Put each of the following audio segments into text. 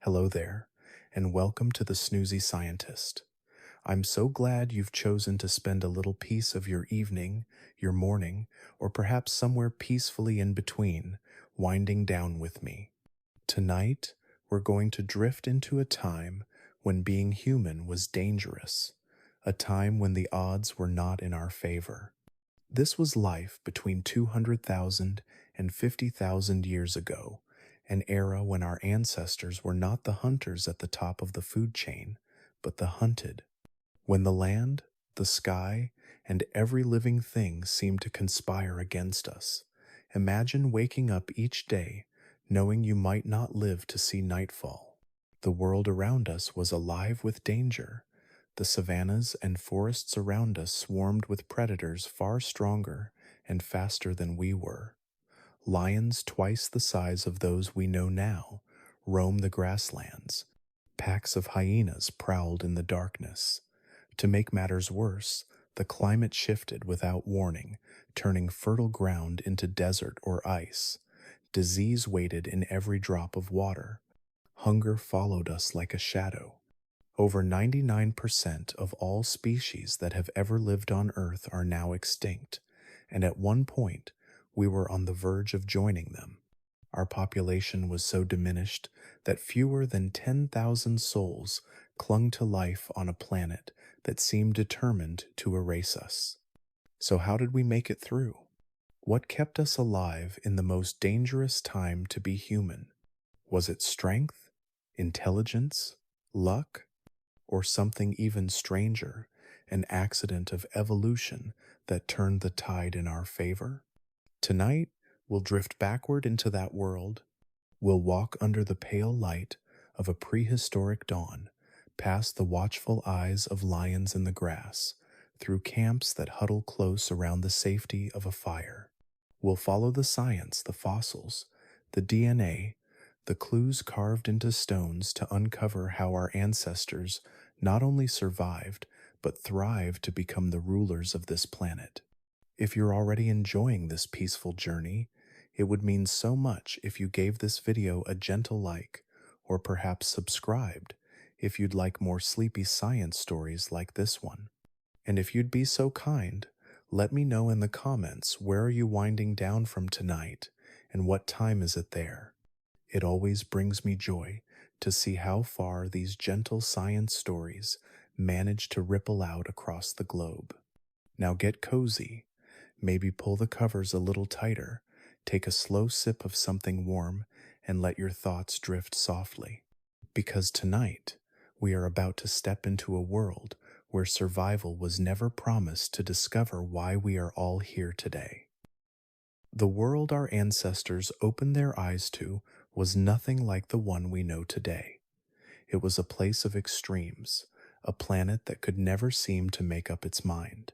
Hello there, and welcome to the Snoozy Scientist. I'm so glad you've chosen to spend a little piece of your evening, your morning, or perhaps somewhere peacefully in between, winding down with me. Tonight, we're going to drift into a time when being human was dangerous, a time when the odds were not in our favor. This was life between 200,000 and 50,000 years ago, an era when our ancestors were not the hunters at the top of the food chain, but the hunted. When the land, the sky, and every living thing seemed to conspire against us. Imagine waking up each day knowing you might not live to see nightfall. The world around us was alive with danger. The savannas and forests around us swarmed with predators far stronger and faster than we were. Lions twice the size of those we know now roamed the grasslands. Packs of hyenas prowled in the darkness. To make matters worse, the climate shifted without warning, turning fertile ground into desert or ice. Disease waited in every drop of water. Hunger followed us like a shadow. Over 99% of all species that have ever lived on Earth are now extinct, and at one point, we were on the verge of joining them. Our population was so diminished that fewer than 10,000 souls clung to life on a planet that seemed determined to erase us. So how did we make it through? What kept us alive in the most dangerous time to be human? Was it strength, intelligence, luck, or something even stranger, an accident of evolution that turned the tide in our favor? Tonight, we'll drift backward into that world. We'll walk under the pale light of a prehistoric dawn, past the watchful eyes of lions in the grass, through camps that huddle close around the safety of a fire. We'll follow the science, the fossils, the DNA, the clues carved into stones to uncover how our ancestors not only survived, but thrived to become the rulers of this planet. If you're already enjoying this peaceful journey, it would mean so much if you gave this video a gentle like, or perhaps subscribed if you'd like more sleepy science stories like this one. And if you'd be so kind, let me know in the comments where are you winding down from tonight and what time is it there. It always brings me joy to see how far these gentle science stories manage to ripple out across the globe. Now get cozy. Maybe pull the covers a little tighter, take a slow sip of something warm, and let your thoughts drift softly. Because tonight, we are about to step into a world where survival was never promised to discover why we are all here today. The world our ancestors opened their eyes to was nothing like the one we know today. It was a place of extremes, a planet that could never seem to make up its mind.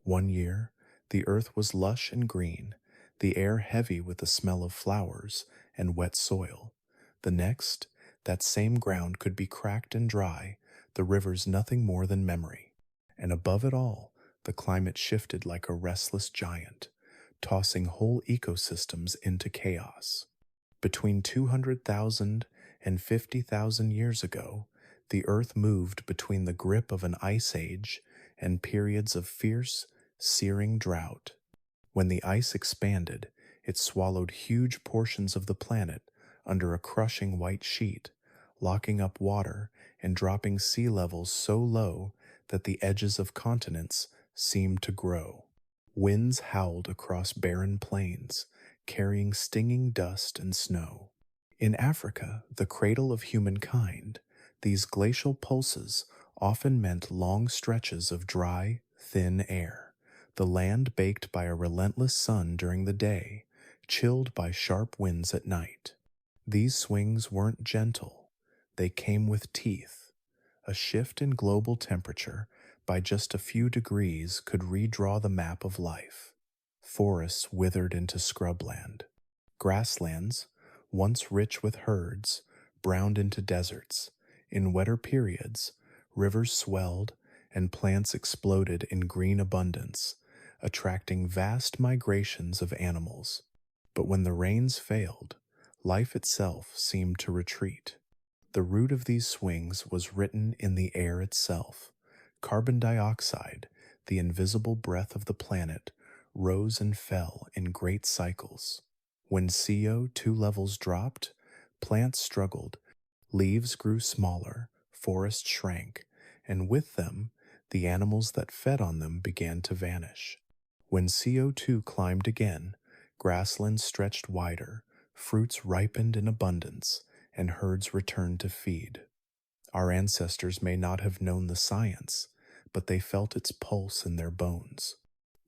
One year, the earth was lush and green, the air heavy with the smell of flowers and wet soil. The next, that same ground could be cracked and dry, the rivers nothing more than memory. And above it all, the climate shifted like a restless giant, tossing whole ecosystems into chaos. Between 200,000 and 50,000 years ago, the earth moved between the grip of an ice age and periods of fierce, searing drought. When the ice expanded, it swallowed huge portions of the planet under a crushing white sheet, locking up water and dropping sea levels so low that the edges of continents seemed to grow. Winds howled across barren plains, carrying stinging dust and snow. In Africa, the cradle of humankind, these glacial pulses often meant long stretches of dry, thin air. The land baked by a relentless sun during the day, chilled by sharp winds at night. These swings weren't gentle. They came with teeth. A shift in global temperature by just a few degrees could redraw the map of life. Forests withered into scrubland. Grasslands, once rich with herds, browned into deserts. In wetter periods, rivers swelled and plants exploded in green abundance, attracting vast migrations of animals. But when the rains failed, life itself seemed to retreat. The root of these swings was written in the air itself. Carbon dioxide, the invisible breath of the planet, rose and fell in great cycles. When CO2 levels dropped, plants struggled, leaves grew smaller, forests shrank, and with them, the animals that fed on them began to vanish. When CO2 climbed again, grasslands stretched wider, fruits ripened in abundance, and herds returned to feed. Our ancestors may not have known the science, but they felt its pulse in their bones.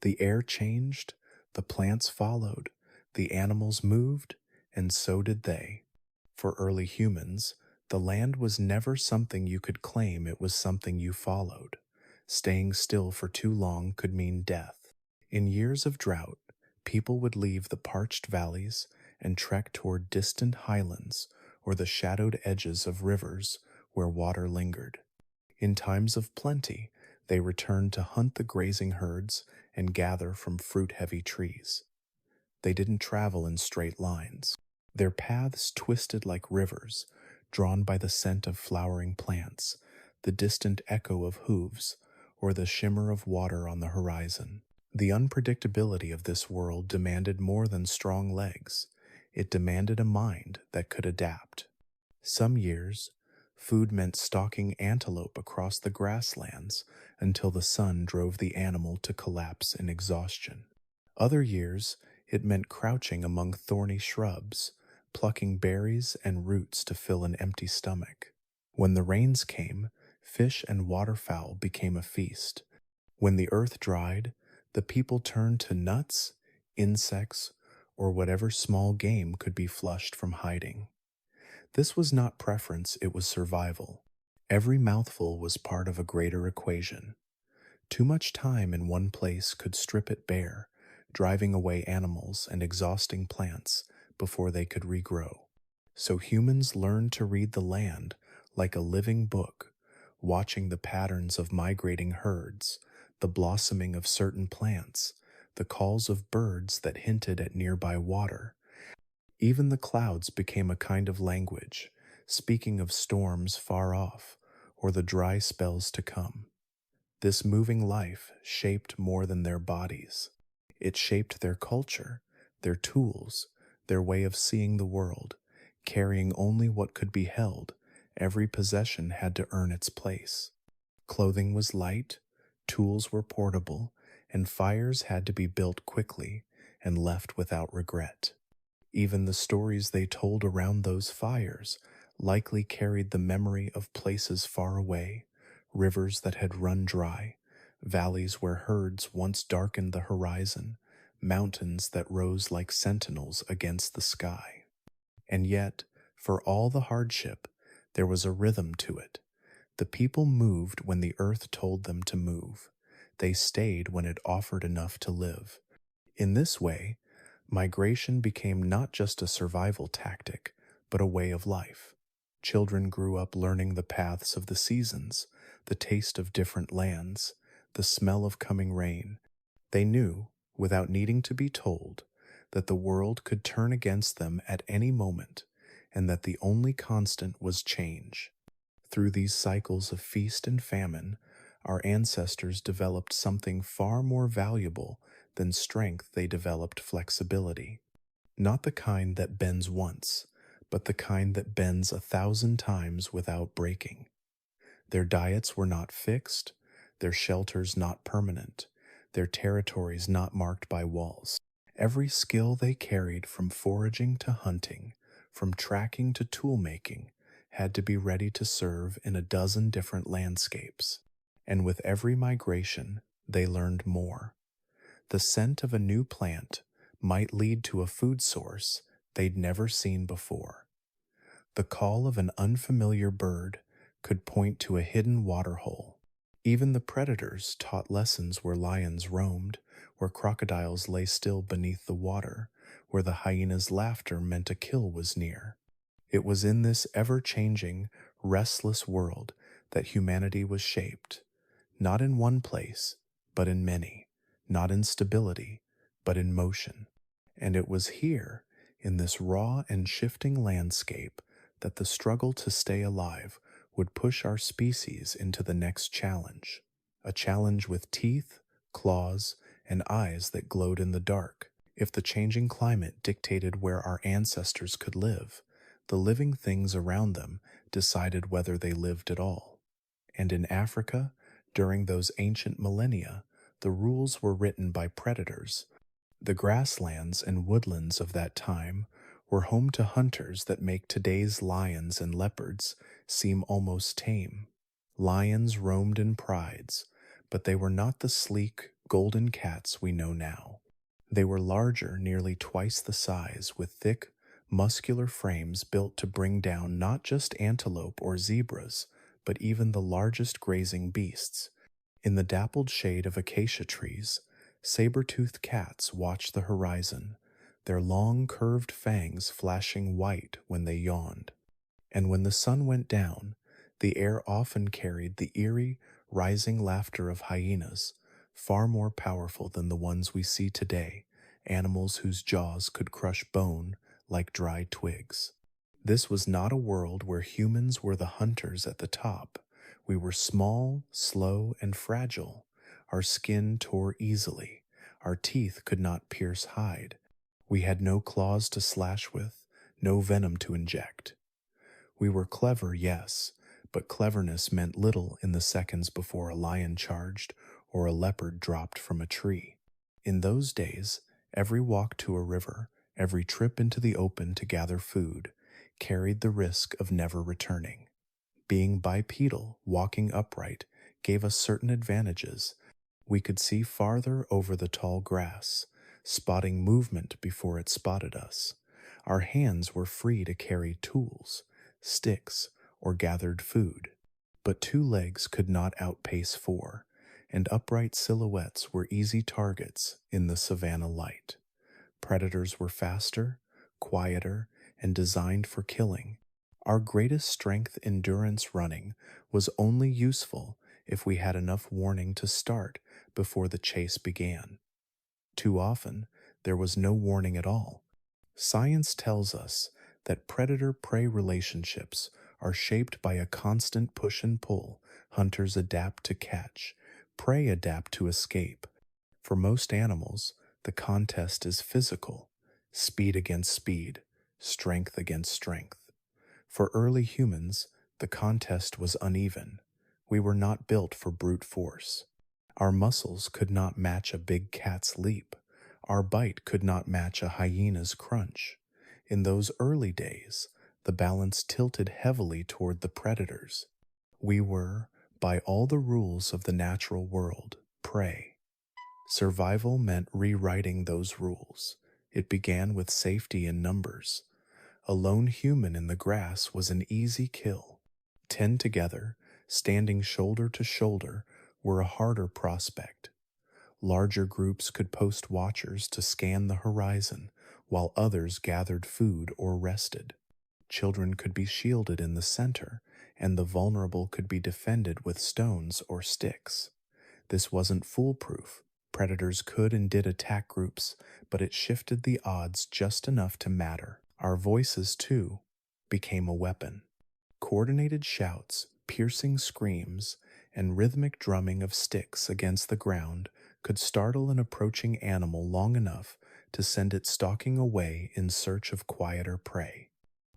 The air changed, the plants followed, the animals moved, and so did they. For early humans, the land was never something you could claim, it was something you followed. Staying still for too long could mean death. In years of drought, people would leave the parched valleys and trek toward distant highlands or the shadowed edges of rivers where water lingered. In times of plenty, they returned to hunt the grazing herds and gather from fruit-heavy trees. They didn't travel in straight lines. Their paths twisted like rivers, drawn by the scent of flowering plants, the distant echo of hooves, or the shimmer of water on the horizon. The unpredictability of this world demanded more than strong legs. It demanded a mind that could adapt. Some years, food meant stalking antelope across the grasslands until the sun drove the animal to collapse in exhaustion. Other years, it meant crouching among thorny shrubs, plucking berries and roots to fill an empty stomach. When the rains came, fish and waterfowl became a feast. When the earth dried, the people turned to nuts, insects, or whatever small game could be flushed from hiding. This was not preference, it was survival. Every mouthful was part of a greater equation. Too much time in one place could strip it bare, driving away animals and exhausting plants before they could regrow. So humans learned to read the land like a living book, watching the patterns of migrating herds, the blossoming of certain plants, the calls of birds that hinted at nearby water. Even the clouds became a kind of language, speaking of storms far off or the dry spells to come. This moving life shaped more than their bodies. It shaped their culture, their tools, their way of seeing the world, carrying only what could be held. Every possession had to earn its place. Clothing was light, tools were portable, and fires had to be built quickly and left without regret. Even the stories they told around those fires likely carried the memory of places far away, rivers that had run dry, valleys where herds once darkened the horizon, mountains that rose like sentinels against the sky. And yet, for all the hardship, there was a rhythm to it. The people moved when the earth told them to move. They stayed when it offered enough to live. In this way, migration became not just a survival tactic, but a way of life. Children grew up learning the paths of the seasons, the taste of different lands, the smell of coming rain. They knew, without needing to be told, that the world could turn against them at any moment, and that the only constant was change. Through these cycles of feast and famine, our ancestors developed something far more valuable than strength. They developed flexibility. Not the kind that bends once, but the kind that bends 1,000 times without breaking. Their diets were not fixed, their shelters not permanent, their territories not marked by walls. Every skill they carried, from foraging to hunting, from tracking to tool-making, had to be ready to serve in a dozen different landscapes. And with every migration, they learned more. The scent of a new plant might lead to a food source they'd never seen before. The call of an unfamiliar bird could point to a hidden waterhole. Even the predators taught lessons where lions roamed, where crocodiles lay still beneath the water, where the hyena's laughter meant a kill was near. It was in this ever-changing, restless world that humanity was shaped, not in one place, but in many, not in stability, but in motion. And it was here, in this raw and shifting landscape, that the struggle to stay alive would push our species into the next challenge, a challenge with teeth, claws, and eyes that glowed in the dark. If the changing climate dictated where our ancestors could live, the living things around them decided whether they lived at all. And in Africa, during those ancient millennia, the rules were written by predators. The grasslands and woodlands of that time were home to hunters that make today's lions and leopards seem almost tame. Lions roamed in prides, but they were not the sleek, golden cats we know now. They were larger, nearly twice the size, with thick, muscular frames built to bring down not just antelope or zebras, but even the largest grazing beasts. In the dappled shade of acacia trees, saber-toothed cats watched the horizon, their long curved fangs flashing white when they yawned. And when the sun went down, the air often carried the eerie, rising laughter of hyenas, far more powerful than the ones we see today, animals whose jaws could crush bone like dry twigs. This was not a world where humans were the hunters at the top. We were small, slow, and fragile. Our skin tore easily. Our teeth could not pierce hide. We had no claws to slash with, no venom to inject. We were clever, yes, but cleverness meant little in the seconds before a lion charged or a leopard dropped from a tree. In those days, every walk to a river, every trip into the open to gather food, carried the risk of never returning. Being bipedal, walking upright, gave us certain advantages. We could see farther over the tall grass, spotting movement before it spotted us. Our hands were free to carry tools, sticks, or gathered food. But two legs could not outpace four, and upright silhouettes were easy targets in the savanna light. Predators were faster, quieter, and designed for killing. Our greatest strength, endurance running, was only useful if we had enough warning to start before the chase began. Too often, there was no warning at all. Science tells us that predator-prey relationships are shaped by a constant push and pull. Hunters adapt to catch, prey adapt to escape. For most animals, the contest is physical, speed against speed, strength against strength. For early humans, the contest was uneven. We were not built for brute force. Our muscles could not match a big cat's leap. Our bite could not match a hyena's crunch. In those early days, the balance tilted heavily toward the predators. We were, by all the rules of the natural world, prey. Survival meant rewriting those rules. It began with safety in numbers. A lone human in the grass was an easy kill. 10 together, standing shoulder to shoulder, were a harder prospect. Larger groups could post watchers to scan the horizon, while others gathered food or rested. Children could be shielded in the center, and the vulnerable could be defended with stones or sticks. This wasn't foolproof. Predators could and did attack groups, but it shifted the odds just enough to matter. Our voices, too, became a weapon. Coordinated shouts, piercing screams, and rhythmic drumming of sticks against the ground could startle an approaching animal long enough to send it stalking away in search of quieter prey.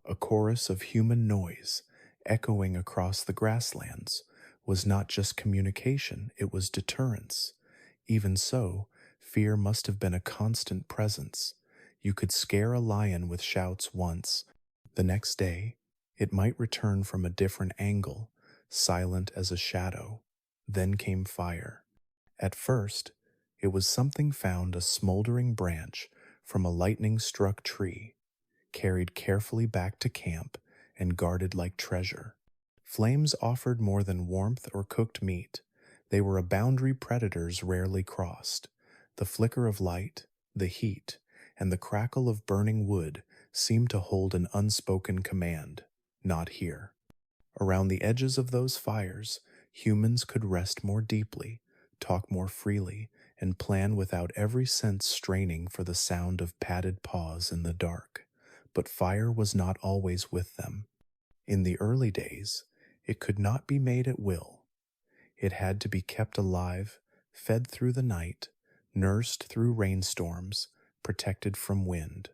A chorus of human noise, echoing across the grasslands, was not just communication, it was deterrence. Even so, fear must have been a constant presence. You could scare a lion with shouts once. The next day, it might return from a different angle, silent as a shadow. Then came fire. At first, it was something found a smoldering branch from a lightning-struck tree, carried carefully back to camp and guarded like treasure. Flames offered more than warmth or cooked meat. They were a boundary predators rarely crossed. The flicker of light, the heat, and the crackle of burning wood seemed to hold an unspoken command. Not here. Around the edges of those fires, humans could rest more deeply, talk more freely, and plan without every sense straining for the sound of padded paws in the dark. But fire was not always with them. In the early days, it could not be made at will. It had to be kept alive, fed through the night, nursed through rainstorms, protected from wind.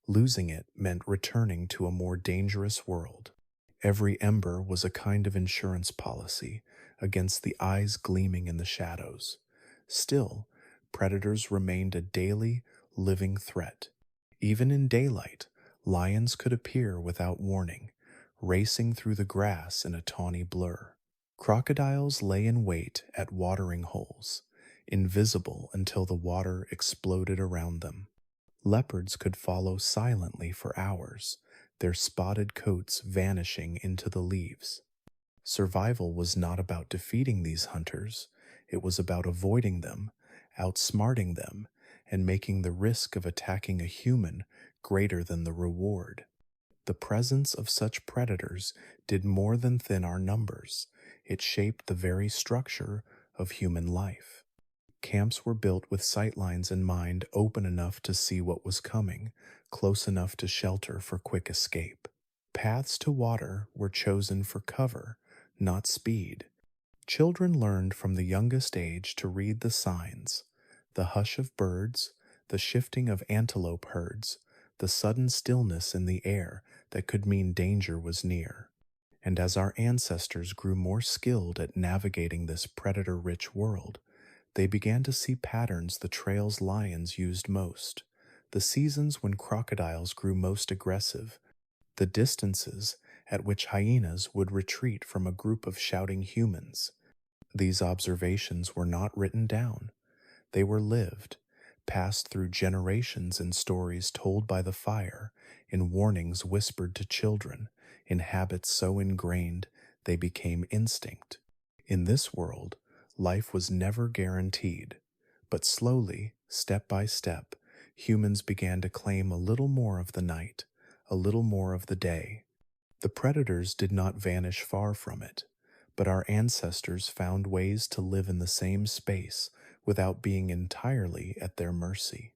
Losing it meant returning to a more dangerous world. Every ember was a kind of insurance policy against the eyes gleaming in the shadows. Still, predators remained a daily, living threat. Even in daylight, lions could appear without warning, racing through the grass in a tawny blur. Crocodiles lay in wait at watering holes, invisible until the water exploded around them. Leopards could follow silently for hours, their spotted coats vanishing into the leaves. Survival was not about defeating these hunters, it was about avoiding them, outsmarting them, and making the risk of attacking a human greater than the reward. The presence of such predators did more than thin our numbers, it shaped the very structure of human life. Camps were built with sightlines in mind, open enough to see what was coming, close enough to shelter for quick escape. Paths to water were chosen for cover, not speed. Children learned from the youngest age to read the signs, the hush of birds, the shifting of antelope herds, the sudden stillness in the air that could mean danger was near. And as our ancestors grew more skilled at navigating this predator-rich world, they began to see patterns the trails lions used most, the seasons when crocodiles grew most aggressive, the distances at which hyenas would retreat from a group of shouting humans. These observations were not written down. They were lived, passed through generations in stories told by the fire, in warnings whispered to children, in habits so ingrained they became instinct. In this world, life was never guaranteed, but slowly, step by step, humans began to claim a little more of the night, a little more of the day. The predators did not vanish far from it, but our ancestors found ways to live in the same space without being entirely at their mercy.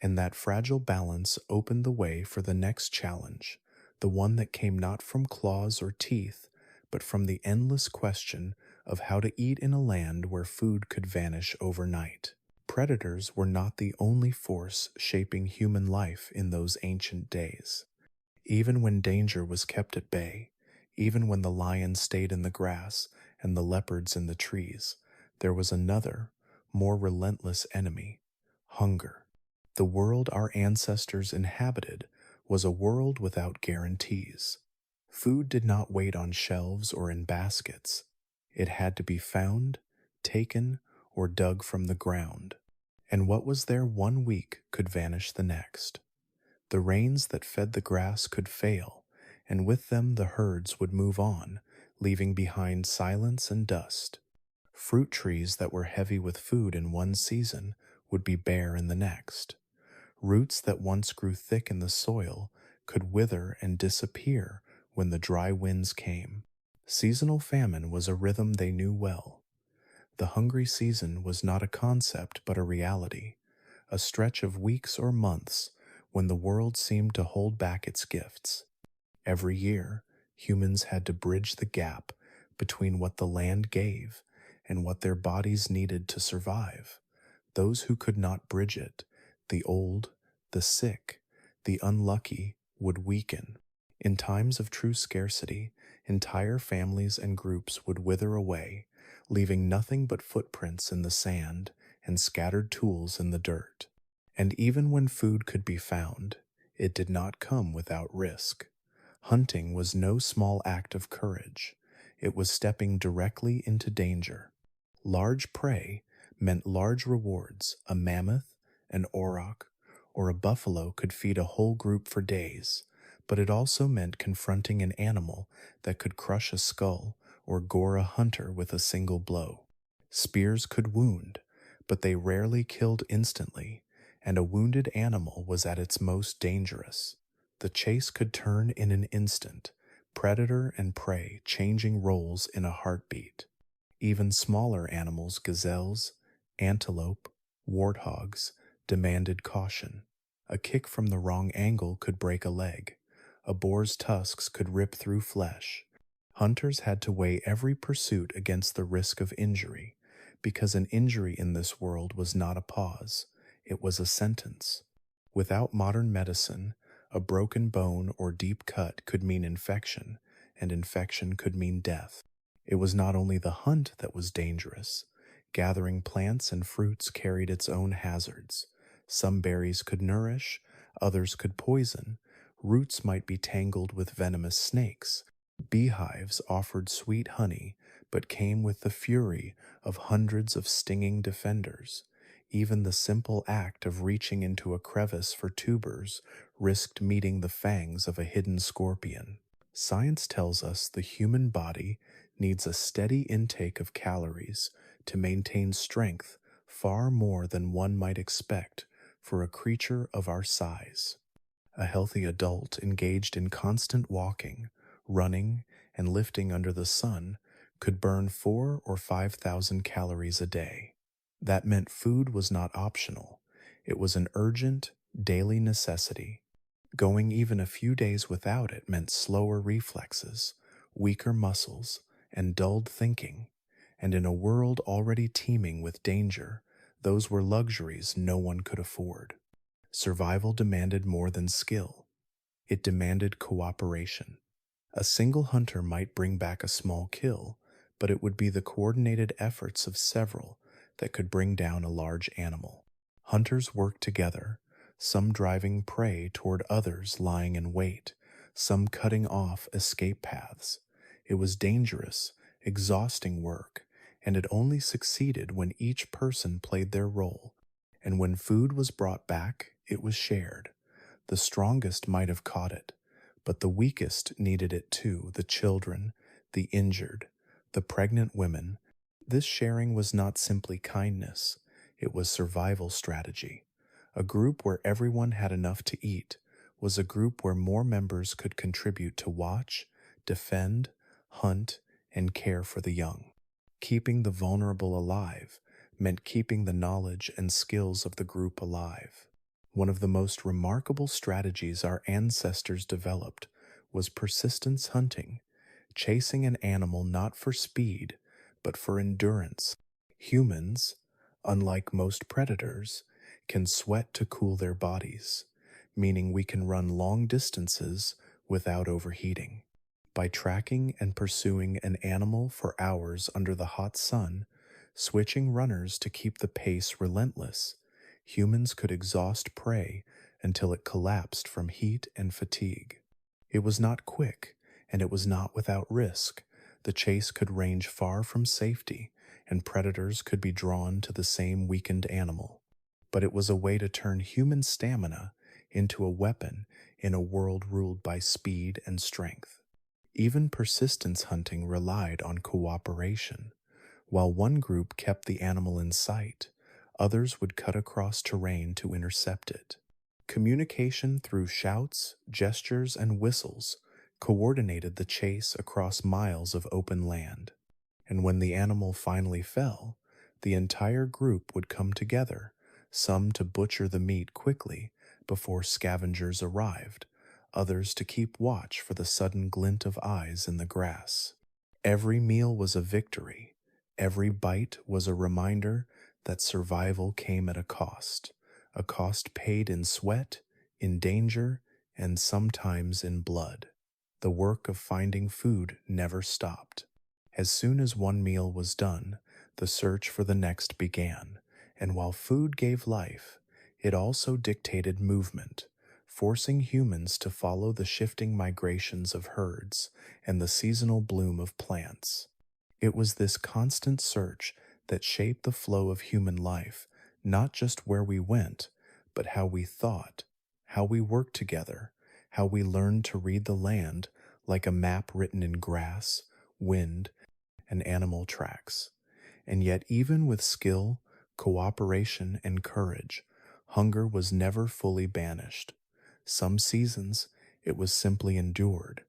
And that fragile balance opened the way for the next challenge, the one that came not from claws or teeth, but from the endless question of how to eat in a land where food could vanish overnight. Predators were not the only force shaping human life in those ancient days. Even when danger was kept at bay, even when the lion stayed in the grass and the leopards in the trees, there was another, more relentless enemy: hunger. The world our ancestors inhabited was a world without guarantees. Food did not wait on shelves or in baskets. It had to be found, taken, or dug from the ground. And what was there one week could vanish the next. The rains that fed the grass could fail, and with them the herds would move on, leaving behind silence and dust. Fruit trees that were heavy with food in one season would be bare in the next. Roots that once grew thick in the soil could wither and disappear when the dry winds came. Seasonal famine was a rhythm they knew well. The hungry season was not a concept but a reality, a stretch of weeks or months when the world seemed to hold back its gifts. Every year, humans had to bridge the gap between what the land gave and what their bodies needed to survive. Those who could not bridge it, the old, the sick, the unlucky, would weaken. In times of true scarcity, entire families and groups would wither away, leaving nothing but footprints in the sand and scattered tools in the dirt. And even when food could be found, it did not come without risk. Hunting was no small act of courage. It was stepping directly into danger. Large prey meant large rewards. A mammoth, an auroch, or a buffalo could feed a whole group for days, but it also meant confronting an animal that could crush a skull or gore a hunter with a single blow. Spears could wound, but they rarely killed instantly, and a wounded animal was at its most dangerous. The chase could turn in an instant, predator and prey changing roles in a heartbeat. Even smaller animals, gazelles, antelope, warthogs, demanded caution. A kick from the wrong angle could break a leg. A boar's tusks could rip through flesh. Hunters had to weigh every pursuit against the risk of injury, because an injury in this world was not a pause, it was a sentence. Without modern medicine, a broken bone or deep cut could mean infection, and infection could mean death. It was not only the hunt that was dangerous. Gathering plants and fruits carried its own hazards. Some berries could nourish, others could poison. Roots might be tangled with venomous snakes. Beehives offered sweet honey, but came with the fury of hundreds of stinging defenders. Even the simple act of reaching into a crevice for tubers risked meeting the fangs of a hidden scorpion. Science tells us the human body needs a steady intake of calories to maintain strength far more than one might expect for a creature of our size. A healthy adult engaged in constant walking, running, and lifting under the sun could burn 4,000 or 5,000 calories a day. That meant food was not optional. It was an urgent, daily necessity. Going even a few days without it meant slower reflexes, weaker muscles, and dulled thinking. And in a world already teeming with danger, those were luxuries no one could afford. Survival demanded more than skill. It demanded cooperation. A single hunter might bring back a small kill, but it would be the coordinated efforts of several that could bring down a large animal. Hunters worked together, some driving prey toward others lying in wait, some cutting off escape paths. It was dangerous, exhausting work, and it only succeeded when each person played their role, and when food was brought back, it was shared. The strongest might have caught it, but the weakest needed it too, the children, the injured, the pregnant women. This sharing was not simply kindness, it was survival strategy. A group where everyone had enough to eat was a group where more members could contribute to watch, defend, hunt, and care for the young. Keeping the vulnerable alive meant keeping the knowledge and skills of the group alive. One of the most remarkable strategies our ancestors developed was persistence hunting, chasing an animal not for speed, but for endurance. Humans, unlike most predators, can sweat to cool their bodies, meaning we can run long distances without overheating. By tracking and pursuing an animal for hours under the hot sun, switching runners to keep the pace relentless, humans could exhaust prey until it collapsed from heat and fatigue. It was not quick, and it was not without risk. The chase could range far from safety, and predators could be drawn to the same weakened animal. But it was a way to turn human stamina into a weapon in a world ruled by speed and strength. Even persistence hunting relied on cooperation. While one group kept the animal in sight, others would cut across terrain to intercept it. Communication through shouts, gestures, and whistles coordinated the chase across miles of open land. And when the animal finally fell, the entire group would come together, some to butcher the meat quickly before scavengers arrived, others to keep watch for the sudden glint of eyes in the grass. Every meal was a victory. Every bite was a reminder that survival came at a cost paid in sweat, in danger, and sometimes in blood. The work of finding food never stopped. As soon as one meal was done, the search for the next began, and while food gave life, it also dictated movement, forcing humans to follow the shifting migrations of herds and the seasonal bloom of plants. It was this constant search that shaped the flow of human life, not just where we went, but how we thought, how we worked together, how we learned to read the land like a map written in grass, wind, and animal tracks. And yet, even with skill, cooperation, and courage, hunger was never fully banished. Some seasons, it was simply endured.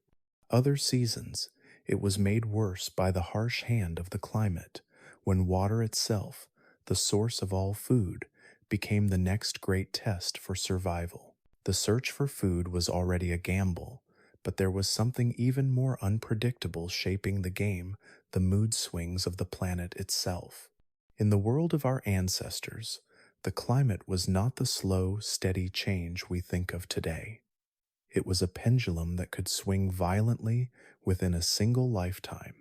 Other seasons, it was made worse by the harsh hand of the climate, when water itself, the source of all food, became the next great test for survival. The search for food was already a gamble, But there was something even more unpredictable shaping the game: the mood swings of the planet itself. In the world of our ancestors, the climate was not the slow, steady change we think of today. It was a pendulum that could swing violently within a single lifetime.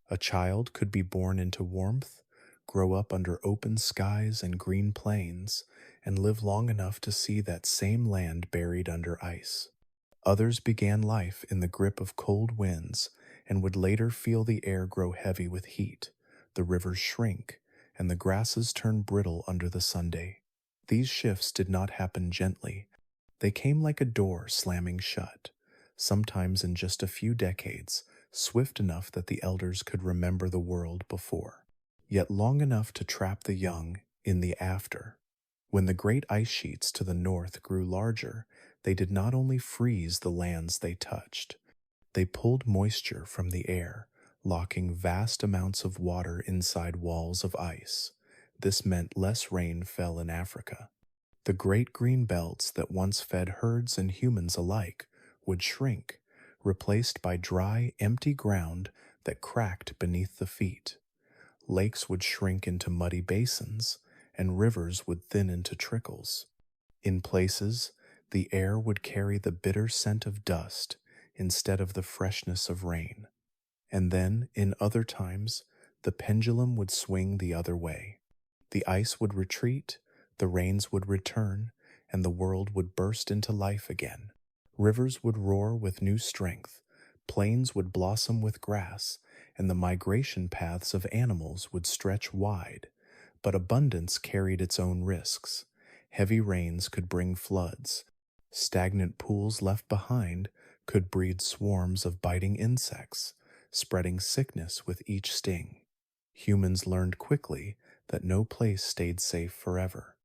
A child could be born into warmth, grow up under open skies and green plains, and live long enough to see that same land buried under ice. Others began life in the grip of cold winds and would later feel the air grow heavy with heat, the rivers shrink, and the grasses turn brittle under the sunday. These shifts did not happen gently. They came like a door slamming shut, sometimes in just a few decades, swift enough that the elders could remember the world before, yet long enough to trap the young in the after. When the great ice sheets to the north grew larger, they did not only freeze the lands they touched, they pulled moisture from the air, locking vast amounts of water inside walls of ice. This meant less rain fell in Africa. The great green belts that once fed herds and humans alike would shrink, replaced by dry, empty ground that cracked beneath the feet. Lakes would shrink into muddy basins, and rivers would thin into trickles. In places, the air would carry the bitter scent of dust instead of the freshness of rain. And then, in other times, the pendulum would swing the other way. The ice would retreat, the rains would return, and the world would burst into life again. Rivers would roar with new strength, plains would blossom with grass, and the migration paths of animals would stretch wide. But abundance carried its own risks. Heavy rains could bring floods. Stagnant pools left behind could breed swarms of biting insects, spreading sickness with each sting. Humans learned quickly that no place stayed safe forever.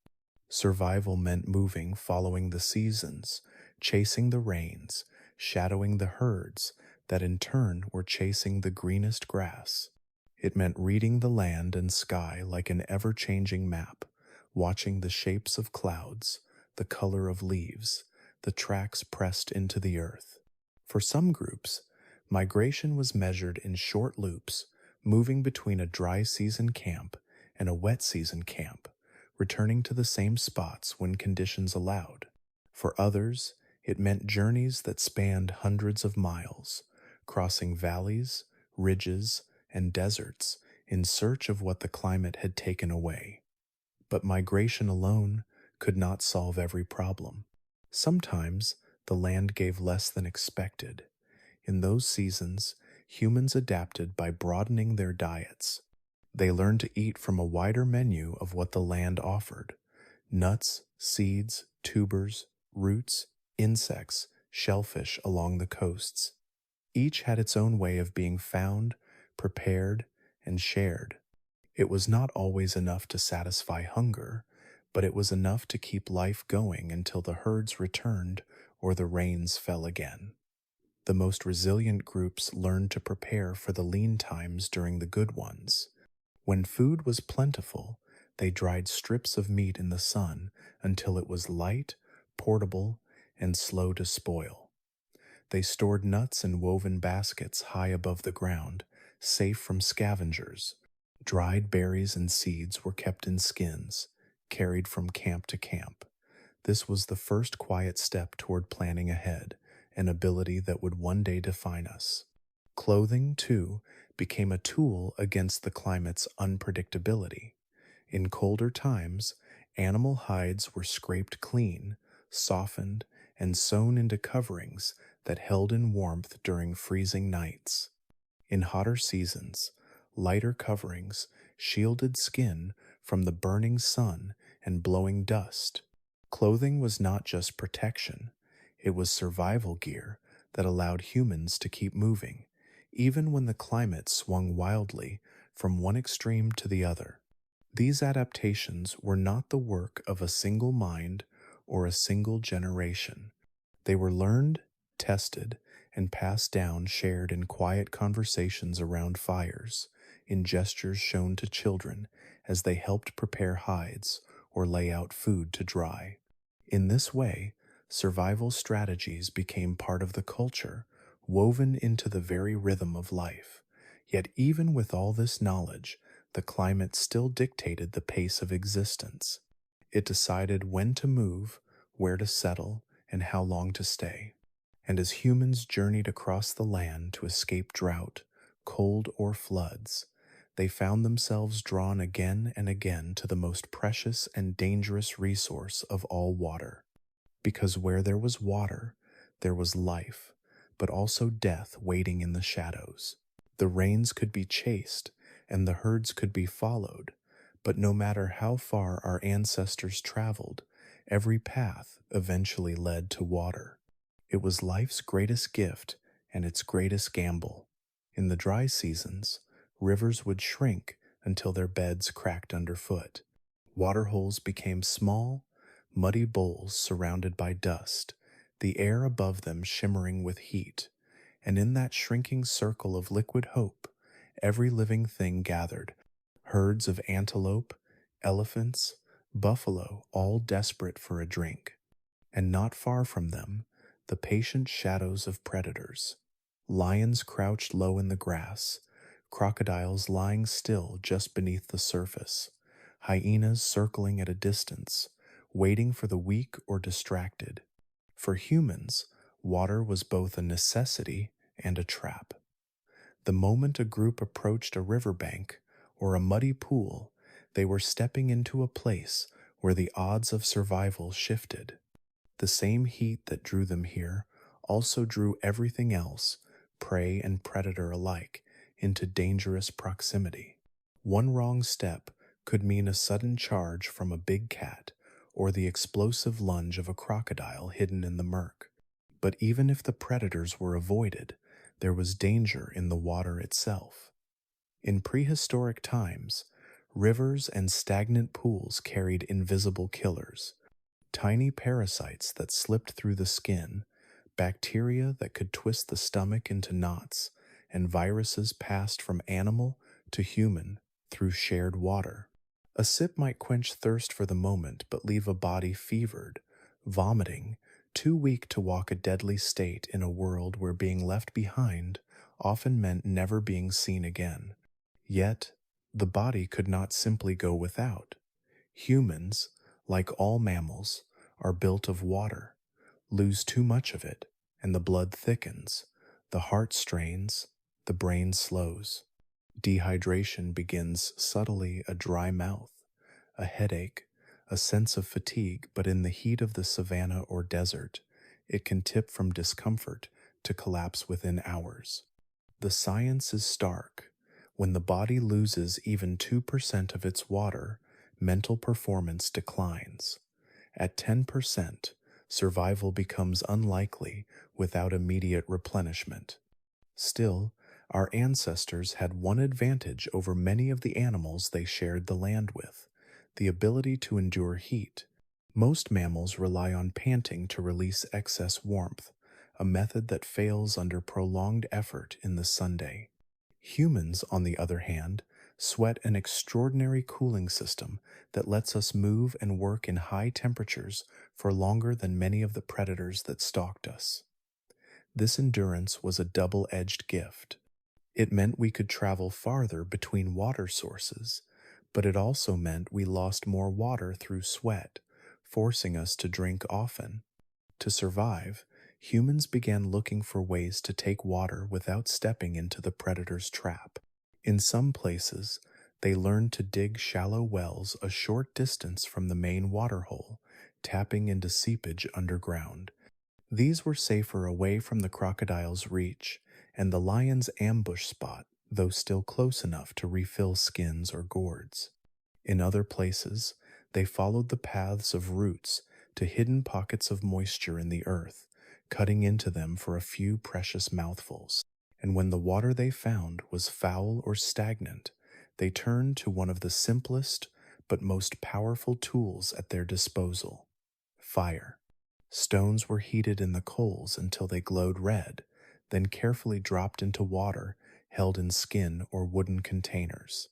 Survival meant moving following the seasons, chasing the rains, shadowing the herds that in turn were chasing the greenest grass. It meant reading the land and sky like an ever-changing map, watching the shapes of clouds, the color of leaves, the tracks pressed into the earth. For some groups, migration was measured in short loops, moving between a dry season camp and a wet season camp, returning to the same spots when conditions allowed. For others, it meant journeys that spanned hundreds of miles, crossing valleys, ridges, and deserts in search of what the climate had taken away. But migration alone could not solve every problem. Sometimes the land gave less than expected. In those seasons, humans adapted by broadening their diets. They learned to eat from a wider menu of what the land offered: nuts, seeds, tubers, roots, insects, shellfish along the coasts. Each had its own way of being found, prepared, and shared. It was not always enough to satisfy hunger, but it was enough to keep life going until the herds returned or the rains fell again. The most resilient groups learned to prepare for the lean times during the good ones. When food was plentiful, they dried strips of meat in the sun until it was light, portable, and slow to spoil. They stored nuts in woven baskets high above the ground, safe from scavengers. Dried berries and seeds were kept in skins, carried from camp to camp. This was the first quiet step toward planning ahead, an ability that would one day define us. Clothing, too, became a tool against the climate's unpredictability. In colder times, animal hides were scraped clean, softened, and sewn into coverings that held in warmth during freezing nights. In hotter seasons, lighter coverings shielded skin from the burning sun and blowing dust. Clothing was not just protection, it was survival gear that allowed humans to keep moving, even when the climate swung wildly from one extreme to the other. These adaptations were not the work of a single mind or a single generation. They were learned, tested, and passed down, shared in quiet conversations around fires, in gestures shown to children as they helped prepare hides or lay out food to dry. In this way, survival strategies became part of the culture, woven into the very rhythm of life. Yet even with all this knowledge, the climate still dictated the pace of existence. It decided when to move, where to settle, and how long to stay. And as humans journeyed across the land to escape drought, cold, or floods, they found themselves drawn again and again to the most precious and dangerous resource of all, water. Because where there was water, there was life, but also death waiting in the shadows. The rains could be chased, and the herds could be followed, but no matter how far our ancestors traveled, every path eventually led to water. It was life's greatest gift and its greatest gamble. In the dry seasons, rivers would shrink until their beds cracked underfoot. Waterholes became small, muddy bowls surrounded by dust, the air above them shimmering with heat. And in that shrinking circle of liquid hope, every living thing gathered, herds of antelope, elephants, buffalo, all desperate for a drink. And not far from them, the patient shadows of predators. Lions crouched low in the grass, crocodiles lying still just beneath the surface, hyenas circling at a distance, waiting for the weak or distracted. For humans, water was both a necessity and a trap. The moment a group approached a riverbank or a muddy pool, they were stepping into a place where the odds of survival shifted. The same heat that drew them here also drew everything else, prey and predator alike, into dangerous proximity. One wrong step could mean a sudden charge from a big cat or the explosive lunge of a crocodile hidden in the murk. But even if the predators were avoided, there was danger in the water itself. In prehistoric times, rivers and stagnant pools carried invisible killers, tiny parasites that slipped through the skin, bacteria that could twist the stomach into knots, and viruses passed from animal to human through shared water. A sip might quench thirst for the moment but leave a body fevered, vomiting, too weak to walk a deadly state in a world where being left behind often meant never being seen again. Yet, the body could not simply go without. Humans, like all mammals, are built of water. Lose too much of it, and the blood thickens, the heart strains, the brain slows. Dehydration begins subtly, a dry mouth, a headache, a sense of fatigue, but in the heat of the savanna or desert, it can tip from discomfort to collapse within hours. The science is stark. When the body loses even 2% of its water, mental performance declines. At 10%, survival becomes unlikely without immediate replenishment. Still, our ancestors had one advantage over many of the animals they shared the land with: the ability to endure heat. Most mammals rely on panting to release excess warmth, a method that fails under prolonged effort in the sunday. Humans, on the other hand, sweat an extraordinary cooling system that lets us move and work in high temperatures for longer than many of the predators that stalked us. This endurance was a double-edged gift. It meant we could travel farther between water sources, but it also meant we lost more water through sweat, forcing us to drink often. To survive, humans began looking for ways to take water without stepping into the predator's trap. In some places, they learned to dig shallow wells a short distance from the main waterhole, tapping into seepage underground. These were safer away from the crocodile's reach and the lion's ambush spot, though still close enough to refill skins or gourds. In other places, they followed the paths of roots to hidden pockets of moisture in the earth, cutting into them for a few precious mouthfuls. And when the water they found was foul or stagnant, they turned to one of the simplest but most powerful tools at their disposal: fire. Stones were heated in the coals until they glowed red, then carefully dropped into water held in skin or wooden containers.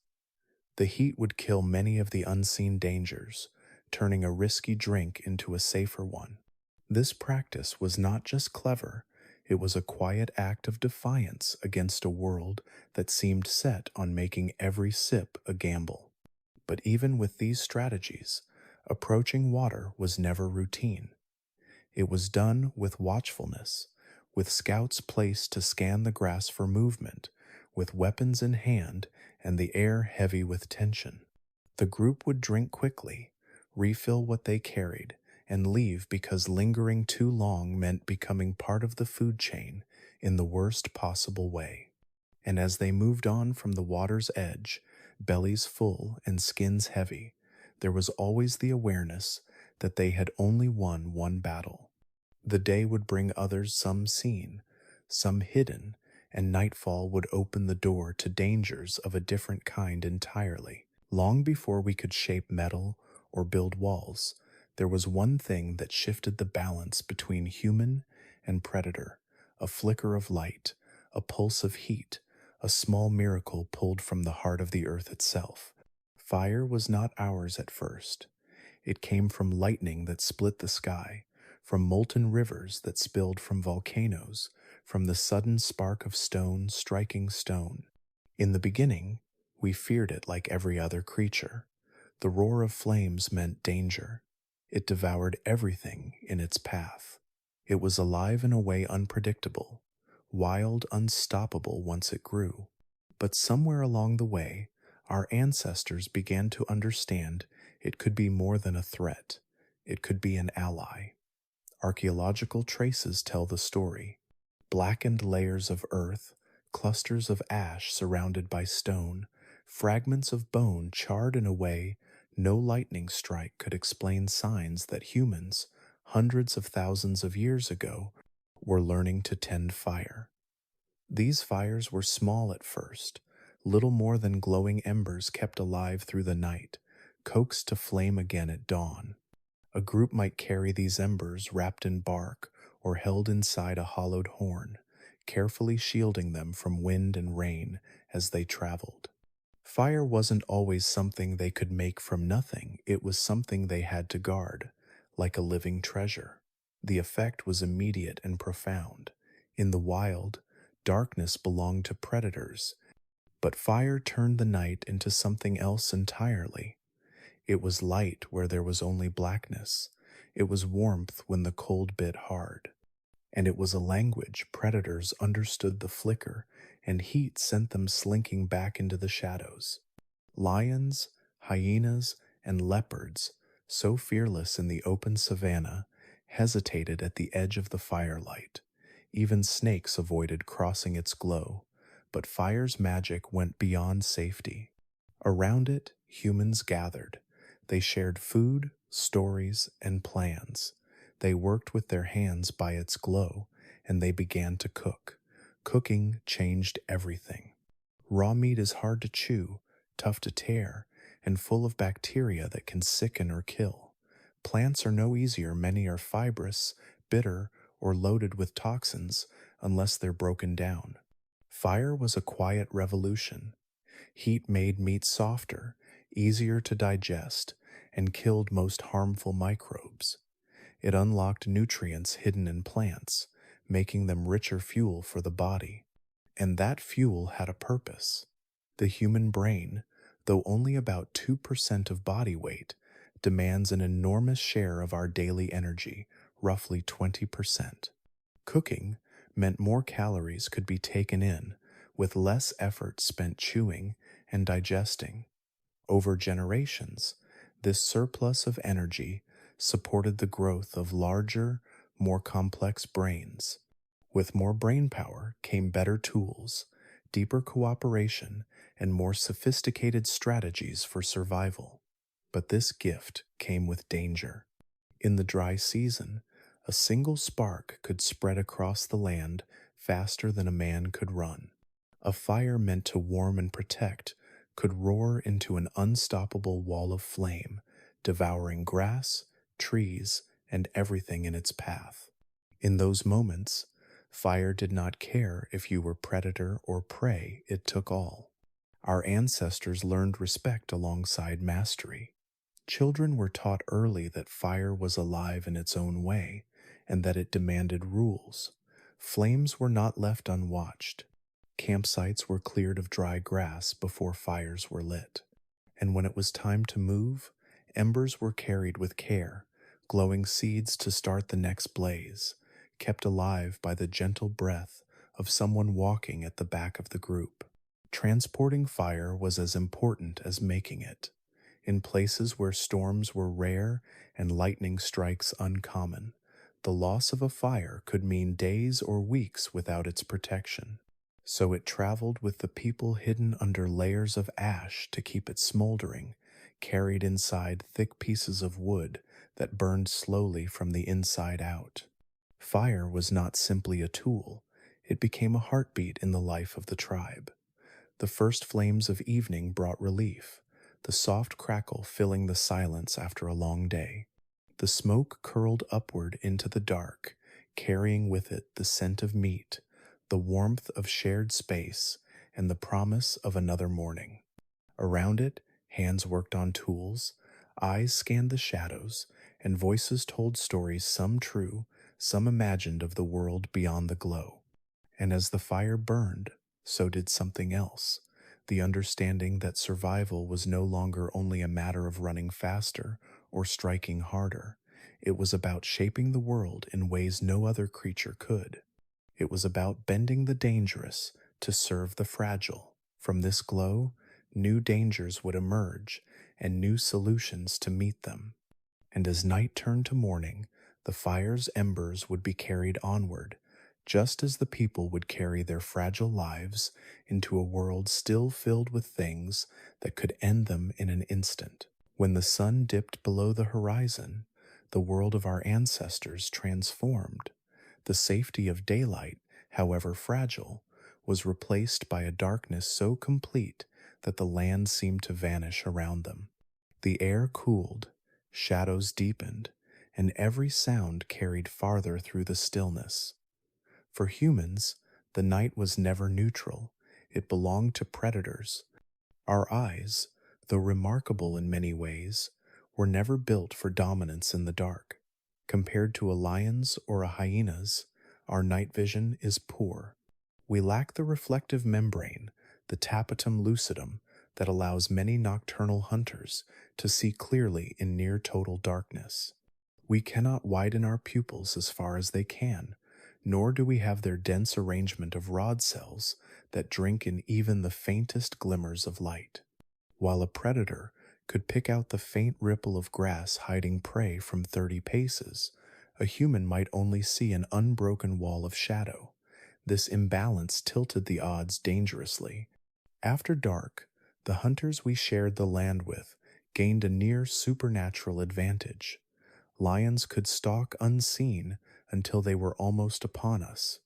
The heat would kill many of the unseen dangers, turning a risky drink into a safer one. This practice was not just clever, It was a quiet act of defiance against a world that seemed set on making every sip a gamble. But even with these strategies, approaching water was never routine. It was done with watchfulness, with scouts placed to scan the grass for movement, with weapons in hand and the air heavy with tension. The group would drink quickly, refill what they carried, and leave because lingering too long meant becoming part of the food chain in the worst possible way. And as they moved on from the water's edge, bellies full and skins heavy, there was always the awareness that they had only won one battle. The day would bring others, some seen, some hidden, and nightfall would open the door to dangers of a different kind entirely. Long before we could shape metal or build walls, there was one thing that shifted the balance between human and predator: a flicker of light, a pulse of heat, a small miracle pulled from the heart of the earth itself. Fire was not ours at first. It came from lightning that split the sky, from molten rivers that spilled from volcanoes, from the sudden spark of stone striking stone. In the beginning, we feared it like every other creature. The roar of flames meant danger. It devoured everything in its path. It was alive in a way unpredictable, wild, unstoppable once it grew. But somewhere along the way, our ancestors began to understand it could be more than a threat. It could be an ally. Archaeological traces tell the story. Blackened layers of earth, clusters of ash surrounded by stone, fragments of bone charred in a way no lightning strike could explain, signs that humans, hundreds of thousands of years ago, were learning to tend fire. These fires were small at first, little more than glowing embers kept alive through the night, coaxed to flame again at dawn. A group might carry these embers wrapped in bark or held inside a hollowed horn, carefully shielding them from wind and rain as they traveled. Fire wasn't always something they could make from nothing. It was something they had to guard, like a living treasure. The effect was immediate and profound. In the wild, darkness belonged to predators, but fire turned the night into something else entirely. It was light where there was only blackness. It was warmth when the cold bit hard. And it was a language predators understood: the flicker, and heat sent them slinking back into the shadows. Lions, hyenas, and leopards, so fearless in the open savanna, hesitated at the edge of the firelight. Even snakes avoided crossing its glow, but fire's magic went beyond safety. Around it, humans gathered. They shared food, stories, and plans. They worked with their hands by its glow, and they began to cook. Cooking changed everything. Raw meat is hard to chew, tough to tear, and full of bacteria that can sicken or kill. Plants are no easier. Many are fibrous, bitter, or loaded with toxins unless they're broken down. Fire was a quiet revolution. Heat made meat softer, easier to digest, and killed most harmful microbes. It unlocked nutrients hidden in plants, making them richer fuel for the body. And that fuel had a purpose. The human brain, though only about 2% of body weight, demands an enormous share of our daily energy, roughly 20%. Cooking meant more calories could be taken in, with less effort spent chewing and digesting. Over generations, this surplus of energy supported the growth of larger, more complex brains. With more brain power came better tools, deeper cooperation, and more sophisticated strategies for survival. But this gift came with danger. In the dry season, a single spark could spread across the land faster than a man could run. A fire meant to warm and protect could roar into an unstoppable wall of flame, devouring grass, trees, and everything in its path. In those moments, fire did not care if you were predator or prey, it took all. Our ancestors learned respect alongside mastery. Children were taught early that fire was alive in its own way, and that it demanded rules. Flames were not left unwatched. Campsites were cleared of dry grass before fires were lit. And when it was time to move, embers were carried with care, glowing seeds to start the next blaze, kept alive by the gentle breath of someone walking at the back of the group. Transporting fire was as important as making it. In places where storms were rare and lightning strikes uncommon, the loss of a fire could mean days or weeks without its protection. So it traveled with the people hidden under layers of ash to keep it smoldering, carried inside thick pieces of wood that burned slowly from the inside out. Fire was not simply a tool, it became a heartbeat in the life of the tribe. The first flames of evening brought relief, the soft crackle filling the silence after a long day. The smoke curled upward into the dark, carrying with it the scent of meat, the warmth of shared space, and the promise of another morning. Around it, hands worked on tools, eyes scanned the shadows, and voices told stories, some true, some imagined, of the world beyond the glow. And as the fire burned, so did something else, the understanding that survival was no longer only a matter of running faster or striking harder. It was about shaping the world in ways no other creature could. It was about bending the dangerous to serve the fragile. From this glow, new dangers would emerge and new solutions to meet them. And as night turned to morning, the fire's embers would be carried onward, just as the people would carry their fragile lives into a world still filled with things that could end them in an instant. When the sun dipped below the horizon, the world of our ancestors transformed. The safety of daylight, however fragile, was replaced by a darkness so complete that the land seemed to vanish around them. The air cooled, shadows deepened, and every sound carried farther through the stillness. For humans, the night was never neutral. It belonged to predators. Our eyes, though remarkable in many ways, were never built for dominance in the dark. Compared to a lion's or a hyena's, our night vision is poor. We lack the reflective membrane, the tapetum lucidum, that allows many nocturnal hunters to see clearly in near total darkness. We cannot widen our pupils as far as they can, nor do we have their dense arrangement of rod cells that drink in even the faintest glimmers of light. While a predator could pick out the faint ripple of grass hiding prey from 30 paces, a human might only see an unbroken wall of shadow. This imbalance tilted the odds dangerously. After dark, the hunters we shared the land with gained a near supernatural advantage. Lions could stalk unseen until they were almost upon us.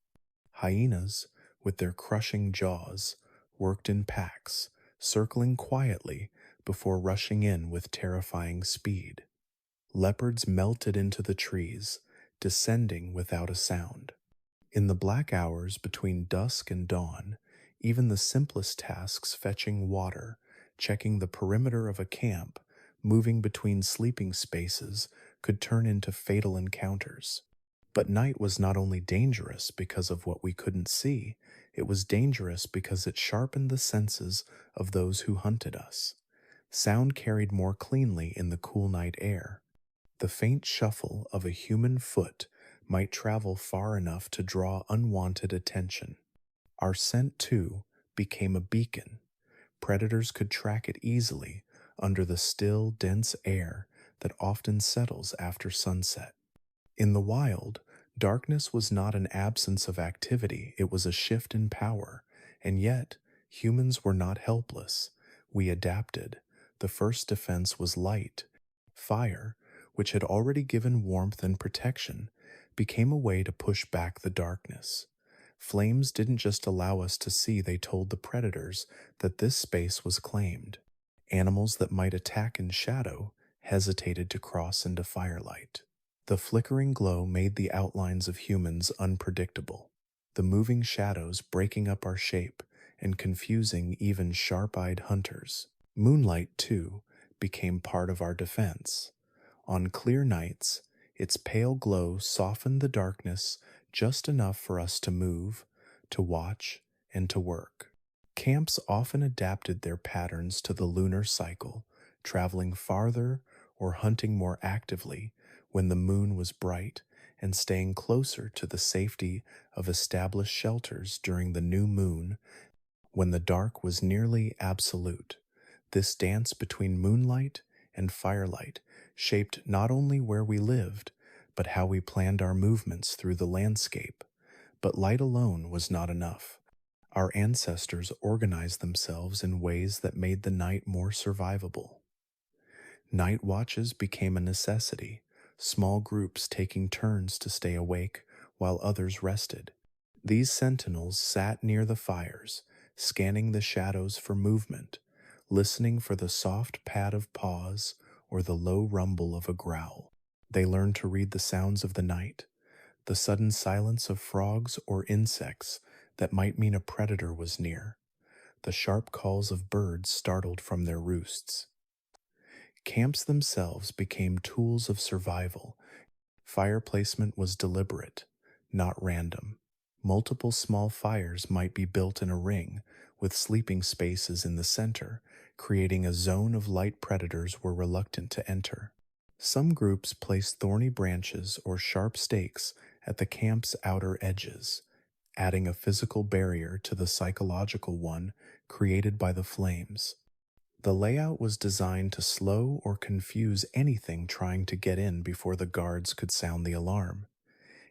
Hyenas, with their crushing jaws, worked in packs, circling quietly before rushing in with terrifying speed. Leopards melted into the trees, descending without a sound. In the black hours between dusk and dawn, even the simplest tasks, fetching water, checking the perimeter of a camp, moving between sleeping spaces, could turn into fatal encounters. But night was not only dangerous because of what we couldn't see, it was dangerous because it sharpened the senses of those who hunted us. Sound carried more cleanly in the cool night air. The faint shuffle of a human foot might travel far enough to draw unwanted attention. Our scent, too, became a beacon. Predators could track it easily under the still, dense air that often settles after sunset. In the wild, darkness was not an absence of activity, it was a shift in power, and yet humans were not helpless. We adapted. The first defense was light. Fire, which had already given warmth and protection, became a way to push back the darkness. Flames didn't just allow us to see, they told the predators that this space was claimed. Animals that might attack in shadow hesitated to cross into firelight. The flickering glow made the outlines of humans unpredictable, the moving shadows breaking up our shape and confusing even sharp-eyed hunters. Moonlight, too, became part of our defense. On clear nights, its pale glow softened the darkness just enough for us to move, to watch, and to work. Camps often adapted their patterns to the lunar cycle, traveling farther or hunting more actively when the moon was bright and staying closer to the safety of established shelters during the new moon when the dark was nearly absolute. This dance between moonlight and firelight shaped not only where we lived, but how we planned our movements through the landscape. But light alone was not enough. Our ancestors organized themselves in ways that made the night more survivable. Night watches became a necessity, small groups taking turns to stay awake while others rested. These sentinels sat near the fires, scanning the shadows for movement, listening for the soft pad of paws or the low rumble of a growl. They learned to read the sounds of the night, the sudden silence of frogs or insects that might mean a predator was near, the sharp calls of birds startled from their roosts. Camps themselves became tools of survival. Fire placement was deliberate, not random. Multiple small fires might be built in a ring, with sleeping spaces in the center, creating a zone of light predators were reluctant to enter. Some groups placed thorny branches or sharp stakes at the camp's outer edges, adding a physical barrier to the psychological one created by the flames. The layout was designed to slow or confuse anything trying to get in before the guards could sound the alarm.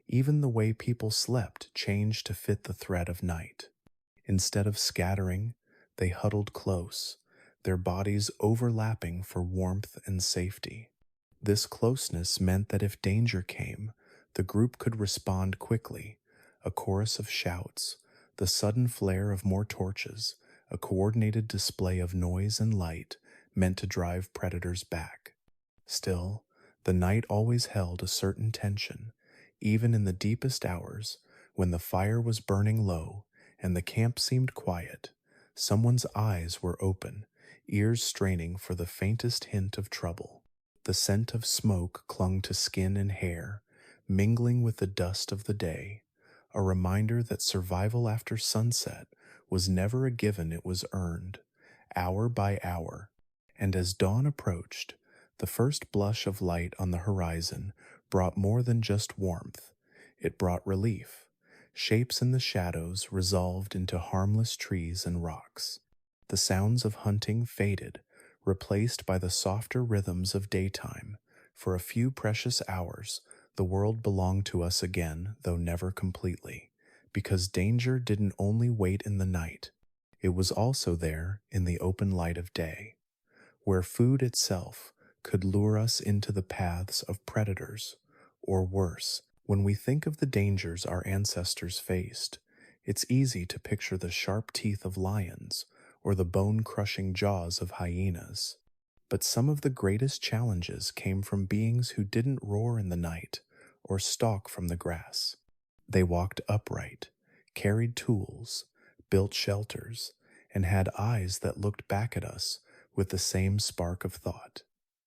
Even the way people slept changed to fit the threat of night. Instead of scattering, they huddled close, their bodies overlapping for warmth and safety. This closeness meant that if danger came, the group could respond quickly. A chorus of shouts, the sudden flare of more torches, a coordinated display of noise and light meant to drive predators back. Still, the night always held a certain tension, even in the deepest hours, when the fire was burning low and the camp seemed quiet. Someone's eyes were open, ears straining for the faintest hint of trouble. The scent of smoke clung to skin and hair, mingling with the dust of the day, a reminder that survival after sunset was never a given, it was earned, hour by hour. And as dawn approached, the first blush of light on the horizon brought more than just warmth. It brought relief. Shapes in the shadows resolved into harmless trees and rocks. The sounds of hunting faded, replaced by the softer rhythms of daytime. For a few precious hours, the world belonged to us again, though never completely, because danger didn't only wait in the night. It was also there in the open light of day, where food itself could lure us into the paths of predators, or worse. When we think of the dangers our ancestors faced, it's easy to picture the sharp teeth of lions or the bone-crushing jaws of hyenas. But some of the greatest challenges came from beings who didn't roar in the night or stalk from the grass. They walked upright, carried tools, built shelters, and had eyes that looked back at us with the same spark of thought.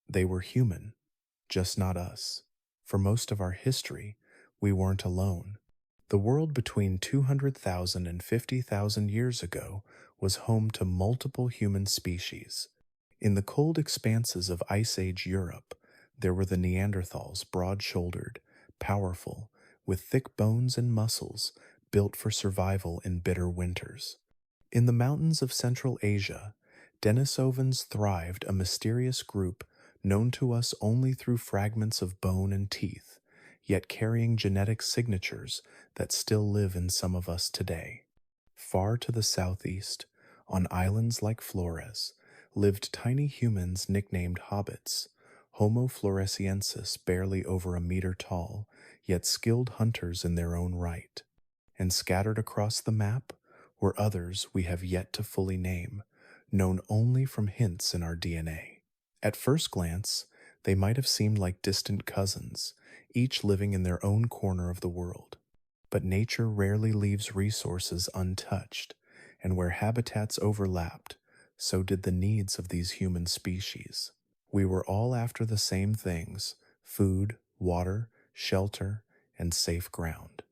They were human, just not us. For most of our history, we weren't alone. The world between 200,000 and 50,000 years ago was home to multiple human species. In the cold expanses of Ice Age Europe, there were the Neanderthals, broad-shouldered, powerful, with thick bones and muscles built for survival in bitter winters. In the mountains of Central Asia, Denisovans thrived, a mysterious group known to us only through fragments of bone and teeth, yet carrying genetic signatures that still live in some of us today. Far to the southeast, on islands like Flores, lived tiny humans nicknamed hobbits, Homo floresiensis, barely over a meter tall, yet skilled hunters in their own right. And scattered across the map were others we have yet to fully name, known only from hints in our DNA. At first glance, they might have seemed like distant cousins, each living in their own corner of the world. But nature rarely leaves resources untouched, and where habitats overlapped, so did the needs of these human species. We were all after the same things: food, water, shelter, and safe ground.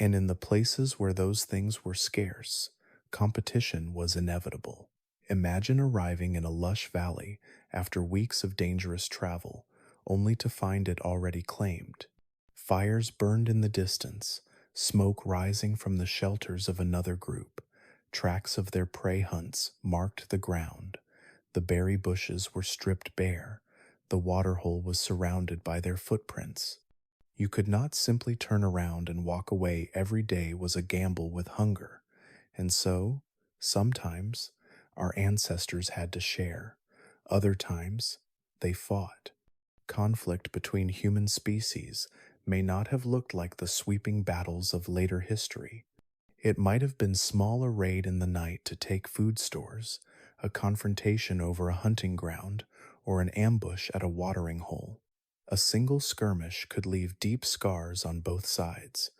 And in the places where those things were scarce, competition was inevitable. Imagine arriving in a lush valley after weeks of dangerous travel, only to find it already claimed. Fires burned in the distance, smoke rising from the shelters of another group. Tracks of their prey hunts marked the ground. The berry bushes were stripped bare. The waterhole was surrounded by their footprints. You could not simply turn around and walk away. Every day was a gamble with hunger. And so, sometimes, our ancestors had to share. Other times, they fought. Conflict between human species may not have looked like the sweeping battles of later history. It might have been small, a raid in the night to take food stores, a confrontation over a hunting ground, or an ambush at a watering hole. A single skirmish could leave deep scars on both sides.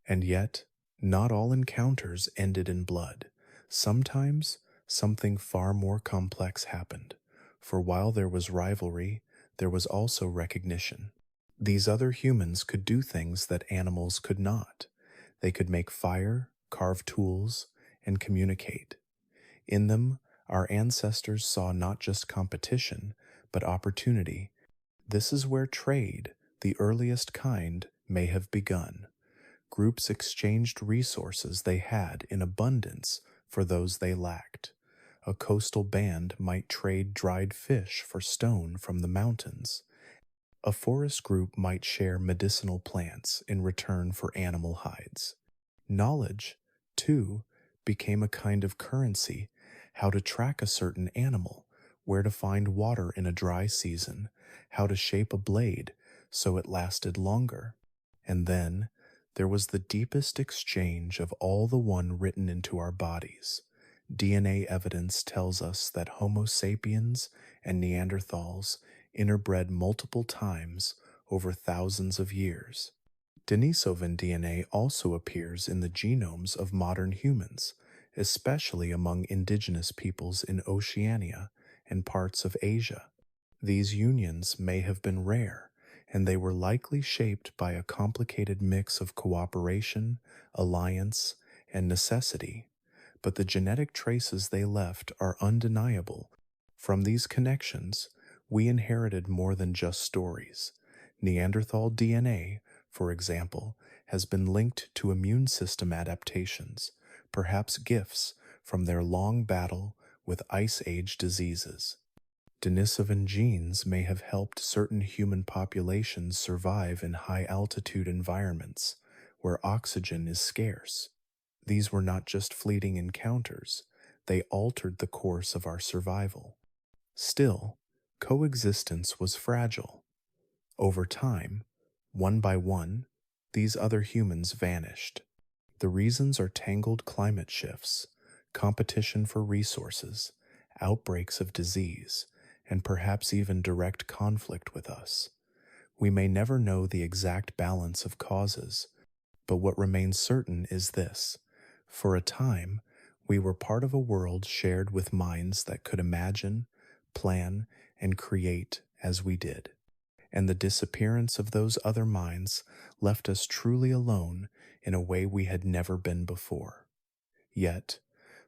And yet, not all encounters ended in blood. Sometimes, something far more complex happened. For while there was rivalry, there was also recognition. These other humans could do things that animals could not. They could make fire, carve tools, and communicate. In them, our ancestors saw not just competition, but opportunity. This is where trade, the earliest kind, may have begun. Groups exchanged resources they had in abundance for those they lacked. A coastal band might trade dried fish for stone from the mountains. A forest group might share medicinal plants in return for animal hides. Knowledge, too, became a kind of currency: how to track a certain animal, where to find water in a dry season, how to shape a blade so it lasted longer. And then there was the deepest exchange of all, the one written into our bodies. DNA evidence tells us that Homo sapiens and Neanderthals interbred multiple times over thousands of years. Denisovan DNA also appears in the genomes of modern humans, especially among indigenous peoples in Oceania and parts of Asia. These unions may have been rare, and they were likely shaped by a complicated mix of cooperation, alliance, and necessity. But the genetic traces they left are undeniable. From these connections, we inherited more than just stories. Neanderthal DNA, for example, has been linked to immune system adaptations, perhaps gifts from their long battle with Ice Age diseases. Denisovan genes may have helped certain human populations survive in high-altitude environments where oxygen is scarce. These were not just fleeting encounters, they altered the course of our survival. Still, coexistence was fragile. Over time, one by one, these other humans vanished. The reasons are tangled climate shifts, competition for resources, outbreaks of disease, and perhaps even direct conflict with us. We may never know the exact balance of causes, but what remains certain is this: for a time, we were part of a world shared with minds that could imagine, plan, and create as we did. And the disappearance of those other minds left us truly alone in a way we had never been before. Yet,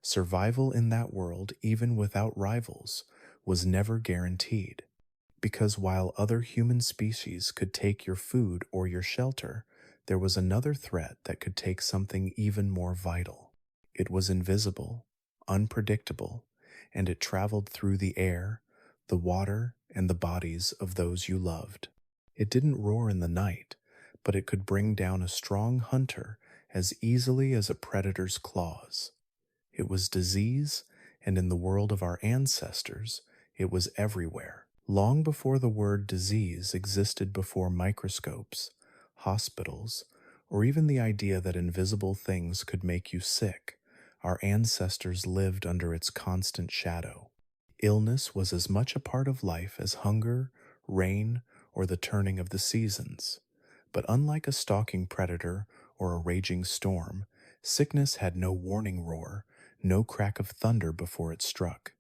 survival in that world, even without rivals, was never guaranteed. Because while other human species could take your food or your shelter, there was another threat that could take something even more vital. It was invisible, unpredictable, and it traveled through the air, the water, and the bodies of those you loved. It didn't roar in the night, but it could bring down a strong hunter as easily as a predator's claws. It was disease, and in the world of our ancestors, it was everywhere. Long before the word disease existed before microscopes, hospitals, or even the idea that invisible things could make you sick, our ancestors lived under its constant shadow. Illness was as much a part of life as hunger, rain, or the turning of the seasons. But unlike a stalking predator or a raging storm, sickness had no warning roar, no crack of thunder before it struck.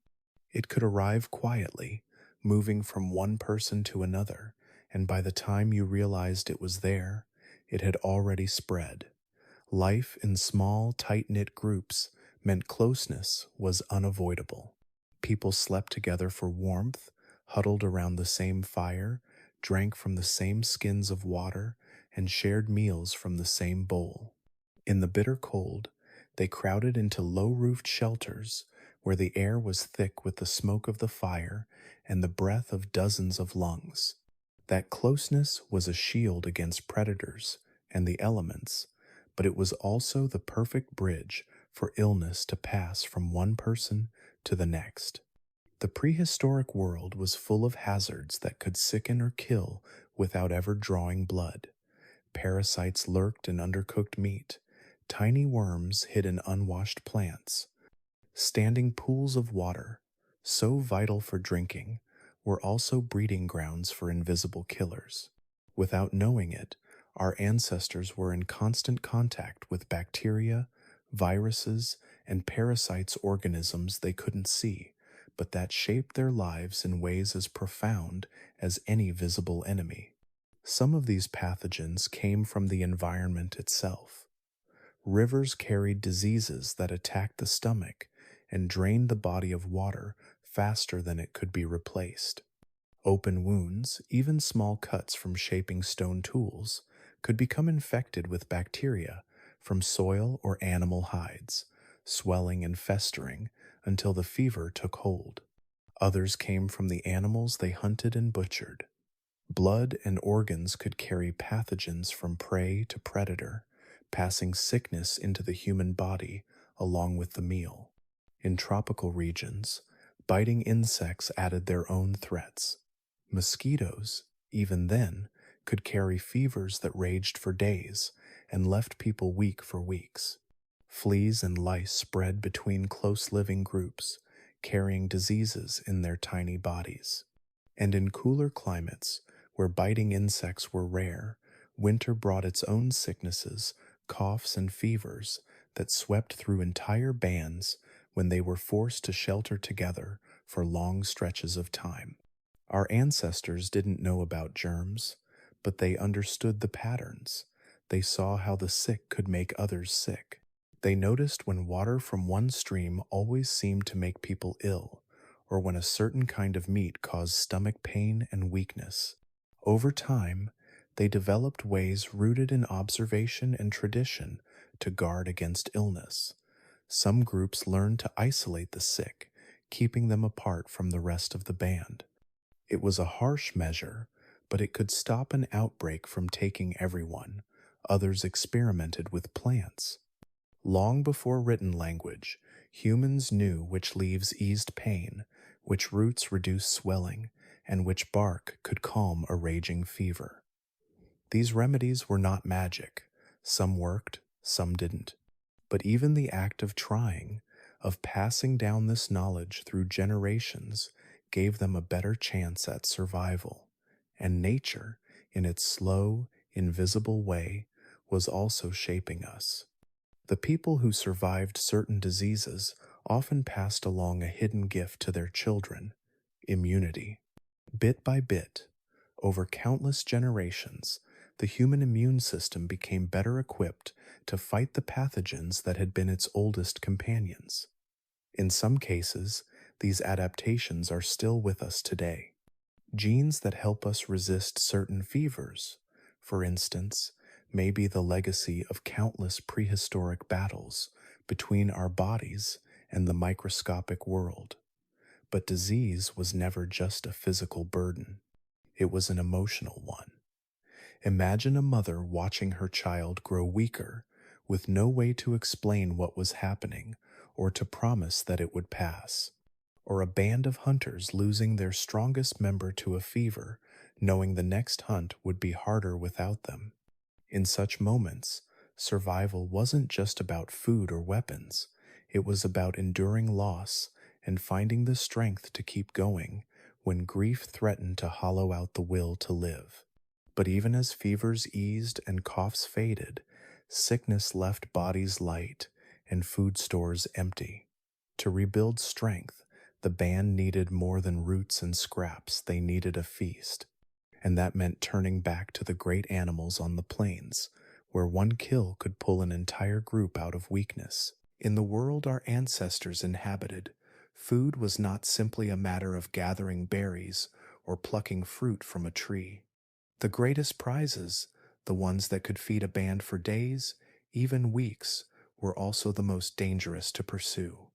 It could arrive quietly, moving from one person to another, and by the time you realized it was there, it had already spread. Life in small, tight-knit groups meant closeness was unavoidable. People slept together for warmth, huddled around the same fire, drank from the same skins of water, and shared meals from the same bowl. In the bitter cold, they crowded into low-roofed shelters where the air was thick with the smoke of the fire and the breath of dozens of lungs. That closeness was a shield against predators and the elements, but it was also the perfect bridge for illness to pass from one person to the next. The prehistoric world was full of hazards that could sicken or kill without ever drawing blood. Parasites lurked in undercooked meat. Tiny worms hid in unwashed plants. Standing pools of water, so vital for drinking, were also breeding grounds for invisible killers. Without knowing it, our ancestors were in constant contact with bacteria, viruses, and parasites organisms they couldn't see, but that shaped their lives in ways as profound as any visible enemy. Some of these pathogens came from the environment itself. Rivers carried diseases that attacked the stomach and drained the body of water faster than it could be replaced. Open wounds, even small cuts from shaping stone tools, could become infected with bacteria from soil or animal hides, swelling and festering until the fever took hold. Others came from the animals they hunted and butchered. Blood and organs could carry pathogens from prey to predator, passing sickness into the human body along with the meal. In tropical regions, biting insects added their own threats. Mosquitoes, even then, could carry fevers that raged for days and left people weak for weeks. Fleas and lice spread between close living groups, carrying diseases in their tiny bodies. And in cooler climates, where biting insects were rare, winter brought its own sicknesses, coughs, and fevers that swept through entire bands when they were forced to shelter together for long stretches of time. Our ancestors didn't know about germs, but they understood the patterns. They saw how the sick could make others sick. They noticed when water from one stream always seemed to make people ill, or when a certain kind of meat caused stomach pain and weakness. Over time, they developed ways rooted in observation and tradition to guard against illness. Some groups learned to isolate the sick, keeping them apart from the rest of the band. It was a harsh measure, but it could stop an outbreak from taking everyone. Others experimented with plants. Long before written language, humans knew which leaves eased pain, which roots reduced swelling, and which bark could calm a raging fever. These remedies were not magic. Some worked, some didn't. But even the act of trying, of passing down this knowledge through generations, gave them a better chance at survival. And nature, in its slow, invisible way, was also shaping us. The people who survived certain diseases often passed along a hidden gift to their children: immunity. Bit by bit, over countless generations, the human immune system became better equipped to fight the pathogens that had been its oldest companions. In some cases, these adaptations are still with us today. Genes that help us resist certain fevers, for instance, may be the legacy of countless prehistoric battles between our bodies and the microscopic world. But disease was never just a physical burden. It was an emotional one. Imagine a mother watching her child grow weaker, with no way to explain what was happening or to promise that it would pass. Or a band of hunters losing their strongest member to a fever, knowing the next hunt would be harder without them. In such moments, survival wasn't just about food or weapons. It was about enduring loss and finding the strength to keep going when grief threatened to hollow out the will to live. But even as fevers eased and coughs faded, sickness left bodies light and food stores empty. To rebuild strength, the band needed more than roots and scraps. They needed a feast. And that meant turning back to the great animals on the plains, where one kill could pull an entire group out of weakness. In the world our ancestors inhabited, food was not simply a matter of gathering berries or plucking fruit from a tree. The greatest prizes, the ones that could feed a band for days, even weeks, were also the most dangerous to pursue.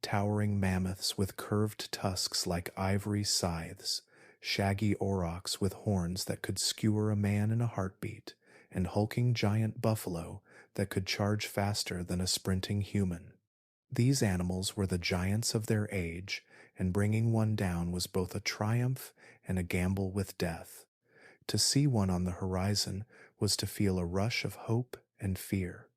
Towering mammoths with curved tusks like ivory scythes, shaggy aurochs with horns that could skewer a man in a heartbeat, and hulking giant buffalo that could charge faster than a sprinting human. These animals were the giants of their age, and bringing one down was both a triumph and a gamble with death. To see one on the horizon was to feel a rush of hope and fear.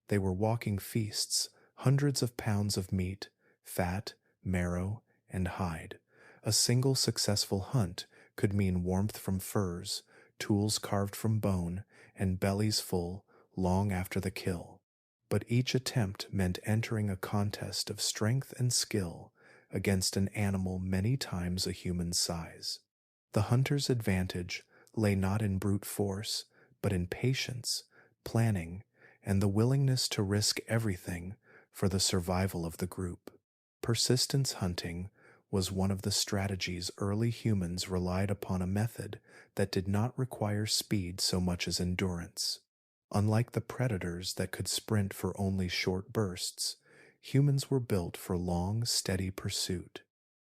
They were walking feasts, hundreds of pounds of meat, fat, marrow, and hide. A single successful hunt could mean warmth from furs, tools carved from bone, and bellies full long after the kill. But each attempt meant entering a contest of strength and skill against an animal many times a human's size. The hunter's advantage lay not in brute force, but in patience, planning, and the willingness to risk everything for the survival of the group. Persistence hunting was one of the strategies early humans relied upon, a method that did not require speed so much as endurance. Unlike the predators that could sprint for only short bursts, humans were built for long, steady pursuit.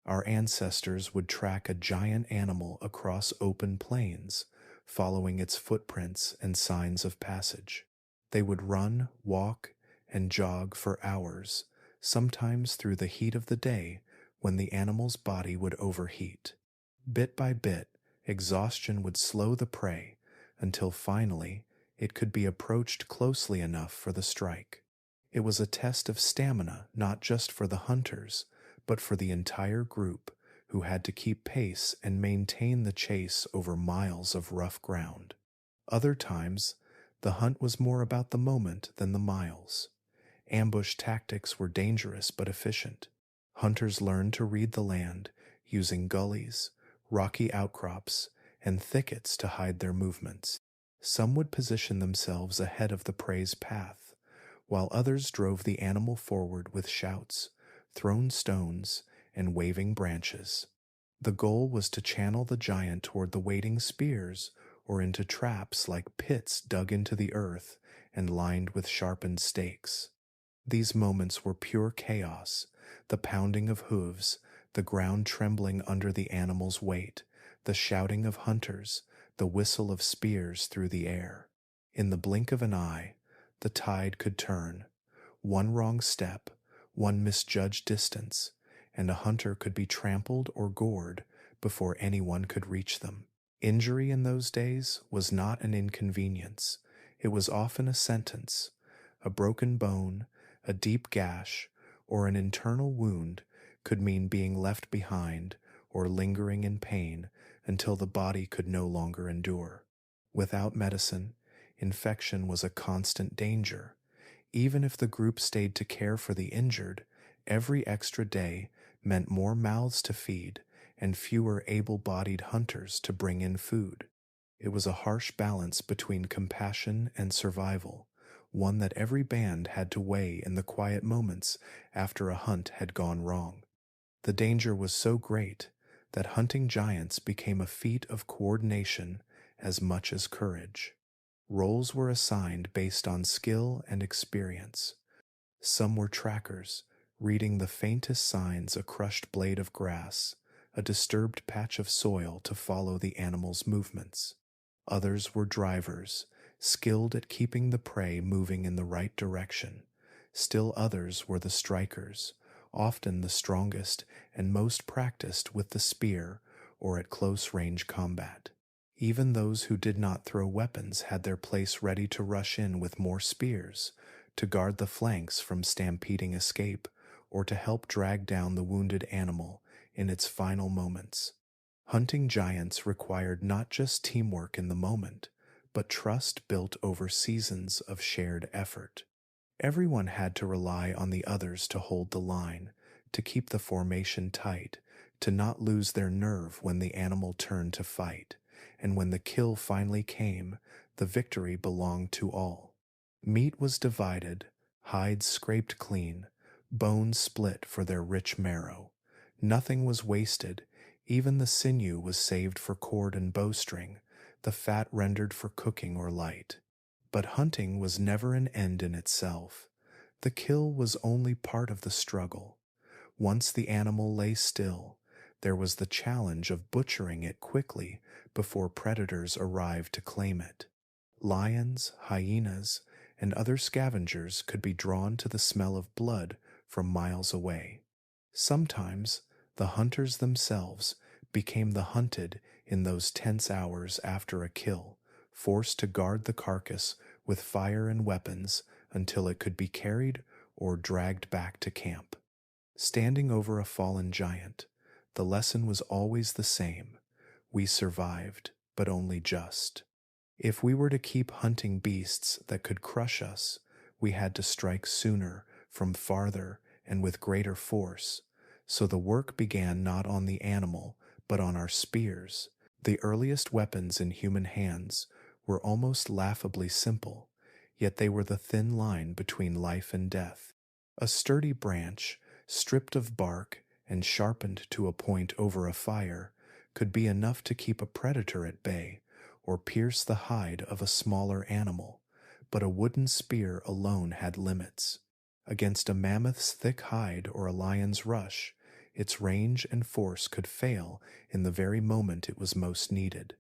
Our ancestors would track a giant animal across open plains, following its footprints and signs of passage. They would run, walk, and jog for hours, sometimes through the heat of the day when the animal's body would overheat. Bit by bit, exhaustion would slow the prey until finally it could be approached closely enough for the strike. It was a test of stamina not just for the hunters, but for the entire group, who had to keep pace and maintain the chase over miles of rough ground. Other times, the hunt was more about the moment than the miles. Ambush tactics were dangerous but efficient. Hunters learned to read the land, using gullies, rocky outcrops, and thickets to hide their movements. Some would position themselves ahead of the prey's path, while others drove the animal forward with shouts, thrown stones, and waving branches. The goal was to channel the giant toward the waiting spears or into traps like pits dug into the earth and lined with sharpened stakes. These moments were pure chaos, the pounding of hooves, the ground trembling under the animal's weight, the shouting of hunters, the whistle of spears through the air. In the blink of an eye, the tide could turn. One wrong step, one misjudged distance, and a hunter could be trampled or gored before anyone could reach them. Injury in those days was not an inconvenience. It was often a sentence. A broken bone, a deep gash, or an internal wound could mean being left behind or lingering in pain until the body could no longer endure. Without medicine, infection was a constant danger. Even if the group stayed to care for the injured, every extra day meant more mouths to feed and fewer able-bodied hunters to bring in food. It was a harsh balance between compassion and survival, one that every band had to weigh in the quiet moments after a hunt had gone wrong. The danger was so great that hunting giants became a feat of coordination as much as courage. Roles were assigned based on skill and experience. Some were trackers, reading the faintest signs, a crushed blade of grass, a disturbed patch of soil to follow the animal's movements. Others were drivers, skilled at keeping the prey moving in the right direction. Still others were the strikers, often the strongest and most practiced with the spear or at close-range combat. Even those who did not throw weapons had their place ready to rush in with more spears, to guard the flanks from stampeding escape, or to help drag down the wounded animal in its final moments. Hunting giants required not just teamwork in the moment, but trust built over seasons of shared effort. Everyone had to rely on the others to hold the line, to keep the formation tight, to not lose their nerve when the animal turned to fight, and when the kill finally came, the victory belonged to all. Meat was divided, hides scraped clean, bones split for their rich marrow. Nothing was wasted, even the sinew was saved for cord and bowstring, the fat rendered for cooking or light. But hunting was never an end in itself. The kill was only part of the struggle. Once the animal lay still, there was the challenge of butchering it quickly before predators arrived to claim it. Lions, hyenas, and other scavengers could be drawn to the smell of blood from miles away. Sometimes the hunters themselves became the hunted in those tense hours after a kill, forced to guard the carcass with fire and weapons until it could be carried or dragged back to camp. Standing over a fallen giant, the lesson was always the same. We survived, but only just. If we were to keep hunting beasts that could crush us, we had to strike sooner, from farther, and with greater force. So the work began not on the animal, but on our spears. The earliest weapons in human hands were almost laughably simple, yet they were the thin line between life and death. A sturdy branch, stripped of bark and sharpened to a point over a fire, could be enough to keep a predator at bay or pierce the hide of a smaller animal, but a wooden spear alone had limits. Against a mammoth's thick hide or a lion's rush, its range and force could fail in the very moment it was most needed.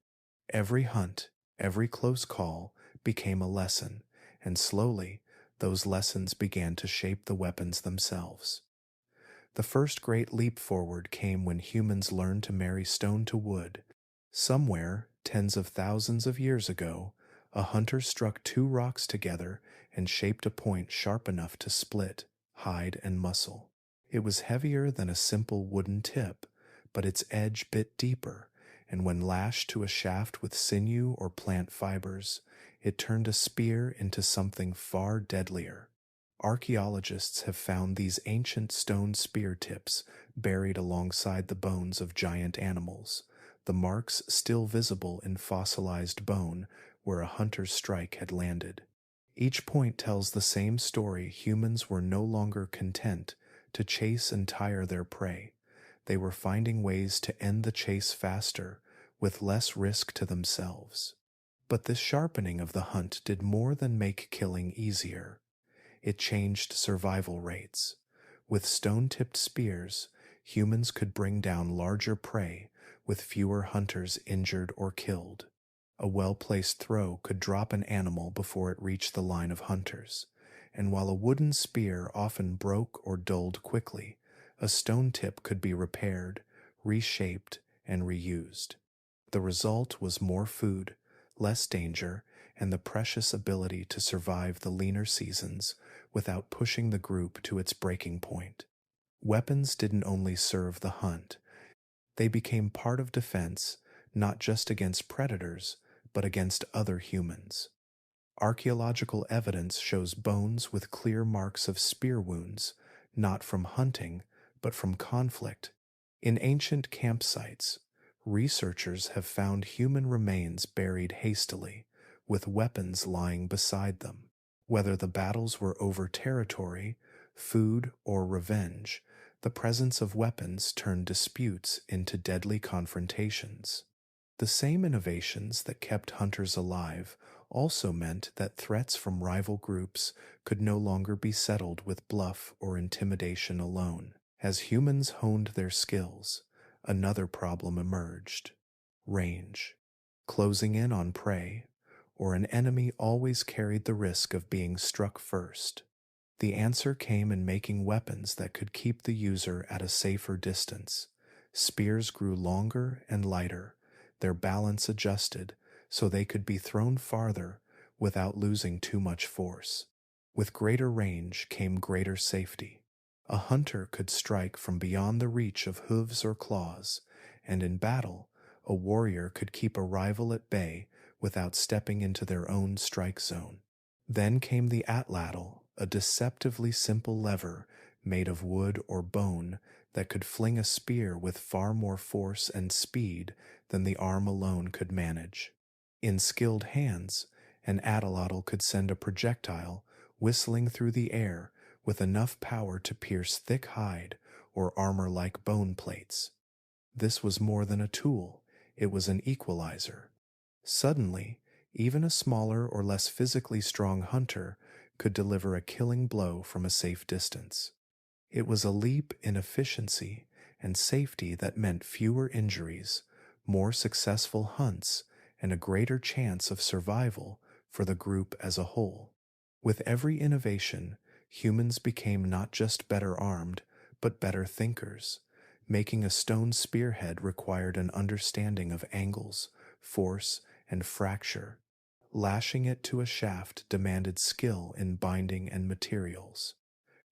Every hunt, every close call became a lesson, and slowly those lessons began to shape the weapons themselves. The first great leap forward came when humans learned to marry stone to wood. Somewhere, tens of thousands of years ago, a hunter struck two rocks together and shaped a point sharp enough to split hide and muscle. It was heavier than a simple wooden tip, but its edge bit deeper, and when lashed to a shaft with sinew or plant fibers, it turned a spear into something far deadlier. Archaeologists have found these ancient stone spear tips buried alongside the bones of giant animals, the marks still visible in fossilized bone where a hunter's strike had landed. Each point tells the same story. Humans were no longer content to chase and tire their prey. They were finding ways to end the chase faster, with less risk to themselves. But this sharpening of the hunt did more than make killing easier. It changed survival rates. With stone-tipped spears, humans could bring down larger prey with fewer hunters injured or killed. A well-placed throw could drop an animal before it reached the line of hunters, and while a wooden spear often broke or dulled quickly, a stone tip could be repaired, reshaped, and reused. The result was more food, less danger, and the precious ability to survive the leaner seasons without pushing the group to its breaking point. Weapons didn't only serve the hunt. They became part of defense, not just against predators, but against other humans. Archaeological evidence shows bones with clear marks of spear wounds, not from hunting, but from conflict. In ancient campsites, researchers have found human remains buried hastily, with weapons lying beside them. Whether the battles were over territory, food, or revenge, the presence of weapons turned disputes into deadly confrontations. The same innovations that kept hunters alive also meant that threats from rival groups could no longer be settled with bluff or intimidation alone. As humans honed their skills, another problem emerged: range. Closing in on prey, or an enemy, always carried the risk of being struck first. The answer came in making weapons that could keep the user at a safer distance. Spears grew longer and lighter, their balance adjusted so they could be thrown farther without losing too much force. With greater range came greater safety. A hunter could strike from beyond the reach of hooves or claws, and in battle, a warrior could keep a rival at bay without stepping into their own strike zone. Then came the atlatl, a deceptively simple lever made of wood or bone that could fling a spear with far more force and speed than the arm alone could manage. In skilled hands, An atlatl could send a projectile whistling through the air with enough power to pierce thick hide or armor like bone plates. This was more than a tool, it was an equalizer. Suddenly, even a smaller or less physically strong hunter could deliver a killing blow from a safe distance. It was a leap in efficiency and safety that meant fewer injuries, more successful hunts, and a greater chance of survival for the group as a whole. With every innovation, humans became not just better armed, but better thinkers. Making a stone spearhead required an understanding of angles, force, and fracture. Lashing it to a shaft demanded skill in binding and materials.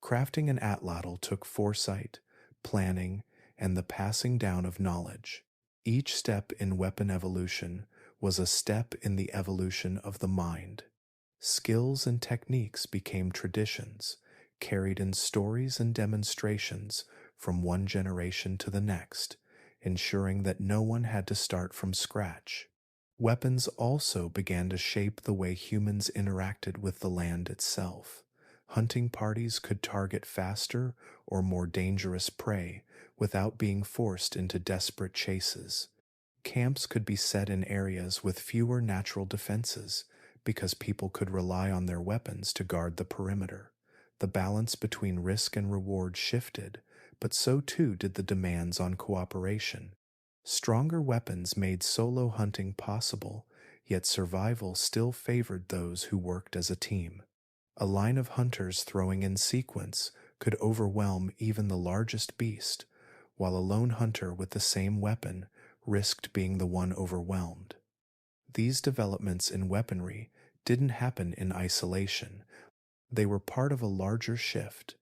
Crafting an atlatl took foresight, planning, and the passing down of knowledge. Each step in weapon evolution was a step in the evolution of the mind. Skills and techniques became traditions, carried in stories and demonstrations from one generation to the next, ensuring that no one had to start from scratch. Weapons also began to shape the way humans interacted with the land itself. Hunting parties could target faster or more dangerous prey without being forced into desperate chases. Camps could be set in areas with fewer natural defenses because people could rely on their weapons to guard the perimeter. The balance between risk and reward shifted, but so too did the demands on cooperation. Stronger weapons made solo hunting possible, yet survival still favored those who worked as a team. A line of hunters throwing in sequence could overwhelm even the largest beast, while a lone hunter with the same weapon risked being the one overwhelmed. These developments in weaponry didn't happen in isolation. They were part of a larger shift,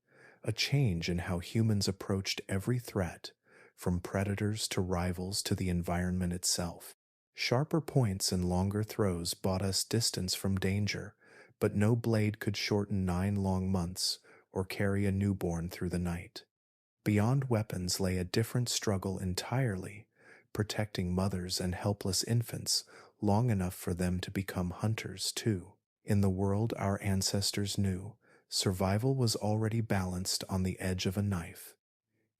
a change in how humans approached every threat, from predators to rivals to the environment itself. Sharper points and longer throws bought us distance from danger, but no blade could shorten 9 long months or carry a newborn through the night. Beyond weapons lay a different struggle entirely, protecting mothers and helpless infants long enough for them to become hunters too. In the world our ancestors knew, survival was already balanced on the edge of a knife.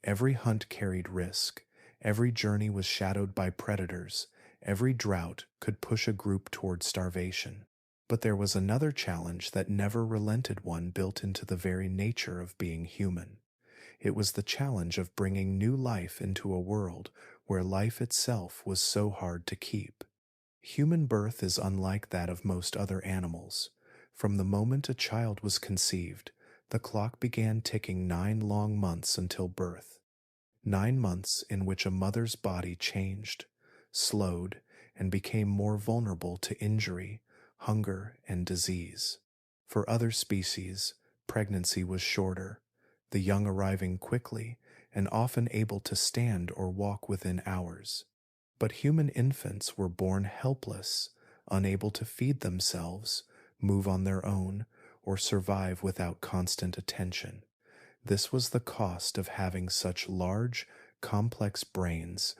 Every hunt carried risk, every journey was shadowed by predators, every drought could push a group toward starvation. But there was another challenge that never relented, one built into the very nature of being human. It was the challenge of bringing new life into a world where life itself was so hard to keep. Human birth is unlike that of most other animals. From the moment a child was conceived, the clock began ticking 9 long months until birth. 9 months in which a mother's body changed, slowed, and became more vulnerable to injury, hunger, and disease. For other species, pregnancy was shorter, the young arriving quickly and often able to stand or walk within hours. But human infants were born helpless, unable to feed themselves, move on their own, or survive without constant attention. This was the cost of having such large, complex brains.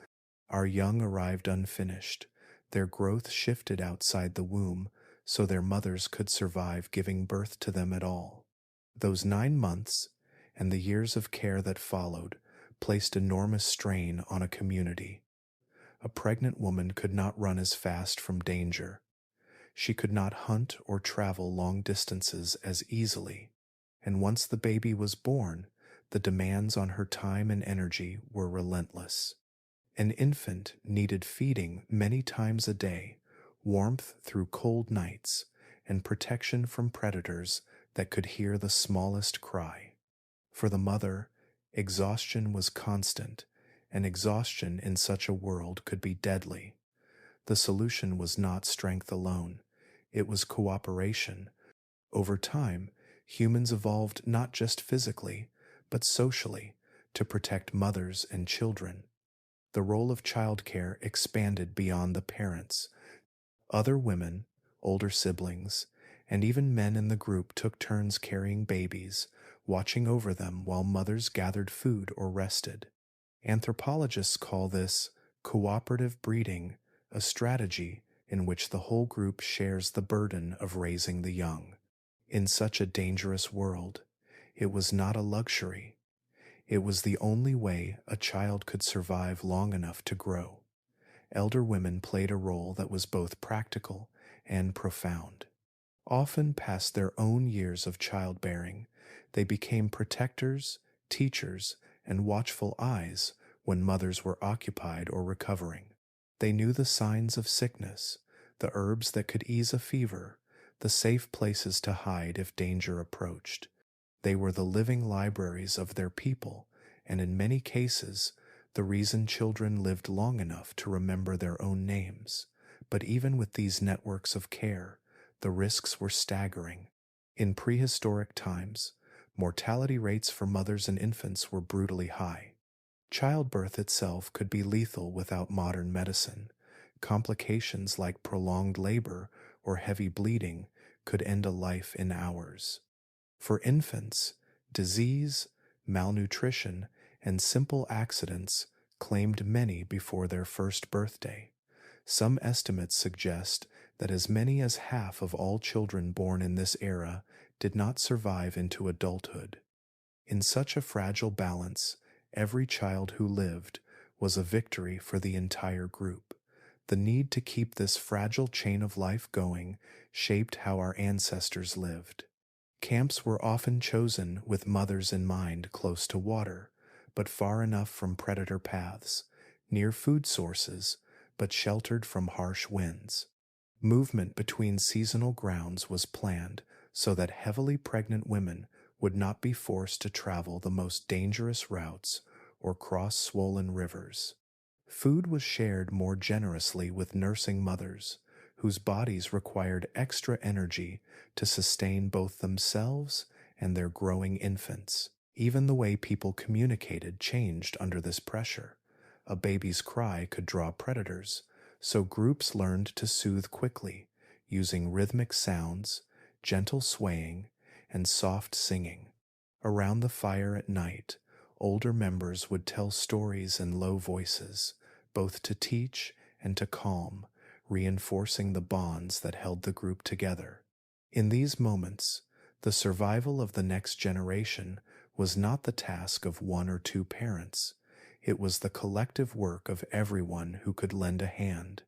Our young arrived unfinished. Their growth shifted outside the womb, so their mothers could survive giving birth to them at all. Those 9 months, and the years of care that followed, placed enormous strain on a community. A pregnant woman could not run as fast from danger. She could not hunt or travel long distances as easily. And once the baby was born, the demands on her time and energy were relentless. An infant needed feeding many times a day, warmth through cold nights, and protection from predators that could hear the smallest cry. For the mother, exhaustion was constant, and exhaustion in such a world could be deadly. The solution was not strength alone, it was cooperation. Over time, humans evolved not just physically, but socially, to protect mothers and children. The role of childcare expanded beyond the parents. Other women, older siblings, and even men in the group took turns carrying babies, watching over them while mothers gathered food or rested. Anthropologists call this cooperative breeding, a strategy in which the whole group shares the burden of raising the young. In such a dangerous world, it was not a luxury. It was the only way a child could survive long enough to grow. Elder women played a role that was both practical and profound. Often past their own years of childbearing, they became protectors, teachers, and watchful eyes when mothers were occupied or recovering. They knew the signs of sickness, the herbs that could ease a fever, the safe places to hide if danger approached. They were the living libraries of their people, and in many cases, the reason children lived long enough to remember their own names. But even with these networks of care, the risks were staggering. In prehistoric times, mortality rates for mothers and infants were brutally high. Childbirth itself could be lethal without modern medicine. Complications like prolonged labor or heavy bleeding could end a life in hours. For infants, disease, malnutrition, and simple accidents claimed many before their first birthday. Some estimates suggest that as many as half of all children born in this era did not survive into adulthood. In such a fragile balance, every child who lived was a victory for the entire group. The need to keep this fragile chain of life going shaped how our ancestors lived. Camps were often chosen with mothers in mind, close to water, but far enough from predator paths, near food sources, but sheltered from harsh winds. Movement between seasonal grounds was planned so that heavily pregnant women would not be forced to travel the most dangerous routes or cross swollen rivers. Food was shared more generously with nursing mothers, whose bodies required extra energy to sustain both themselves and their growing infants. Even the way people communicated changed under this pressure. A baby's cry could draw predators, so groups learned to soothe quickly, using rhythmic sounds, gentle swaying, and soft singing. Around the fire at night, older members would tell stories in low voices, both to teach and to calm, reinforcing the bonds that held the group together. In these moments, the survival of the next generation was not the task of one or two parents. It was the collective work of everyone who could lend a hand.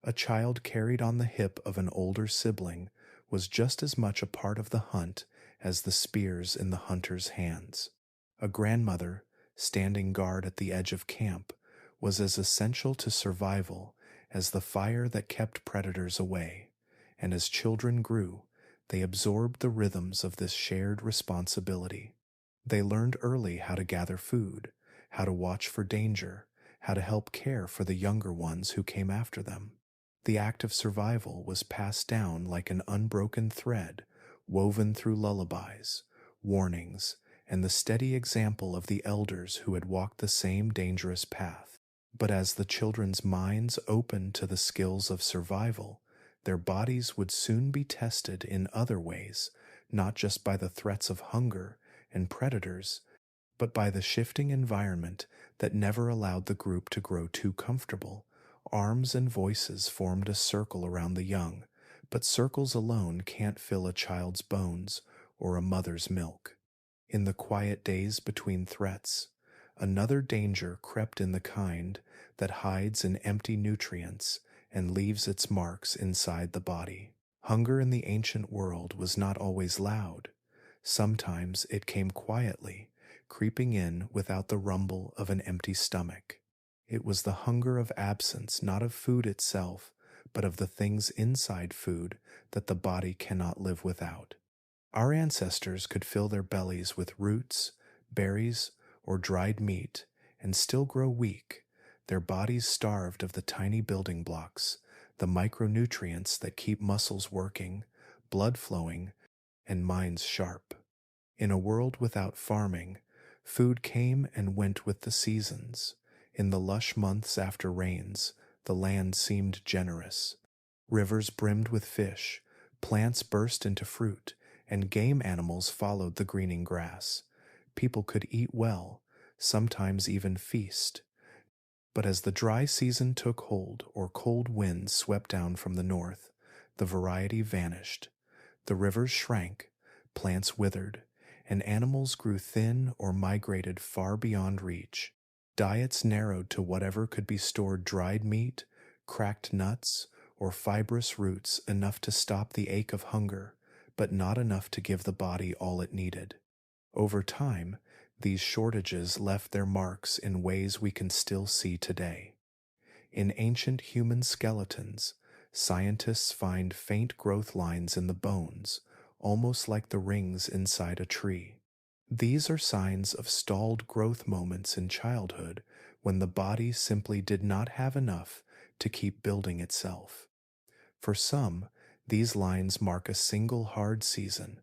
A child carried on the hip of an older sibling was just as much a part of the hunt as the spears in the hunter's hands. A grandmother, standing guard at the edge of camp, was as essential to survival as the fire that kept predators away, and as children grew, they absorbed the rhythms of this shared responsibility. They learned early how to gather food, how to watch for danger, how to help care for the younger ones who came after them. The act of survival was passed down like an unbroken thread, woven through lullabies, warnings, and the steady example of the elders who had walked the same dangerous path. But as the children's minds opened to the skills of survival, their bodies would soon be tested in other ways, not just by the threats of hunger and predators, but by the shifting environment that never allowed the group to grow too comfortable. Arms and voices formed a circle around the young, but circles alone can't fill a child's bones or a mother's milk. In the quiet days between threats, another danger crept in, the kind that hides in empty nutrients and leaves its marks inside the body. Hunger in the ancient world was not always loud. Sometimes it came quietly, creeping in without the rumble of an empty stomach. It was the hunger of absence, not of food itself, but of the things inside food that the body cannot live without. Our ancestors could fill their bellies with roots, berries, or dried meat and still grow weak, their bodies starved of the tiny building blocks, the micronutrients that keep muscles working, blood flowing, and minds sharp. In a world without farming, food came and went with the seasons. In the lush months after rains, the land seemed generous. Rivers brimmed with fish, plants burst into fruit, and game animals followed the greening grass. People could eat well, sometimes even feast. But as the dry season took hold or cold winds swept down from the north, the variety vanished. The rivers shrank, plants withered, and animals grew thin or migrated far beyond reach. Diets narrowed to whatever could be stored: dried meat, cracked nuts, or fibrous roots enough to stop the ache of hunger, but not enough to give the body all it needed. Over time, these shortages left their marks in ways we can still see today. In ancient human skeletons, scientists find faint growth lines in the bones, almost like the rings inside a tree. These are signs of stalled growth moments in childhood when the body simply did not have enough to keep building itself. For some, these lines mark a single hard season.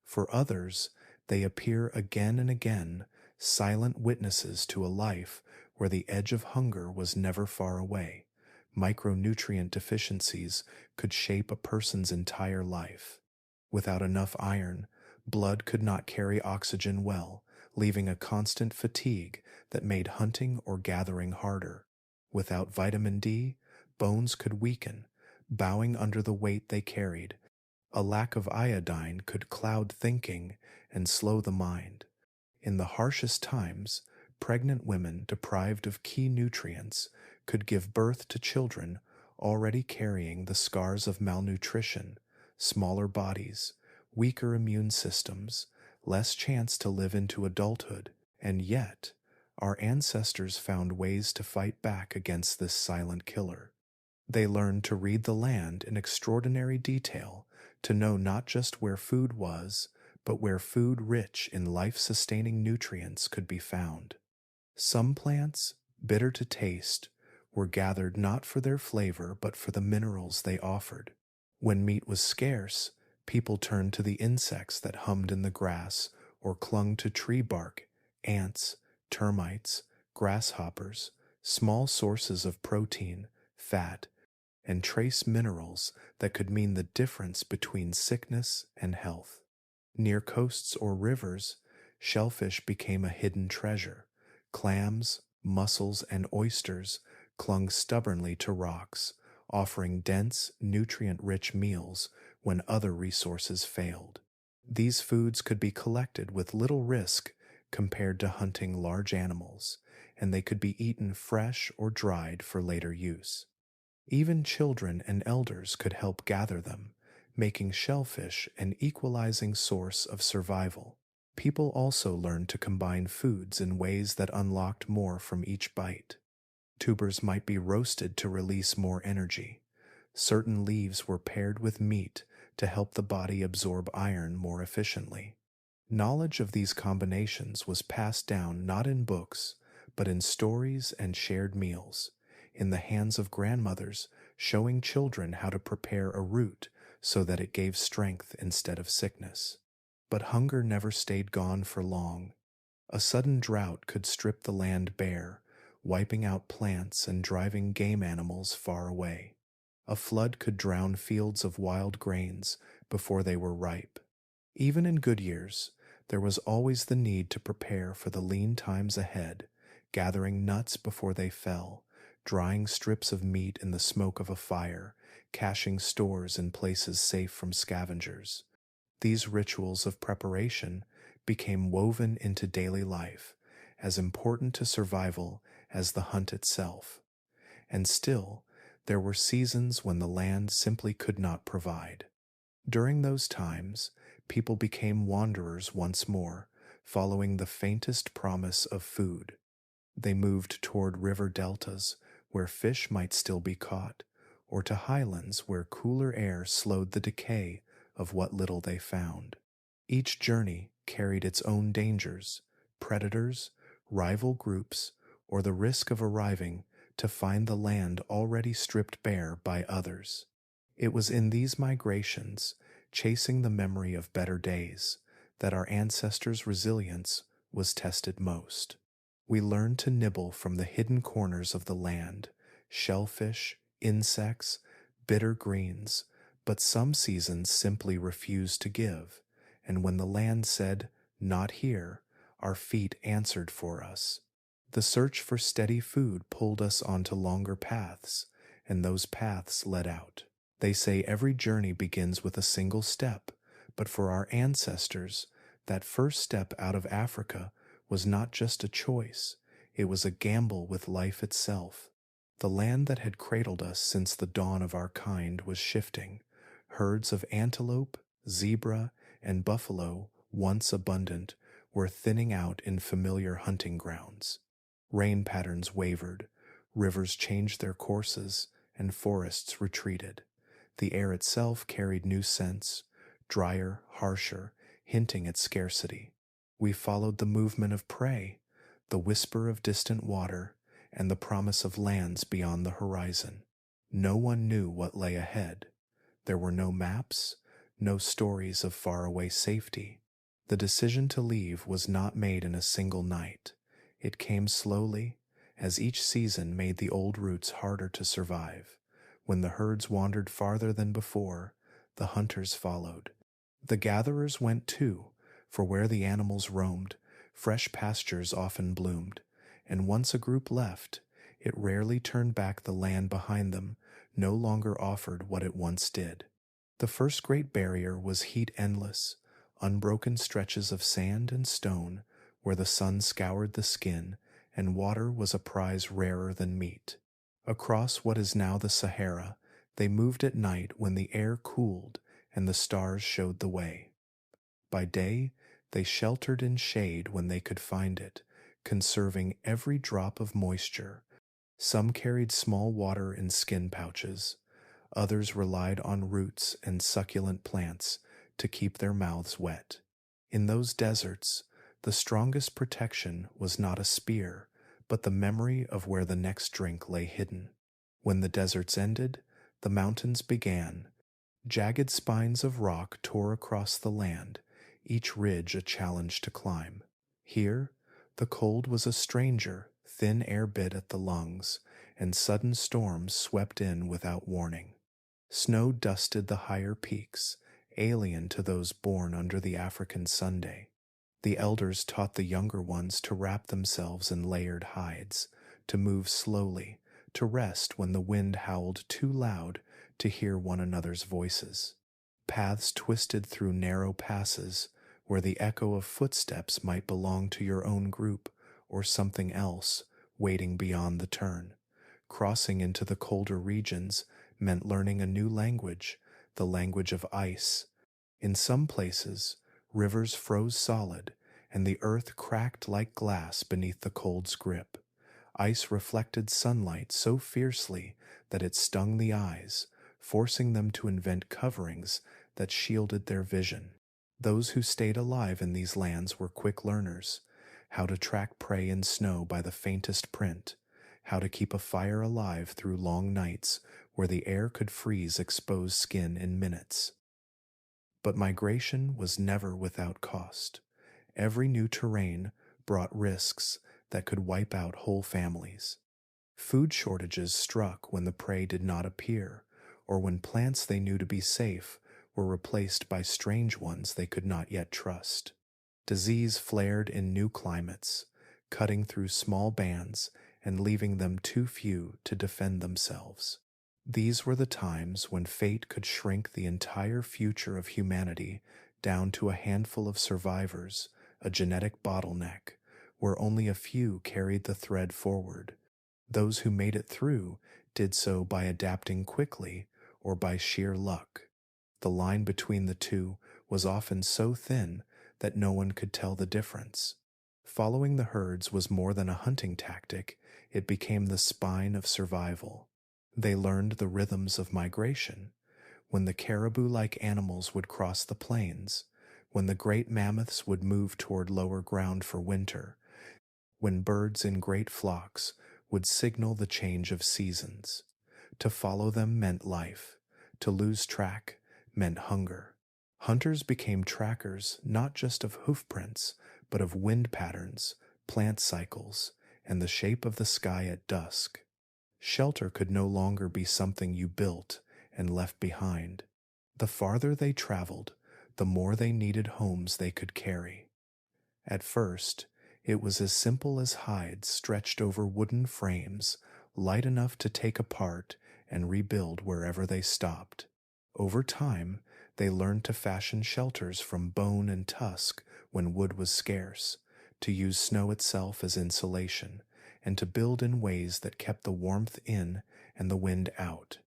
For others, they appear again and again, silent witnesses to a life where the edge of hunger was never far away. Micronutrient deficiencies could shape a person's entire life. Without enough iron, blood could not carry oxygen well, leaving a constant fatigue that made hunting or gathering harder. Without vitamin D, bones could weaken, bowing under the weight they carried. A lack of iodine could cloud thinking and slow the mind. In the harshest times, pregnant women deprived of key nutrients could give birth to children already carrying the scars of malnutrition: smaller bodies, weaker immune systems, less chance to live into adulthood. And yet, our ancestors found ways to fight back against this silent killer. They learned to read the land in extraordinary detail, to know not just where food was, but where food rich in life-sustaining nutrients could be found. Some plants, bitter to taste, were gathered not for their flavor but for the minerals they offered. When meat was scarce, people turned to the insects that hummed in the grass or clung to tree bark: ants, termites, grasshoppers, small sources of protein, fat, and trace minerals that could mean the difference between sickness and health. Near coasts or rivers, shellfish became a hidden treasure. Clams, mussels, and oysters clung stubbornly to rocks, offering dense, nutrient-rich meals when other resources failed. These foods could be collected with little risk compared to hunting large animals, and they could be eaten fresh or dried for later use. Even children and elders could help gather them, making shellfish an equalizing source of survival. People also learned to combine foods in ways that unlocked more from each bite. Tubers might be roasted to release more energy. Certain leaves were paired with meat to help the body absorb iron more efficiently. Knowledge of these combinations was passed down not in books, but in stories and shared meals, in the hands of grandmothers showing children how to prepare a root so that it gave strength instead of sickness. But hunger never stayed gone for long. A sudden drought could strip the land bare, wiping out plants and driving game animals far away. A flood could drown fields of wild grains before they were ripe. Even in good years, there was always the need to prepare for the lean times ahead, gathering nuts before they fell, drying strips of meat in the smoke of a fire, caching stores in places safe from scavengers. These rituals of preparation became woven into daily life, as important to survival as the hunt itself. And still, there were seasons when the land simply could not provide. During those times, people became wanderers once more, following the faintest promise of food. They moved toward river deltas, where fish might still be caught, or to highlands where cooler air slowed the decay of what little they found. Each journey carried its own dangers: predators, rival groups, or the risk of arriving to find the land already stripped bare by others. It was in these migrations, chasing the memory of better days, that our ancestors' resilience was tested most. We learned to nibble from the hidden corners of the land: shellfish, insects, bitter greens, but some seasons simply refused to give, and when the land said, "Not here," our feet answered for us. The search for steady food pulled us onto longer paths, and those paths led out. They say every journey begins with a single step, but for our ancestors, that first step out of Africa was not just a choice, it was a gamble with life itself. The land that had cradled us since the dawn of our kind was shifting. Herds of antelope, zebra, and buffalo, once abundant, were thinning out in familiar hunting grounds. Rain patterns wavered, rivers changed their courses, and forests retreated. The air itself carried new scents, drier, harsher, hinting at scarcity. We followed the movement of prey, the whisper of distant water, and the promise of lands beyond the horizon. No one knew what lay ahead. There were no maps, no stories of faraway safety. The decision to leave was not made in a single night. It came slowly, as each season made the old routes harder to survive. When the herds wandered farther than before, the hunters followed. The gatherers went too, for where the animals roamed, fresh pastures often bloomed, and once a group left, it rarely turned back. The land behind them no longer offered what it once did. The first great barrier was heat endless, unbroken stretches of sand and stone where the sun scoured the skin and water was a prize rarer than meat. Across what is now the Sahara, they moved at night when the air cooled and the stars showed the way. By day, they sheltered in shade when they could find it, conserving every drop of moisture. Some carried small water in skin pouches. Others relied on roots and succulent plants to keep their mouths wet. In those deserts, the strongest protection was not a spear, but the memory of where the next drink lay hidden. When the deserts ended, the mountains began. Jagged spines of rock tore across the land, each ridge a challenge to climb. Here, the cold was a stranger, thin air bit at the lungs, and sudden storms swept in without warning. Snow dusted the higher peaks, alien to those born under the African Sunday. The elders taught the younger ones to wrap themselves in layered hides, to move slowly, to rest when the wind howled too loud to hear one another's voices. Paths twisted through narrow passes where the echo of footsteps might belong to your own group or something else waiting beyond the turn. Crossing into the colder regions meant learning a new language, the language of ice. In some places, rivers froze solid, and the earth cracked like glass beneath the cold's grip. Ice reflected sunlight so fiercely that it stung the eyes, forcing them to invent coverings that shielded their vision. Those who stayed alive in these lands were quick learners, how to track prey in snow by the faintest print, how to keep a fire alive through long nights where the air could freeze exposed skin in minutes. But migration was never without cost. Every new terrain brought risks that could wipe out whole families. Food shortages struck when the prey did not appear, or when plants they knew to be safe were replaced by strange ones they could not yet trust. Disease flared in new climates, cutting through small bands and leaving them too few to defend themselves. These were the times when fate could shrink the entire future of humanity down to a handful of survivors, a genetic bottleneck, where only a few carried the thread forward. Those who made it through did so by adapting quickly or by sheer luck. The line between the two was often so thin that no one could tell the difference. Following the herds was more than a hunting tactic, it became the spine of survival. They learned the rhythms of migration, when the caribou-like animals would cross the plains, when the great mammoths would move toward lower ground for winter, when birds in great flocks would signal the change of seasons. To follow them meant life. To lose track meant hunger. Hunters became trackers not just of hoofprints, but of wind patterns, plant cycles, and the shape of the sky at dusk. Shelter could no longer be something you built and left behind. The farther they traveled, the more they needed homes they could carry. At first, It was as simple as hides stretched over wooden frames, light enough to take apart and rebuild wherever they stopped. Over time, they learned to fashion shelters from bone and tusk when wood was scarce, to use snow itself as insulation, and to build in ways that kept the warmth in and the wind out.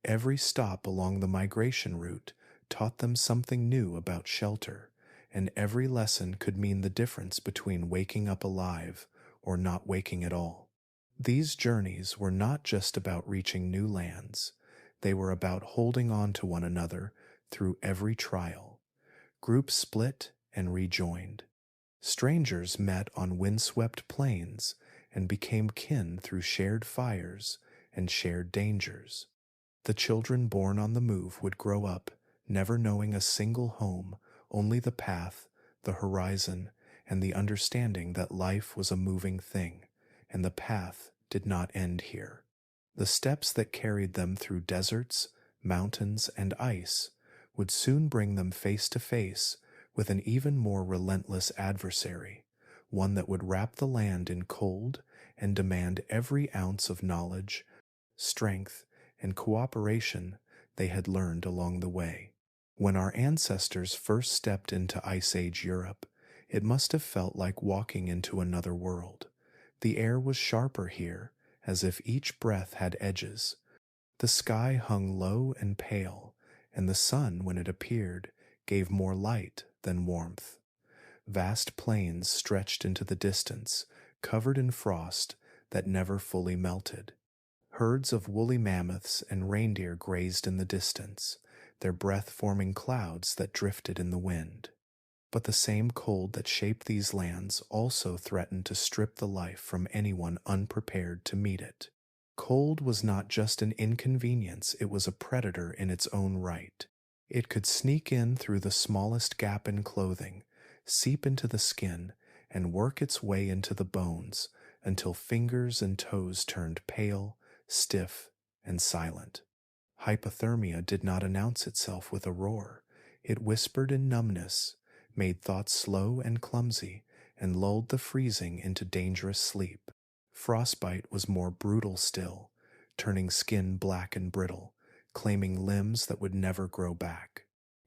Every stop along the migration route taught them something new about shelter, and every lesson could mean the difference between waking up alive or not waking at all. These journeys were not just about reaching new lands, they were about holding on to one another through every trial. Groups split and rejoined. Strangers met on windswept plains and became kin through shared fires and shared dangers. The children born on the move would grow up, never knowing a single home, only the path, the horizon, and the understanding that life was a moving thing, and the path did not end here. The steps that carried them through deserts, mountains, and ice would soon bring them face to face with an even more relentless adversary, one that would wrap the land in cold and demand every ounce of knowledge, strength, and cooperation they had learned along the way. When our ancestors first stepped into Ice Age Europe, it must have felt like walking into another world. The air was sharper here, as if each breath had edges. The sky hung low and pale, and the sun, when it appeared, gave more light than warmth. Vast plains stretched into the distance, covered in frost that never fully melted. Herds of woolly mammoths and reindeer grazed in the distance, their breath forming clouds that drifted in the wind. But the same cold that shaped these lands also threatened to strip the life from anyone unprepared to meet it. Cold was not just an inconvenience, it was a predator in its own right. It could sneak in through the smallest gap in clothing, seep into the skin, and work its way into the bones until fingers and toes turned pale, stiff, and silent. Hypothermia did not announce itself with a roar. It whispered in numbness, made thoughts slow and clumsy, and lulled the freezing into dangerous sleep. Frostbite was more brutal still, turning skin black and brittle, claiming limbs that would never grow back.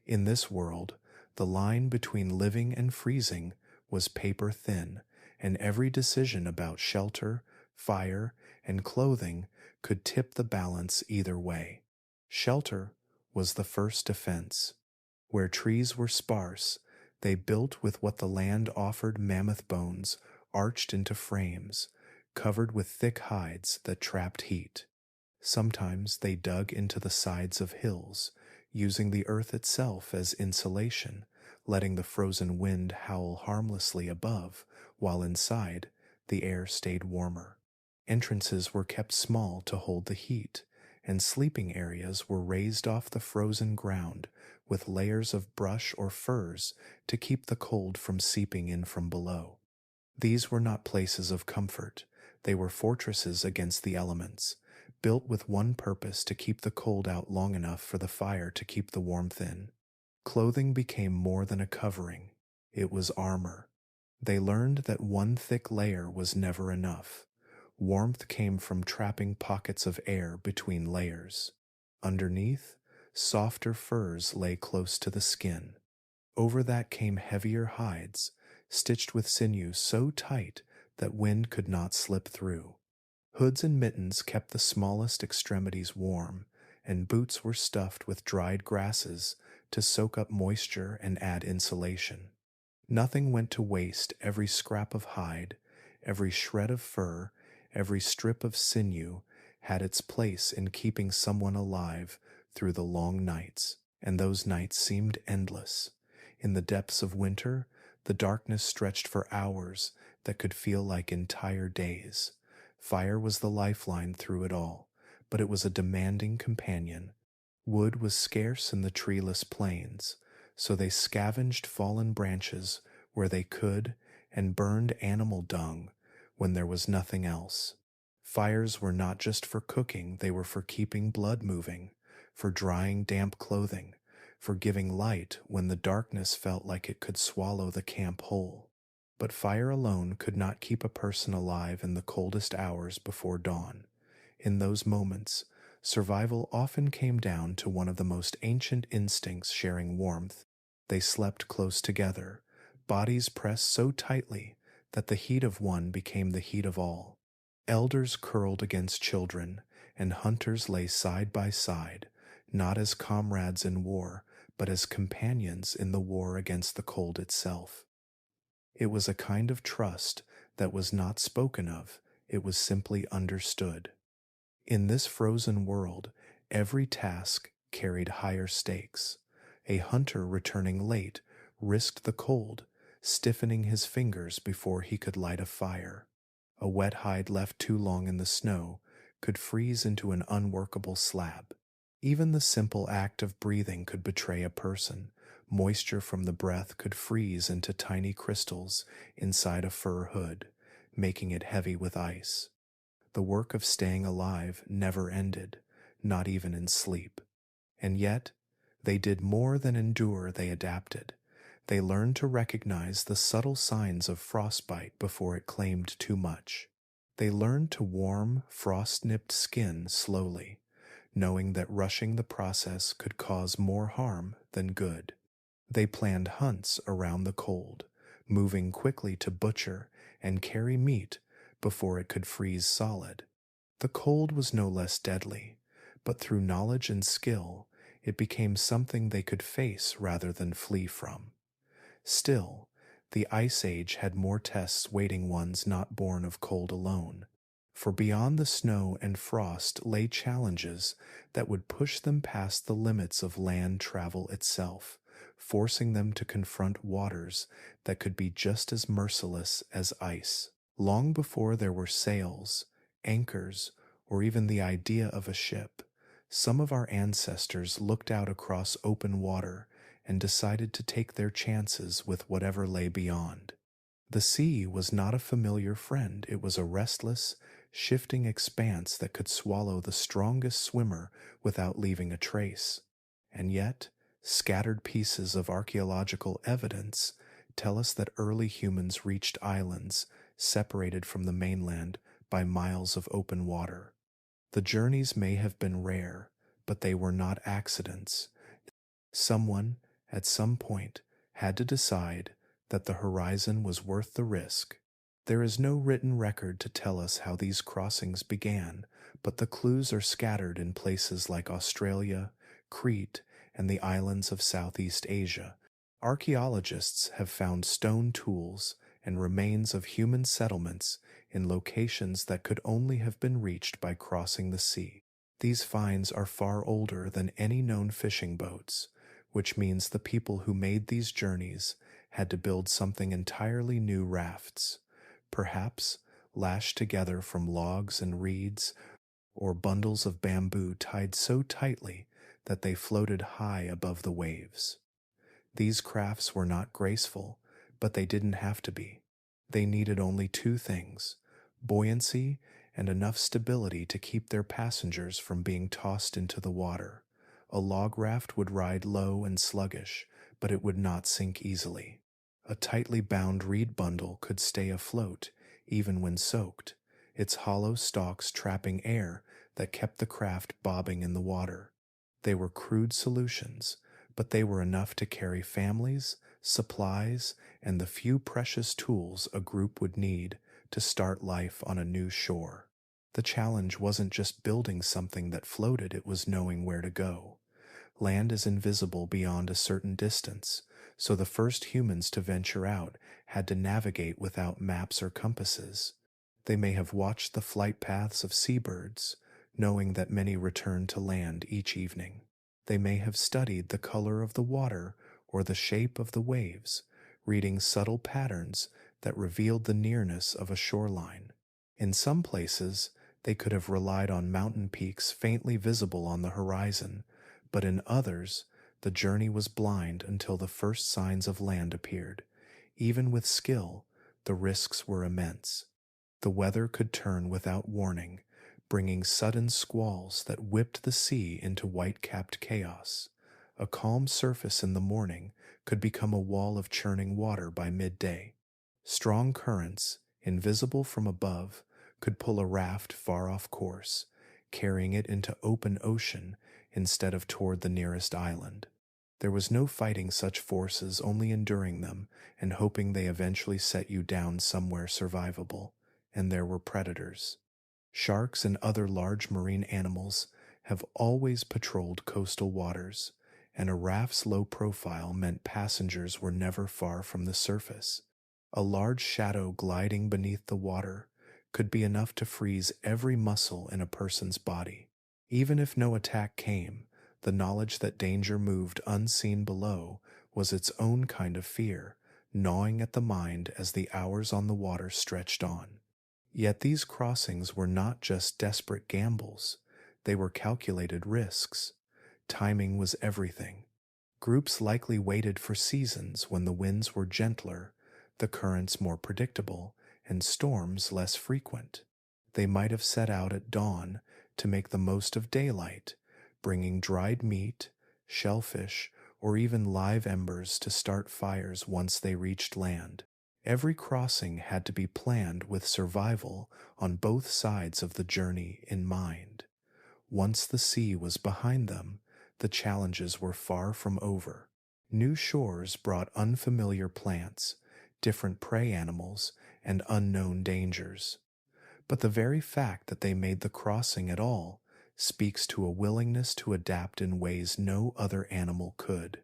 In this world, the line between living and freezing was paper thin, and every decision about shelter, fire, and clothing could tip the balance either way. Shelter was the first defense. Where trees were sparse, they built with what the land offered: mammoth bones arched into frames, covered with thick hides that trapped heat. Sometimes they dug into the sides of hills, using the earth itself as insulation, letting the frozen wind howl harmlessly above, while inside, the air stayed warmer. Entrances were kept small to hold the heat, and sleeping areas were raised off the frozen ground with layers of brush or furs to keep the cold from seeping in from below. These were not places of comfort, they were fortresses against the elements, built with one purpose: to keep the cold out long enough for the fire to keep the warmth in. Clothing became more than a covering, it was armor. They learned that one thick layer was never enough. Warmth came from trapping pockets of air between layers. Underneath, softer furs lay close to the skin. Over that came heavier hides, stitched with sinew so tight that wind could not slip through. Hoods and mittens kept the smallest extremities warm, and boots were stuffed with dried grasses to soak up moisture and add insulation. Nothing went to waste: every scrap of hide, every shred of fur, every strip of sinew had its place in keeping someone alive through the long nights, and those nights seemed endless. In the depths of winter, the darkness stretched for hours that could feel like entire days. Fire was the lifeline through it all, but it was a demanding companion. Wood was scarce in the treeless plains, so they scavenged fallen branches where they could and burned animal dung when there was nothing else. Fires were not just for cooking, they were for keeping blood moving, for drying damp clothing, for giving light when the darkness felt like it could swallow the camp whole. But fire alone could not keep a person alive in the coldest hours before dawn. In those moments, survival often came down to one of the most ancient instincts sharing warmth. They slept close together, bodies pressed so tightly that the heat of one became the heat of all. Elders curled against children, and hunters lay side by side, not as comrades in war, but as companions in the war against the cold itself. It was a kind of trust that was not spoken of, it was simply understood. In this frozen world, every task carried higher stakes. A hunter returning late risked the cold, stiffening his fingers before he could light a fire. A wet hide left too long in the snow could freeze into an unworkable slab. Even the simple act of breathing could betray a person. Moisture from the breath could freeze into tiny crystals inside a fur hood, making it heavy with ice. The work of staying alive never ended, not even in sleep. And yet, they did more than endure, they adapted. They learned to recognize the subtle signs of frostbite before it claimed too much. They learned to warm, frost-nipped skin slowly, knowing that rushing the process could cause more harm than good. They planned hunts around the cold, moving quickly to butcher and carry meat before it could freeze solid. The cold was no less deadly, but through knowledge and skill, it became something they could face rather than flee from. Still, the Ice Age had more tests waiting ones not born of cold alone, for beyond the snow and frost lay challenges that would push them past the limits of land travel itself, forcing them to confront waters that could be just as merciless as ice. Long before there were sails, anchors, or even the idea of a ship, some of our ancestors looked out across open water and decided to take their chances with whatever lay beyond. The sea was not a familiar friend, it was a restless, shifting expanse that could swallow the strongest swimmer without leaving a trace. And yet, scattered pieces of archaeological evidence tell us that early humans reached islands separated from the mainland by miles of open water. The journeys may have been rare, but they were not accidents. Someone, at some point, had to decide that the horizon was worth the risk. There is no written record to tell us how these crossings began, but the clues are scattered in places like Australia, Crete, and the islands of Southeast Asia. Archaeologists have found stone tools and remains of human settlements in locations that could only have been reached by crossing the sea. These finds are far older than any known fishing boats, which means the people who made these journeys had to build something entirely new: rafts, perhaps lashed together from logs and reeds, or bundles of bamboo tied so tightly that they floated high above the waves. These crafts were not graceful, but they didn't have to be. They needed only two things: buoyancy and enough stability to keep their passengers from being tossed into the water. A log raft would ride low and sluggish, but it would not sink easily. A tightly bound reed bundle could stay afloat, even when soaked, its hollow stalks trapping air that kept the craft bobbing in the water. They were crude solutions, but they were enough to carry families, supplies, and the few precious tools a group would need to start life on a new shore. The challenge wasn't just building something that floated, it was knowing where to go. Land is invisible beyond a certain distance, so the first humans to venture out had to navigate without maps or compasses. They may have watched the flight paths of seabirds, knowing that many return to land each evening. They may have studied the color of the water or the shape of the waves, reading subtle patterns that revealed the nearness of a shoreline. In some places, they could have relied on mountain peaks faintly visible on the horizon, but in others, the journey was blind until the first signs of land appeared. Even with skill, the risks were immense. The weather could turn without warning, bringing sudden squalls that whipped the sea into white-capped chaos. A calm surface in the morning could become a wall of churning water by midday. Strong currents, invisible from above, could pull a raft far off course, carrying it into open ocean instead of toward the nearest island. There was no fighting such forces, only enduring them and hoping they eventually set you down somewhere survivable. And there were predators. Sharks and other large marine animals have always patrolled coastal waters, and a raft's low profile meant passengers were never far from the surface. A large shadow gliding beneath the water could be enough to freeze every muscle in a person's body. Even if no attack came, the knowledge that danger moved unseen below was its own kind of fear, gnawing at the mind as the hours on the water stretched on. Yet these crossings were not just desperate gambles, they were calculated risks. Timing was everything. Groups likely waited for seasons when the winds were gentler, the currents more predictable, and storms less frequent. They might have set out at dawn to make the most of daylight, bringing dried meat, shellfish, or even live embers to start fires once they reached land. Every crossing had to be planned with survival on both sides of the journey in mind. Once the sea was behind them, the challenges were far from over. New shores brought unfamiliar plants, different prey animals, and unknown dangers. But the very fact that they made the crossing at all speaks to a willingness to adapt in ways no other animal could.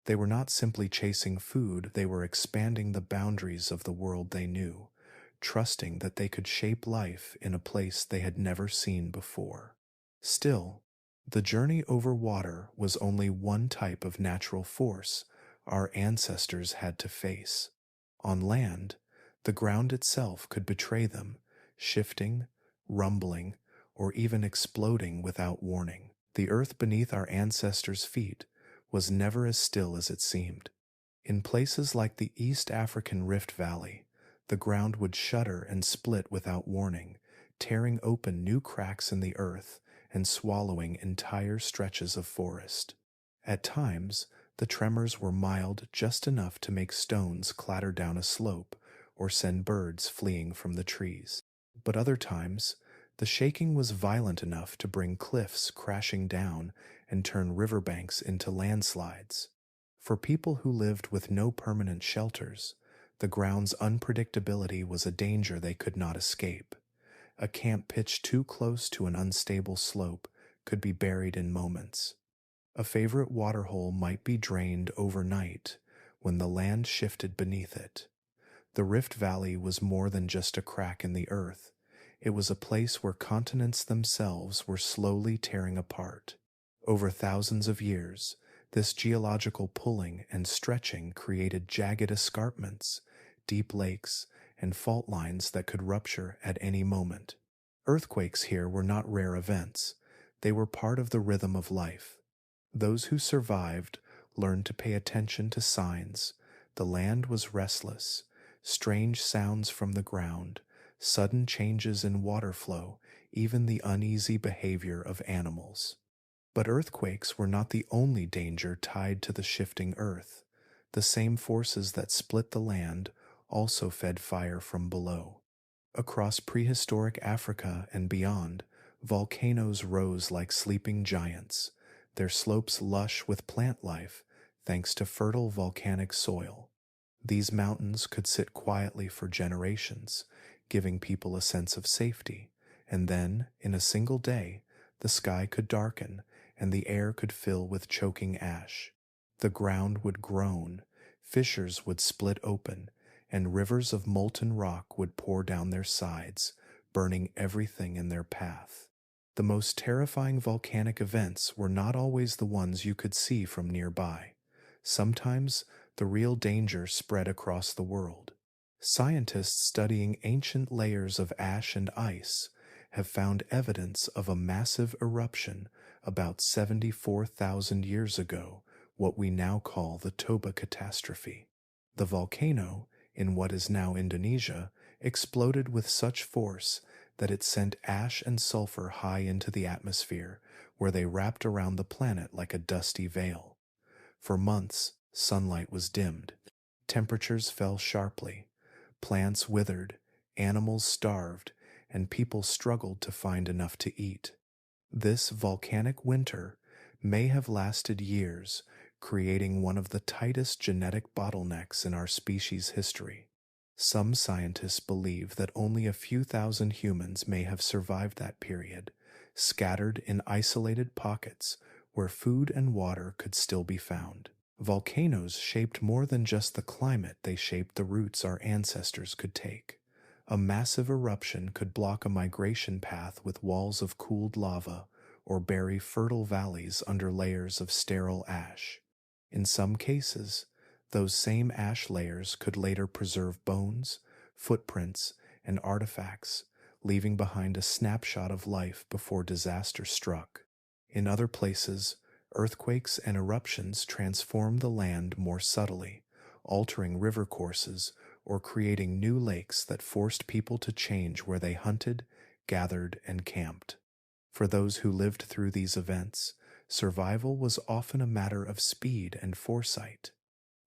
They were not simply chasing food, they were expanding the boundaries of the world they knew, trusting that they could shape life in a place they had never seen before. Still, the journey over water was only one type of natural force our ancestors had to face. On land, the ground itself could betray them, shifting, rumbling, or even exploding without warning. The earth beneath our ancestors' feet was never as still as it seemed. In places like the East African Rift Valley, the ground would shudder and split without warning, tearing open new cracks in the earth and swallowing entire stretches of forest. At times, the tremors were mild just enough to make stones clatter down a slope or send birds fleeing from the trees. But other times, the shaking was violent enough to bring cliffs crashing down and turn riverbanks into landslides. For people who lived with no permanent shelters, the ground's unpredictability was a danger they could not escape. A camp pitched too close to an unstable slope could be buried in moments. A favorite waterhole might be drained overnight when the land shifted beneath it. The Rift Valley was more than just a crack in the earth. It was a place where continents themselves were slowly tearing apart. Over thousands of years, this geological pulling and stretching created jagged escarpments, deep lakes, and fault lines that could rupture at any moment. Earthquakes here were not rare events. They were part of the rhythm of life. Those who survived learned to pay attention to signs. The land was restless, strange sounds from the ground, sudden changes in water flow, even the uneasy behavior of animals. But earthquakes were not the only danger tied to the shifting earth. The same forces that split the land also fed fire from below. Across prehistoric Africa and beyond, volcanoes rose like sleeping giants, their slopes lush with plant life thanks to fertile volcanic soil. These mountains could sit quietly for generations, giving people a sense of safety, and then, in a single day, the sky could darken and the air could fill with choking ash. The ground would groan, fissures would split open, and rivers of molten rock would pour down their sides, burning everything in their path. The most terrifying volcanic events were not always the ones you could see from nearby. Sometimes the real danger spread across the world. Scientists studying ancient layers of ash and ice have found evidence of a massive eruption about 74,000 years ago, what we now call the Toba catastrophe. The volcano, in what is now Indonesia, exploded with such force that it sent ash and sulfur high into the atmosphere, where they wrapped around the planet like a dusty veil. For months, sunlight was dimmed. Temperatures fell sharply. Plants withered, animals starved, and people struggled to find enough to eat. This volcanic winter may have lasted years, creating one of the tightest genetic bottlenecks in our species' history. Some scientists believe that only a few thousand humans may have survived that period, scattered in isolated pockets where food and water could still be found. Volcanoes shaped more than just the climate, they shaped the routes our ancestors could take. A massive eruption could block a migration path with walls of cooled lava or bury fertile valleys under layers of sterile ash. In some cases, those same ash layers could later preserve bones, footprints, and artifacts, leaving behind a snapshot of life before disaster struck. In other places, earthquakes and eruptions transformed the land more subtly, altering river courses or creating new lakes that forced people to change where they hunted, gathered, and camped. For those who lived through these events, survival was often a matter of speed and foresight.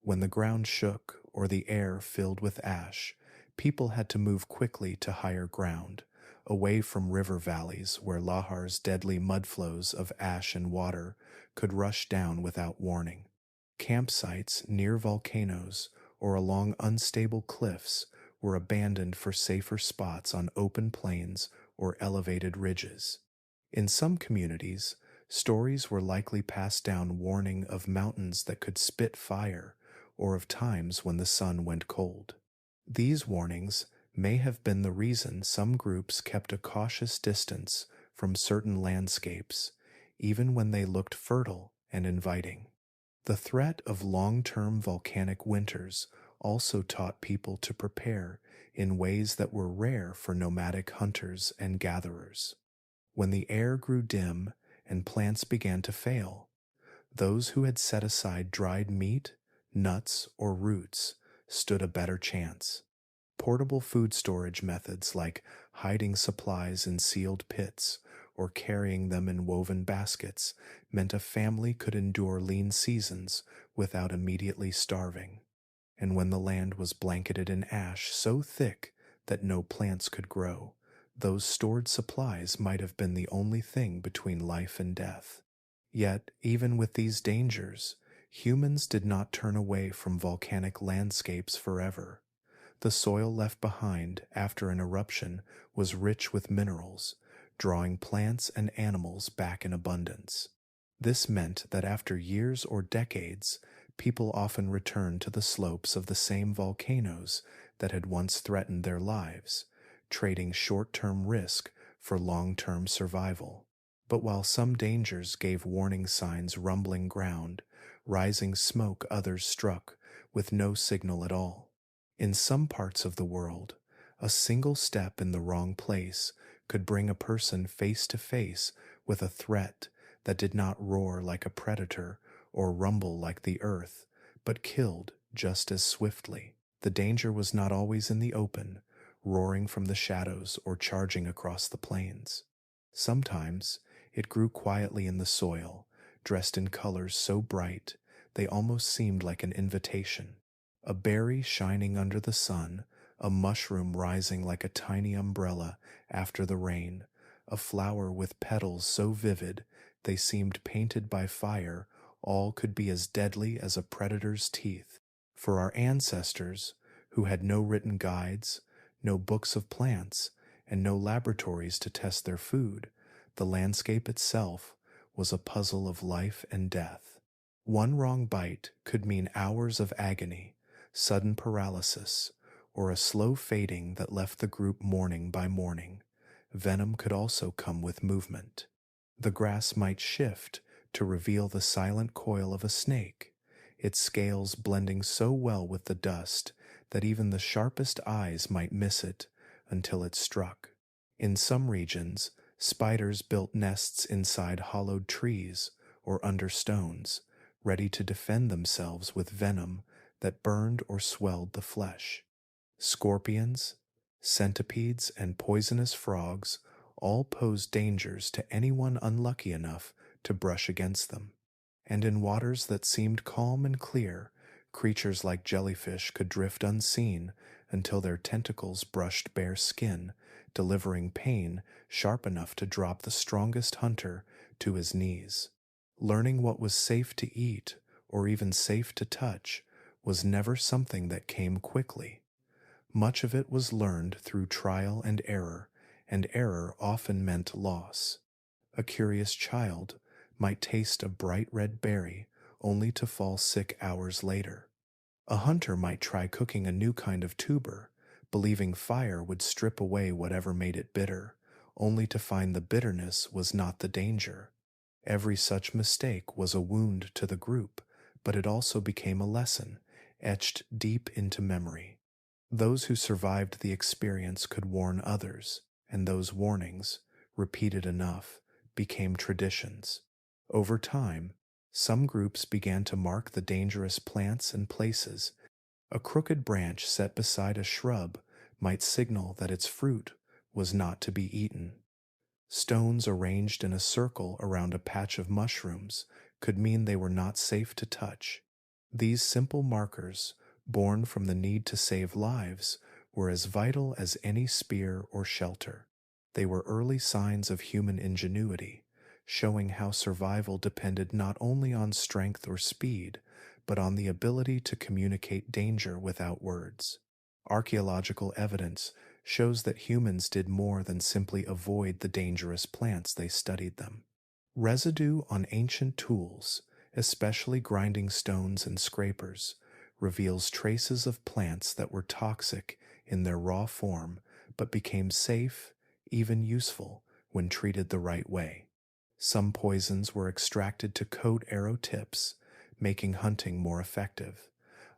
When the ground shook or the air filled with ash, people had to move quickly to higher ground, away from river valleys where Lahar's deadly mudflows of ash and water could rush down without warning. Campsites near volcanoes or along unstable cliffs were abandoned for safer spots on open plains or elevated ridges. In some communities, stories were likely passed down warning of mountains that could spit fire or of times when the sun went cold. These warnings may have been the reason some groups kept a cautious distance from certain landscapes, even when they looked fertile and inviting. The threat of long-term volcanic winters also taught people to prepare in ways that were rare for nomadic hunters and gatherers. When the air grew dim and plants began to fail, those who had set aside dried meat, nuts, or roots stood a better chance. Portable food storage methods like hiding supplies in sealed pits or carrying them in woven baskets meant a family could endure lean seasons without immediately starving. And when the land was blanketed in ash so thick that no plants could grow, those stored supplies might have been the only thing between life and death. Yet, even with these dangers, humans did not turn away from volcanic landscapes forever. The soil left behind after an eruption was rich with minerals, drawing plants and animals back in abundance. This meant that after years or decades, people often returned to the slopes of the same volcanoes that had once threatened their lives, trading short-term risk for long-term survival. But while some dangers gave warning signs rumbling ground, rising smoke others struck with no signal at all. In some parts of the world, a single step in the wrong place could bring a person face to face with a threat that did not roar like a predator or rumble like the earth, but killed just as swiftly. The danger was not always in the open, roaring from the shadows or charging across the plains. Sometimes it grew quietly in the soil, dressed in colors so bright they almost seemed like an invitation. A berry shining under the sun, a mushroom rising like a tiny umbrella after the rain, a flower with petals so vivid they seemed painted by fire, all could be as deadly as a predator's teeth. For our ancestors, who had no written guides, no books of plants, and no laboratories to test their food, the landscape itself was a puzzle of life and death. One wrong bite could mean hours of agony, sudden paralysis, or a slow fading that left the group mourning by morning. Venom could also come with movement. The grass might shift to reveal the silent coil of a snake, its scales blending so well with the dust that even the sharpest eyes might miss it until it struck. In some regions, spiders built nests inside hollowed trees or under stones, ready to defend themselves with venom that burned or swelled the flesh. Scorpions, centipedes, and poisonous frogs all posed dangers to anyone unlucky enough to brush against them. And in waters that seemed calm and clear, creatures like jellyfish could drift unseen until their tentacles brushed bare skin, delivering pain sharp enough to drop the strongest hunter to his knees. Learning what was safe to eat, or even safe to touch, was never something that came quickly. Much of it was learned through trial and error often meant loss. A curious child might taste a bright red berry only to fall sick hours later. A hunter might try cooking a new kind of tuber, believing fire would strip away whatever made it bitter, only to find the bitterness was not the danger. Every such mistake was a wound to the group, but it also became a lesson, etched deep into memory. Those who survived the experience could warn others, and those warnings, repeated enough, became traditions. Over time, some groups began to mark the dangerous plants and places. A crooked branch set beside a shrub might signal that its fruit was not to be eaten. Stones arranged in a circle around a patch of mushrooms could mean they were not safe to touch. These simple markers, born from the need to save lives, were as vital as any spear or shelter. They were early signs of human ingenuity, showing how survival depended not only on strength or speed, but on the ability to communicate danger without words. Archaeological evidence shows that humans did more than simply avoid the dangerous plants they studied them. Residue on ancient tools, especially grinding stones and scrapers, reveals traces of plants that were toxic in their raw form but became safe, even useful, when treated the right way. Some poisons were extracted to coat arrow tips, making hunting more effective.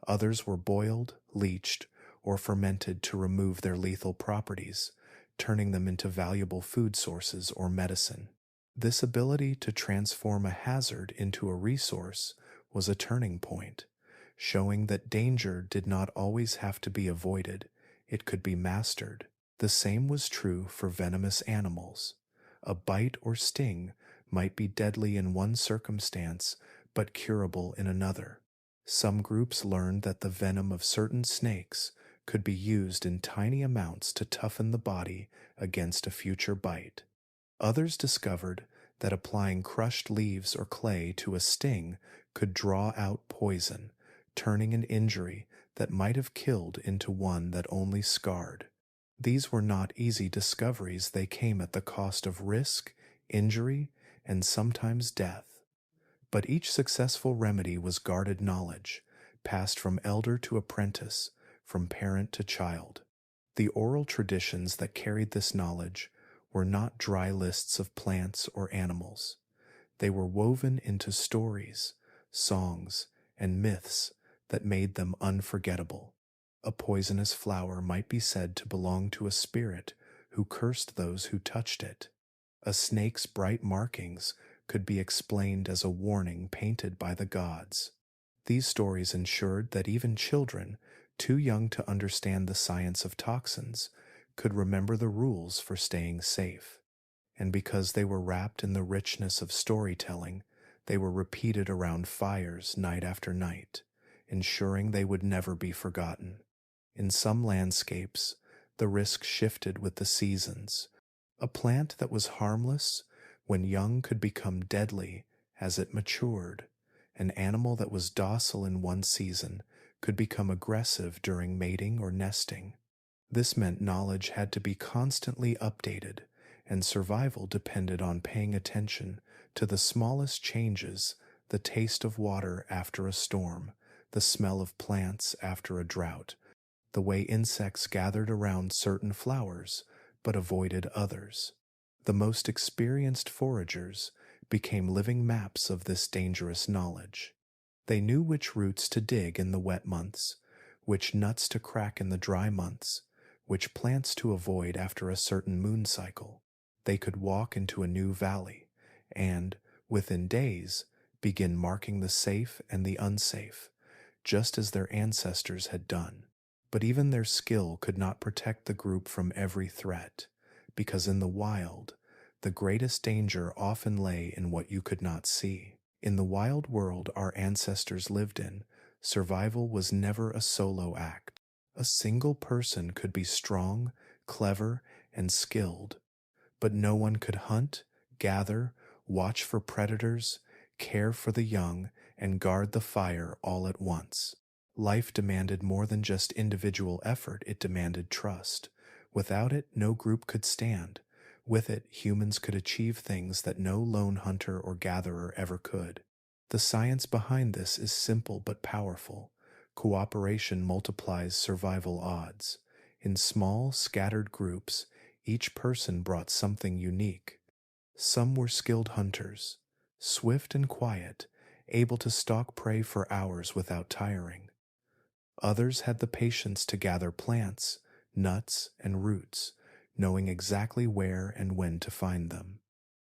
Others were boiled, leached, or fermented to remove their lethal properties, turning them into valuable food sources or medicine. This ability to transform a hazard into a resource was a turning point, showing that danger did not always have to be avoided, it could be mastered. The same was true for venomous animals. A bite or sting might be deadly in one circumstance, but curable in another. Some groups learned that the venom of certain snakes could be used in tiny amounts to toughen the body against a future bite. Others discovered that applying crushed leaves or clay to a sting could draw out poison, turning an injury that might have killed into one that only scarred. These were not easy discoveries. They came at the cost of risk, injury, and sometimes death. But each successful remedy was guarded knowledge, passed from elder to apprentice, from parent to child. The oral traditions that carried this knowledge were not dry lists of plants or animals. They were woven into stories, songs, and myths that made them unforgettable. A poisonous flower might be said to belong to a spirit who cursed those who touched it. A snake's bright markings could be explained as a warning painted by the gods. These stories ensured that even children, too young to understand the science of toxins, could remember the rules for staying safe. And because they were wrapped in the richness of storytelling, they were repeated around fires night after night, ensuring they would never be forgotten. In some landscapes, the risk shifted with the seasons. A plant that was harmless when young could become deadly as it matured. An animal that was docile in one season could become aggressive during mating or nesting. This meant knowledge had to be constantly updated, and survival depended on paying attention to the smallest changes: the taste of water after a storm, the smell of plants after a drought, the way insects gathered around certain flowers but avoided others. The most experienced foragers became living maps of this dangerous knowledge. They knew which roots to dig in the wet months, which nuts to crack in the dry months, which plants to avoid after a certain moon cycle. They could walk into a new valley and, within days, begin marking the safe and the unsafe, just as their ancestors had done. But even their skill could not protect the group from every threat, because in the wild, the greatest danger often lay in what you could not see. In the wild world our ancestors lived in, survival was never a solo act. A single person could be strong, clever, and skilled, but no one could hunt, gather, watch for predators, care for the young, and guard the fire all at once. Life demanded more than just individual effort, it demanded trust. Without it, no group could stand. With it, humans could achieve things that no lone hunter or gatherer ever could. The science behind this is simple but powerful. Cooperation multiplies survival odds. In small, scattered groups, each person brought something unique. Some were skilled hunters, swift and quiet, able to stalk prey for hours without tiring. Others had the patience to gather plants, nuts, and roots, knowing exactly where and when to find them.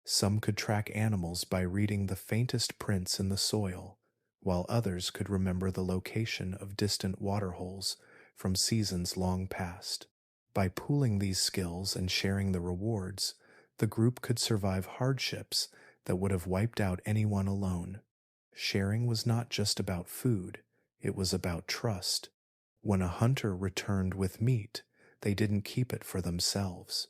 Some could track animals by reading the faintest prints in the soil, while others could remember the location of distant waterholes from seasons long past. By pooling these skills and sharing the rewards, the group could survive hardships that would have wiped out anyone alone. Sharing was not just about food, it was about trust. When a hunter returned with meat, they didn't keep it for themselves.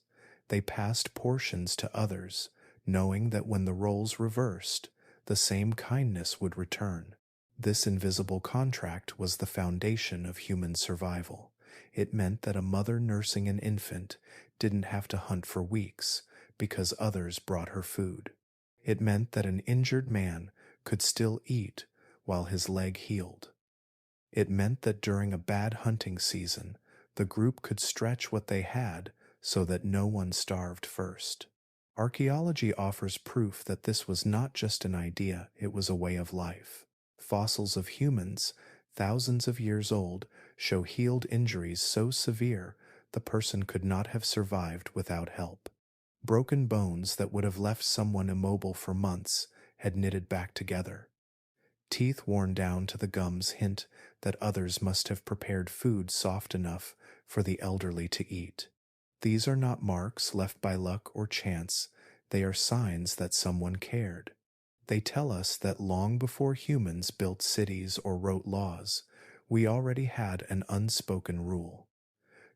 They passed portions to others, knowing that when the roles reversed, the same kindness would return. This invisible contract was the foundation of human survival. It meant that a mother nursing an infant didn't have to hunt for weeks because others brought her food. It meant that an injured man could still eat while his leg healed. It meant that during a bad hunting season, the group could stretch what they had so that no one starved first. Archaeology offers proof that this was not just an idea, it was a way of life. Fossils of humans, thousands of years old, show healed injuries so severe the person could not have survived without help. Broken bones that would have left someone immobile for months had knitted back together. Teeth worn down to the gums hint that others must have prepared food soft enough for the elderly to eat. These are not marks left by luck or chance, they are signs that someone cared. They tell us that long before humans built cities or wrote laws, we already had an unspoken rule.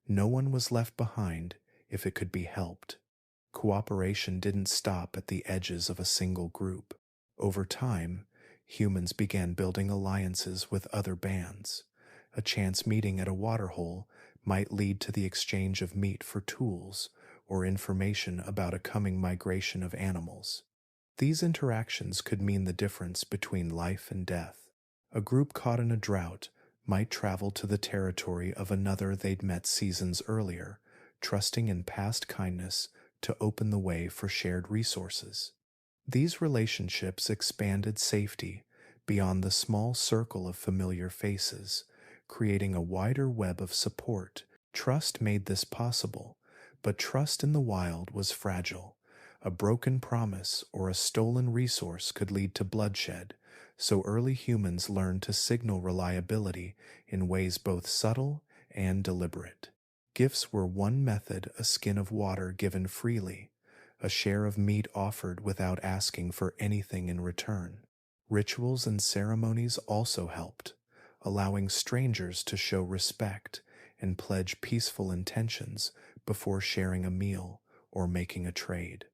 No one was left behind if it could be helped. Cooperation didn't stop at the edges of a single group. Over time, humans began building alliances with other bands. A chance meeting at a waterhole might lead to the exchange of meat for tools or information about a coming migration of animals. These interactions could mean the difference between life and death. A group caught in a drought might travel to the territory of another they'd met seasons earlier, trusting in past kindness to open the way for shared resources. These relationships expanded safety beyond the small circle of familiar faces, creating a wider web of support. Trust made this possible, but trust in the wild was fragile. A broken promise or a stolen resource could lead to bloodshed, so early humans learned to signal reliability in ways both subtle and deliberate. Gifts were one method: a skin of water given freely, a share of meat offered without asking for anything in return. Rituals and ceremonies also helped, allowing strangers to show respect and pledge peaceful intentions before sharing a meal or making a trade.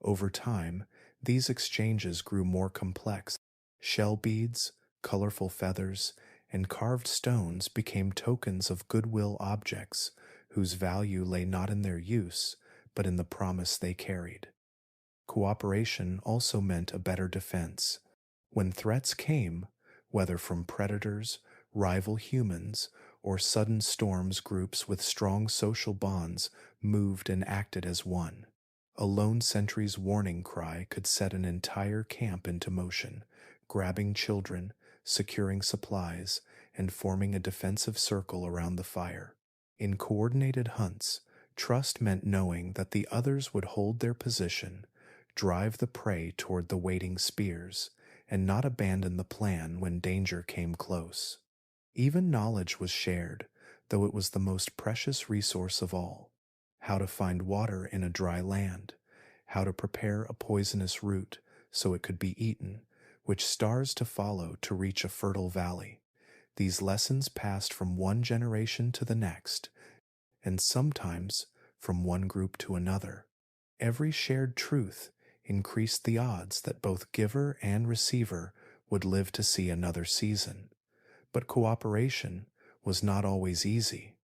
Over time, these exchanges grew more complex. Shell beads, colorful feathers, and carved stones became tokens of goodwill, objects whose value lay not in their use, but in the promise they carried. Cooperation also meant a better defense. When threats came, whether from predators, rival humans, or sudden storms, groups with strong social bonds moved and acted as one. A lone sentry's warning cry could set an entire camp into motion, grabbing children, securing supplies, and forming a defensive circle around the fire. In coordinated hunts, trust meant knowing that the others would hold their position, drive the prey toward the waiting spears, and not abandon the plan when danger came close. Even knowledge was shared, though it was the most precious resource of all. How to find water in a dry land, how to prepare a poisonous root so it could be eaten, which stars to follow to reach a fertile valley. These lessons passed from one generation to the next, and sometimes from one group to another. Every shared truth increased the odds that both giver and receiver would live to see another season. But cooperation was not always easy.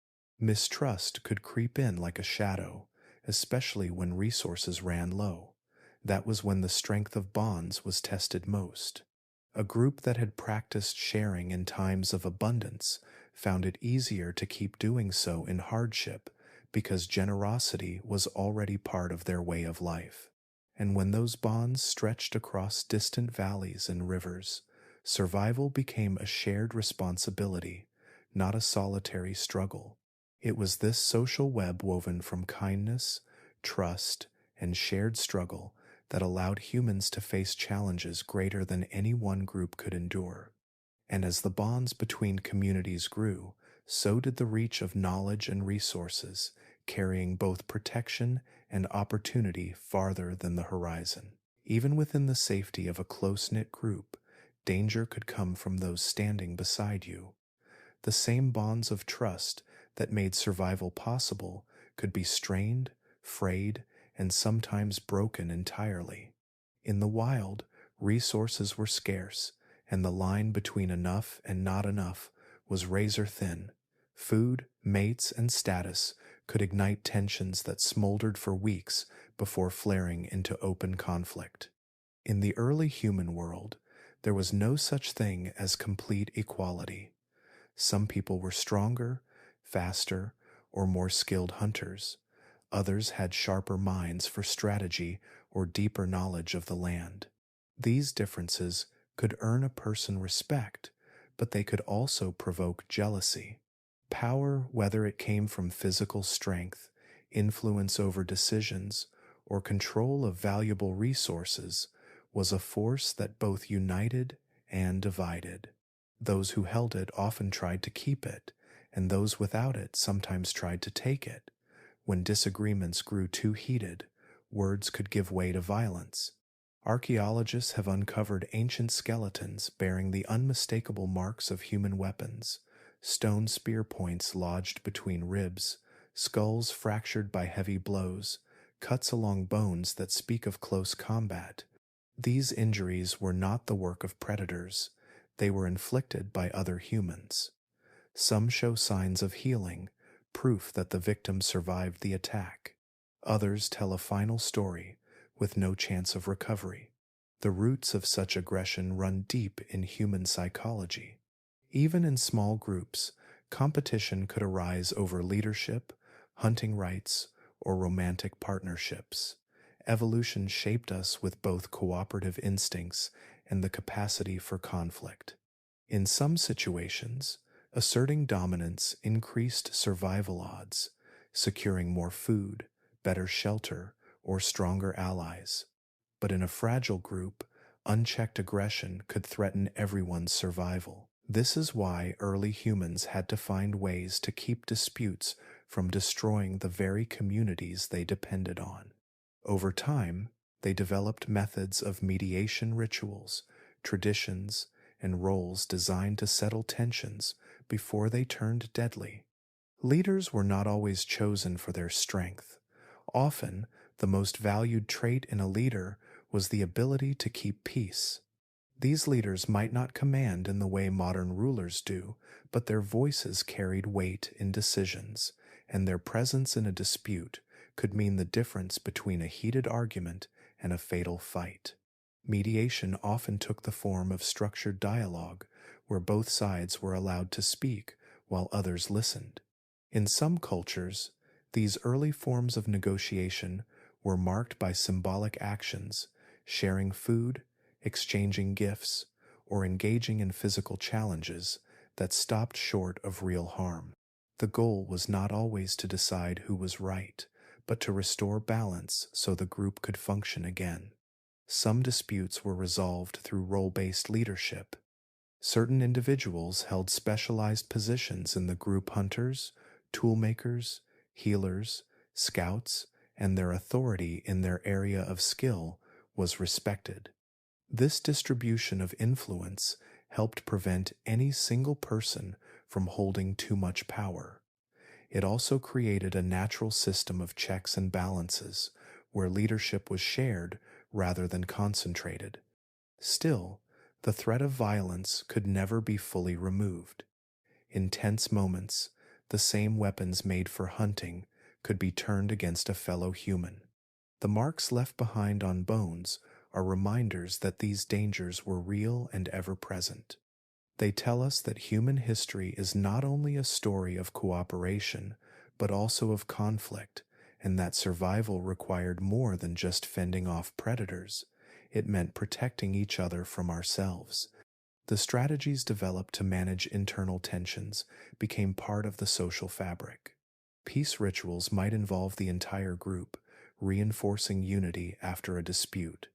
Mistrust could creep in like a shadow, especially when resources ran low. That was when the strength of bonds was tested most. A group that had practiced sharing in times of abundance found it easier to keep doing so in hardship because generosity was already part of their way of life. And when those bonds stretched across distant valleys and rivers, survival became a shared responsibility, not a solitary struggle. It was this social web woven from kindness, trust, and shared struggle that allowed humans to face challenges greater than any one group could endure. And as the bonds between communities grew, so did the reach of knowledge and resources, carrying both protection and opportunity farther than the horizon. Even within the safety of a close-knit group, danger could come from those standing beside you. The same bonds of trust that made survival possible could be strained, frayed, and sometimes broken entirely. In the wild, resources were scarce, and the line between enough and not enough was razor thin. Food, mates, and status could ignite tensions that smoldered for weeks before flaring into open conflict. In the early human world, there was no such thing as complete equality. Some people were stronger, faster, or more skilled hunters. Others had sharper minds for strategy or deeper knowledge of the land. These differences could earn a person respect, but they could also provoke jealousy. Power, whether it came from physical strength, influence over decisions, or control of valuable resources, was a force that both united and divided. Those who held it often tried to keep it, and those without it sometimes tried to take it. When disagreements grew too heated, words could give way to violence. Archaeologists have uncovered ancient skeletons bearing the unmistakable marks of human weapons, stone spear points lodged between ribs, skulls fractured by heavy blows, cuts along bones that speak of close combat. These injuries were not the work of predators. They were inflicted by other humans. Some show signs of healing, proof that the victim survived the attack. Others tell a final story, with no chance of recovery. The roots of such aggression run deep in human psychology. Even in small groups, competition could arise over leadership, hunting rights, or romantic partnerships. Evolution shaped us with both cooperative instincts and the capacity for conflict. In some situations, asserting dominance increased survival odds, securing more food, better shelter, or stronger allies. But in a fragile group, unchecked aggression could threaten everyone's survival. This is why early humans had to find ways to keep disputes from destroying the very communities they depended on. Over time, they developed methods of mediation rituals, traditions, and roles designed to settle tensions before they turned deadly. Leaders were not always chosen for their strength. Often, the most valued trait in a leader was the ability to keep peace. These leaders might not command in the way modern rulers do, but their voices carried weight in decisions, and their presence in a dispute could mean the difference between a heated argument and a fatal fight. Mediation often took the form of structured dialogue, where both sides were allowed to speak while others listened. In some cultures, these early forms of negotiation were marked by symbolic actions, sharing food, exchanging gifts, or engaging in physical challenges that stopped short of real harm. The goal was not always to decide who was right, but to restore balance so the group could function again. Some disputes were resolved through role-based leadership. Certain individuals held specialized positions in the group: hunters, toolmakers, healers, scouts, and their authority in their area of skill was respected. This distribution of influence helped prevent any single person from holding too much power. It also created a natural system of checks and balances, where leadership was shared rather than concentrated. Still, the threat of violence could never be fully removed. In tense moments, the same weapons made for hunting could be turned against a fellow human. The marks left behind on bones are reminders that these dangers were real and ever present. They tell us that human history is not only a story of cooperation, but also of conflict, and that survival required more than just fending off predators. It meant protecting each other from ourselves. The strategies developed to manage internal tensions became part of the social fabric. Peace rituals might involve the entire group, reinforcing unity after a dispute.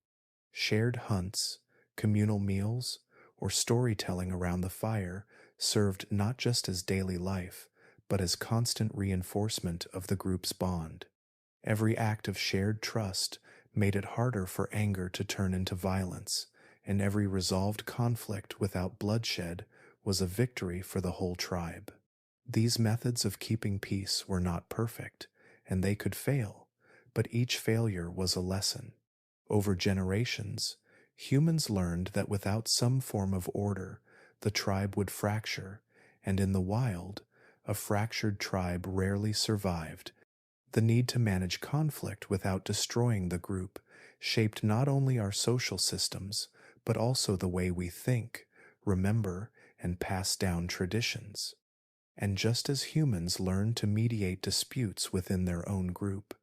Shared hunts, communal meals, or storytelling around the fire served not just as daily life, but as constant reinforcement of the group's bond. Every act of shared trust made it harder for anger to turn into violence, and every resolved conflict without bloodshed was a victory for the whole tribe. These methods of keeping peace were not perfect, and they could fail, but each failure was a lesson. Over generations, humans learned that without some form of order, the tribe would fracture, and in the wild, a fractured tribe rarely survived. The need to manage conflict without destroying the group shaped not only our social systems, but also the way we think, remember, and pass down traditions. And just as humans learned to mediate disputes within their own group,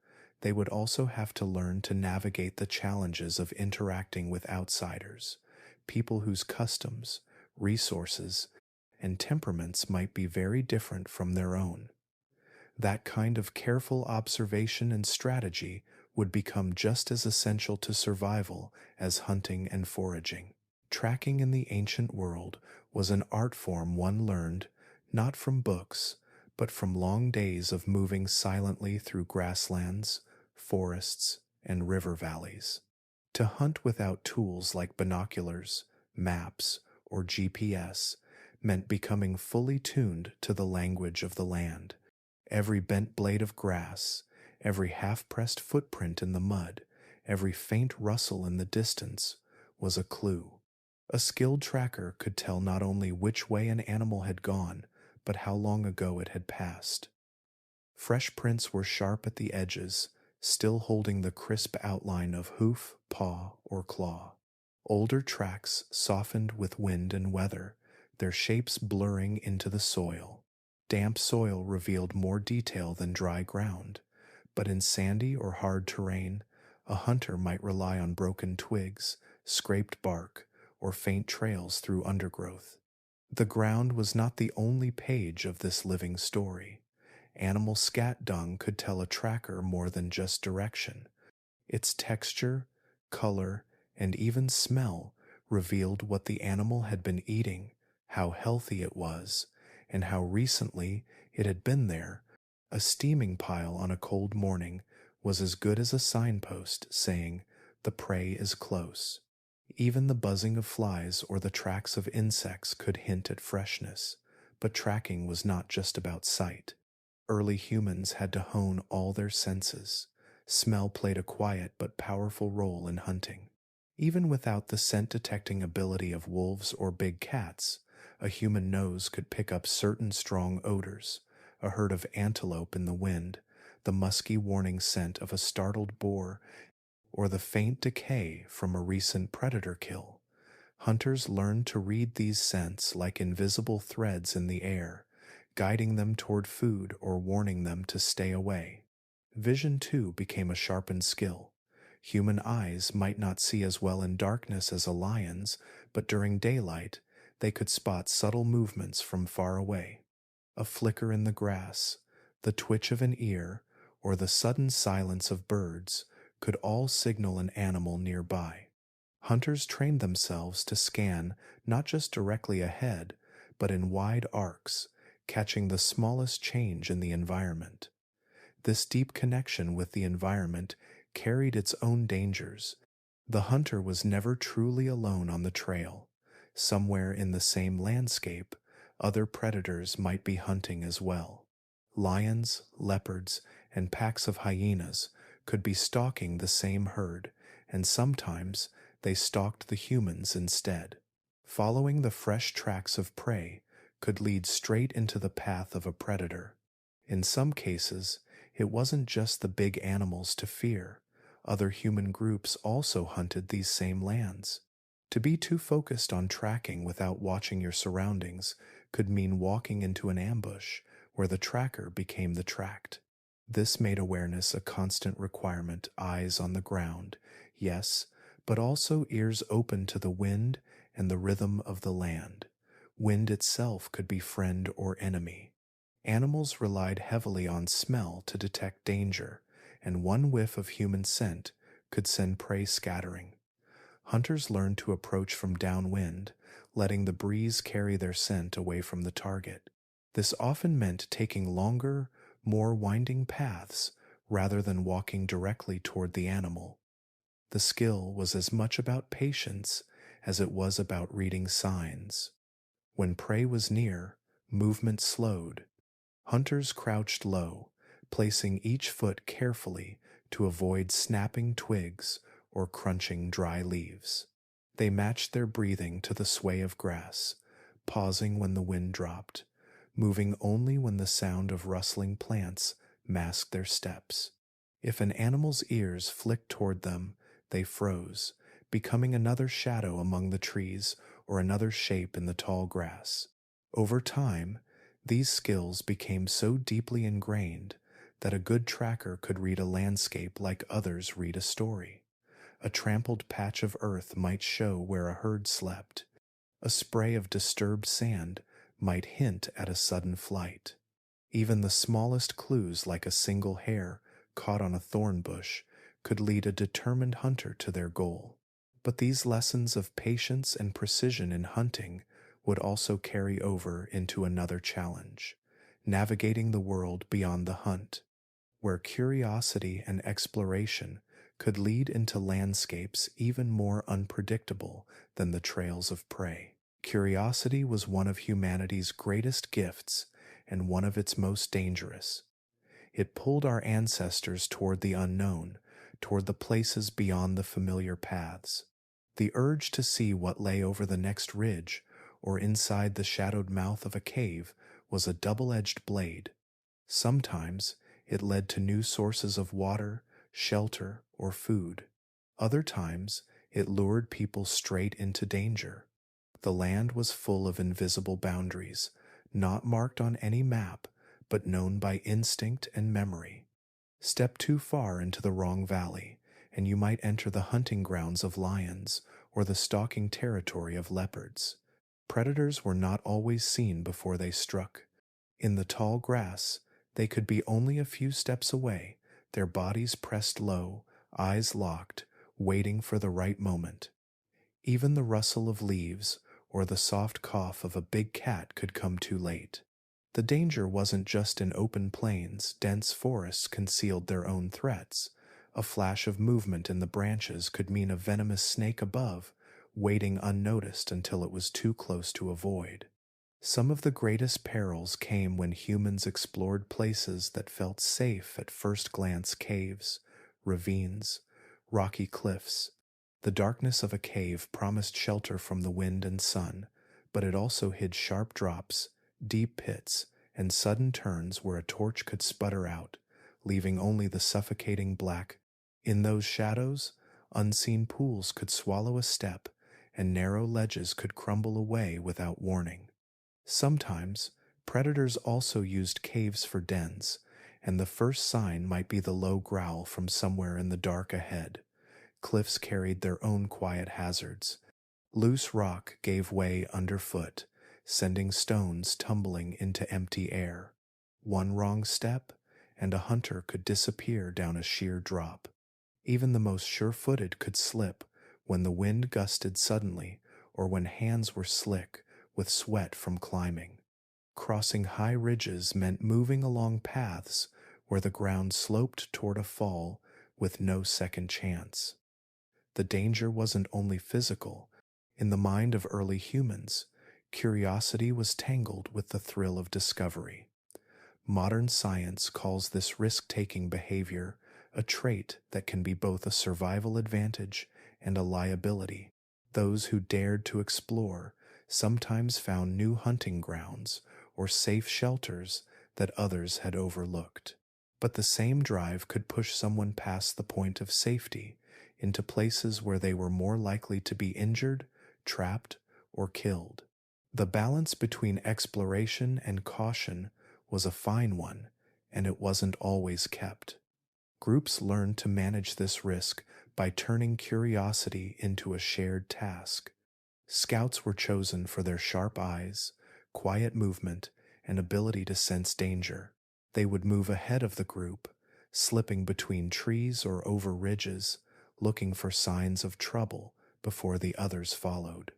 they would also have to learn to navigate the challenges of interacting with outsiders, people whose customs, resources, and temperaments might be very different from their own. That kind of careful observation and strategy would become just as essential to survival as hunting and foraging. Tracking in the ancient world was an art form one learned not from books, but from long days of moving silently through grasslands, forests, and river valleys. To hunt without tools like binoculars, maps, or GPS meant becoming fully tuned to the language of the land. Every bent blade of grass, every half-pressed footprint in the mud, every faint rustle in the distance was a clue. A skilled tracker could tell not only which way an animal had gone, but how long ago it had passed. Fresh prints were sharp at the edges, still holding the crisp outline of hoof, paw, or claw. Older tracks softened with wind and weather, their shapes blurring into the soil. Damp soil revealed more detail than dry ground, but in sandy or hard terrain, a hunter might rely on broken twigs, scraped bark, or faint trails through undergrowth. The ground was not the only page of this living story. Animal scat dung could tell a tracker more than just direction. Its texture, color, and even smell revealed what the animal had been eating, how healthy it was, and how recently it had been there. A steaming pile on a cold morning was as good as a signpost saying, "The prey is close." Even the buzzing of flies or the tracks of insects could hint at freshness, but tracking was not just about sight. Early humans had to hone all their senses. Smell played a quiet but powerful role in hunting. Even without the scent-detecting ability of wolves or big cats, a human nose could pick up certain strong odors, a herd of antelope in the wind, the musky warning scent of a startled boar, or the faint decay from a recent predator kill. Hunters learned to read these scents like invisible threads in the air, guiding them toward food or warning them to stay away. Vision, too, became a sharpened skill. Human eyes might not see as well in darkness as a lion's, but during daylight, they could spot subtle movements from far away. A flicker in the grass, the twitch of an ear, or the sudden silence of birds could all signal an animal nearby. Hunters trained themselves to scan not just directly ahead, but in wide arcs, catching the smallest change in the environment. This deep connection with the environment carried its own dangers. The hunter was never truly alone on the trail. Somewhere in the same landscape, other predators might be hunting as well. Lions, leopards, and packs of hyenas could be stalking the same herd, and sometimes they stalked the humans instead. Following the fresh tracks of prey could lead straight into the path of a predator. In some cases, it wasn't just the big animals to fear. Other human groups also hunted these same lands. To be too focused on tracking without watching your surroundings could mean walking into an ambush where the tracker became the tracked. This made awareness a constant requirement, eyes on the ground, yes, but also ears open to the wind and the rhythm of the land. Wind itself could be friend or enemy. Animals relied heavily on smell to detect danger, and one whiff of human scent could send prey scattering. Hunters learned to approach from downwind, letting the breeze carry their scent away from the target. This often meant taking longer, more winding paths rather than walking directly toward the animal. The skill was as much about patience as it was about reading signs. When prey was near, movement slowed. Hunters crouched low, placing each foot carefully to avoid snapping twigs or crunching dry leaves. They matched their breathing to the sway of grass, pausing when the wind dropped, moving only when the sound of rustling plants masked their steps. If an animal's ears flicked toward them, they froze, becoming another shadow among the trees or another shape in the tall grass. Over time, these skills became so deeply ingrained that a good tracker could read a landscape like others read a story. A trampled patch of earth might show where a herd slept. A spray of disturbed sand might hint at a sudden flight. Even the smallest clues, like a single hair caught on a thorn bush, could lead a determined hunter to their goal. But these lessons of patience and precision in hunting would also carry over into another challenge: navigating the world beyond the hunt, where curiosity and exploration could lead into landscapes even more unpredictable than the trails of prey. Curiosity was one of humanity's greatest gifts and one of its most dangerous. It pulled our ancestors toward the unknown, toward the places beyond the familiar paths. The urge to see what lay over the next ridge or inside the shadowed mouth of a cave was a double-edged blade. Sometimes it led to new sources of water, shelter, or food. Other times it lured people straight into danger. The land was full of invisible boundaries, not marked on any map, but known by instinct and memory. Step too far into the wrong valley, and you might enter the hunting grounds of lions or the stalking territory of leopards. Predators were not always seen before they struck. In the tall grass, they could be only a few steps away, their bodies pressed low, eyes locked, waiting for the right moment. Even the rustle of leaves or the soft cough of a big cat could come too late. The danger wasn't just in open plains. Dense forests concealed their own threats. A flash of movement in the branches could mean a venomous snake above, waiting unnoticed until it was too close to avoid. Some of the greatest perils came when humans explored places that felt safe at first glance: caves, ravines, rocky cliffs. The darkness of a cave promised shelter from the wind and sun, but it also hid sharp drops, deep pits, and sudden turns where a torch could sputter out, leaving only the suffocating black. In those shadows, unseen pools could swallow a step, and narrow ledges could crumble away without warning. Sometimes, predators also used caves for dens, and the first sign might be the low growl from somewhere in the dark ahead. Cliffs carried their own quiet hazards. Loose rock gave way underfoot, sending stones tumbling into empty air. One wrong step, and a hunter could disappear down a sheer drop. Even the most sure-footed could slip when the wind gusted suddenly or when hands were slick with sweat from climbing. Crossing high ridges meant moving along paths where the ground sloped toward a fall with no second chance. The danger wasn't only physical, In the mind of early humans, curiosity was tangled with the thrill of discovery. Modern science calls this risk-taking behavior a trait that can be both a survival advantage and a liability. Those who dared to explore sometimes found new hunting grounds or safe shelters that others had overlooked. But the same drive could push someone past the point of safety into places where they were more likely to be injured, trapped, or killed. The balance between exploration and caution was a fine one, and it wasn't always kept. Groups learned to manage this risk by turning curiosity into a shared task. Scouts were chosen for their sharp eyes, quiet movement, and ability to sense danger. They would move ahead of the group, slipping between trees or over ridges, looking for signs of trouble before the others followed.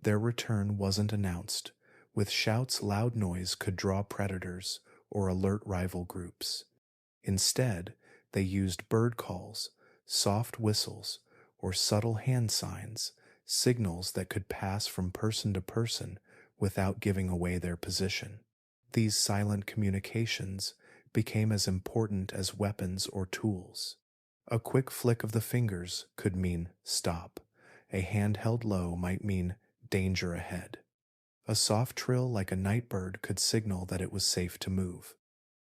Their return wasn't announced. With shouts, loud noise could draw predators or alert rival groups. Instead, they used bird calls, soft whistles, or subtle hand signs, signals that could pass from person to person without giving away their position. These silent communications became as important as weapons or tools. A quick flick of the fingers could mean stop. A hand held low might mean danger ahead. A soft trill like a night bird could signal that it was safe to move.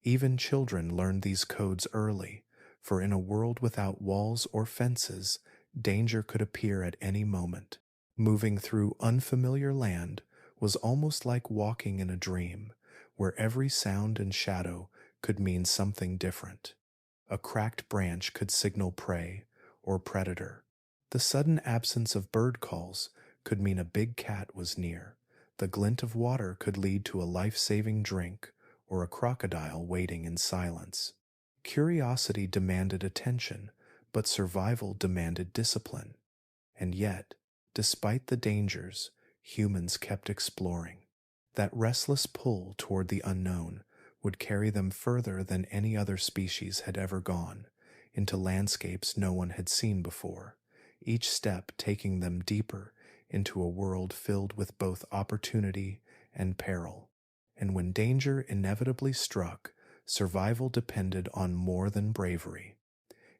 Even children learned these codes early, for in a world without walls or fences, danger could appear at any moment. Moving through unfamiliar land was almost like walking in a dream, where every sound and shadow could mean something different. A cracked branch could signal prey or predator. The sudden absence of bird calls could mean a big cat was near. The glint of water could lead to a life-saving drink or a crocodile waiting in silence. Curiosity demanded attention, but survival demanded discipline. And yet, despite the dangers, humans kept exploring. That restless pull toward the unknown would carry them further than any other species had ever gone, into landscapes no one had seen before, each step taking them deeper into a world filled with both opportunity and peril. And when danger inevitably struck, survival depended on more than bravery.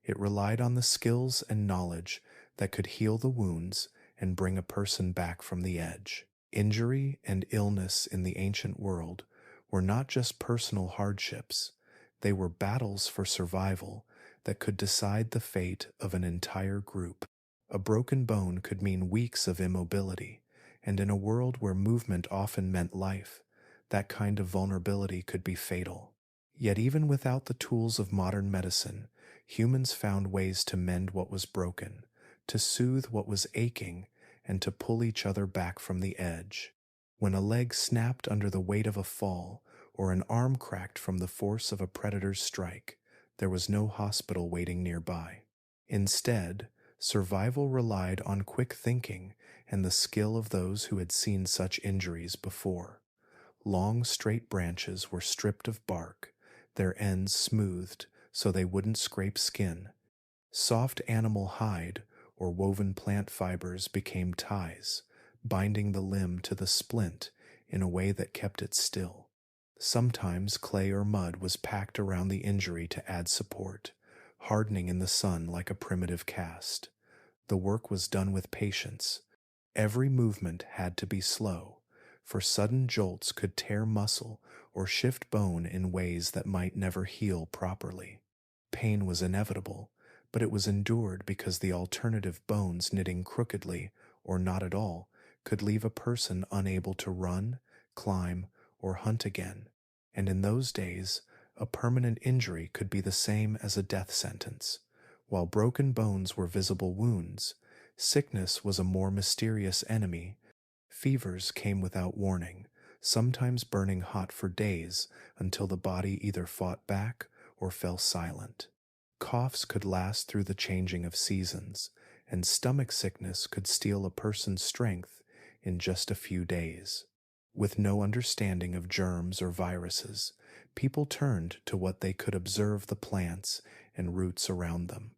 It relied on the skills and knowledge that could heal the wounds and bring a person back from the edge. Injury and illness in the ancient world were not just personal hardships, they were battles for survival that could decide the fate of an entire group. A broken bone could mean weeks of immobility, and in a world where movement often meant life, that kind of vulnerability could be fatal. Yet even without the tools of modern medicine, humans found ways to mend what was broken, to soothe what was aching, and to pull each other back from the edge. When a leg snapped under the weight of a fall, or an arm cracked from the force of a predator's strike, there was no hospital waiting nearby. Instead, survival relied on quick thinking and the skill of those who had seen such injuries before. Long, straight branches were stripped of bark, their ends smoothed so they wouldn't scrape skin. Soft animal hide or woven plant fibers became ties, binding the limb to the splint in a way that kept it still. Sometimes clay or mud was packed around the injury to add support, hardening in the sun like a primitive cast. The work was done with patience. Every movement had to be slow, for sudden jolts could tear muscle or shift bone in ways that might never heal properly. Pain was inevitable, but it was endured because the alternative, bones knitting crookedly or not at all, could leave a person unable to run, climb, or hunt again. And in those days, a permanent injury could be the same as a death sentence. While broken bones were visible wounds, sickness was a more mysterious enemy. Fevers came without warning, sometimes burning hot for days until the body either fought back or fell silent. Coughs could last through the changing of seasons, and stomach sickness could steal a person's strength in just a few days. With no understanding of germs or viruses, people turned to what they could observe: the plants and roots around them.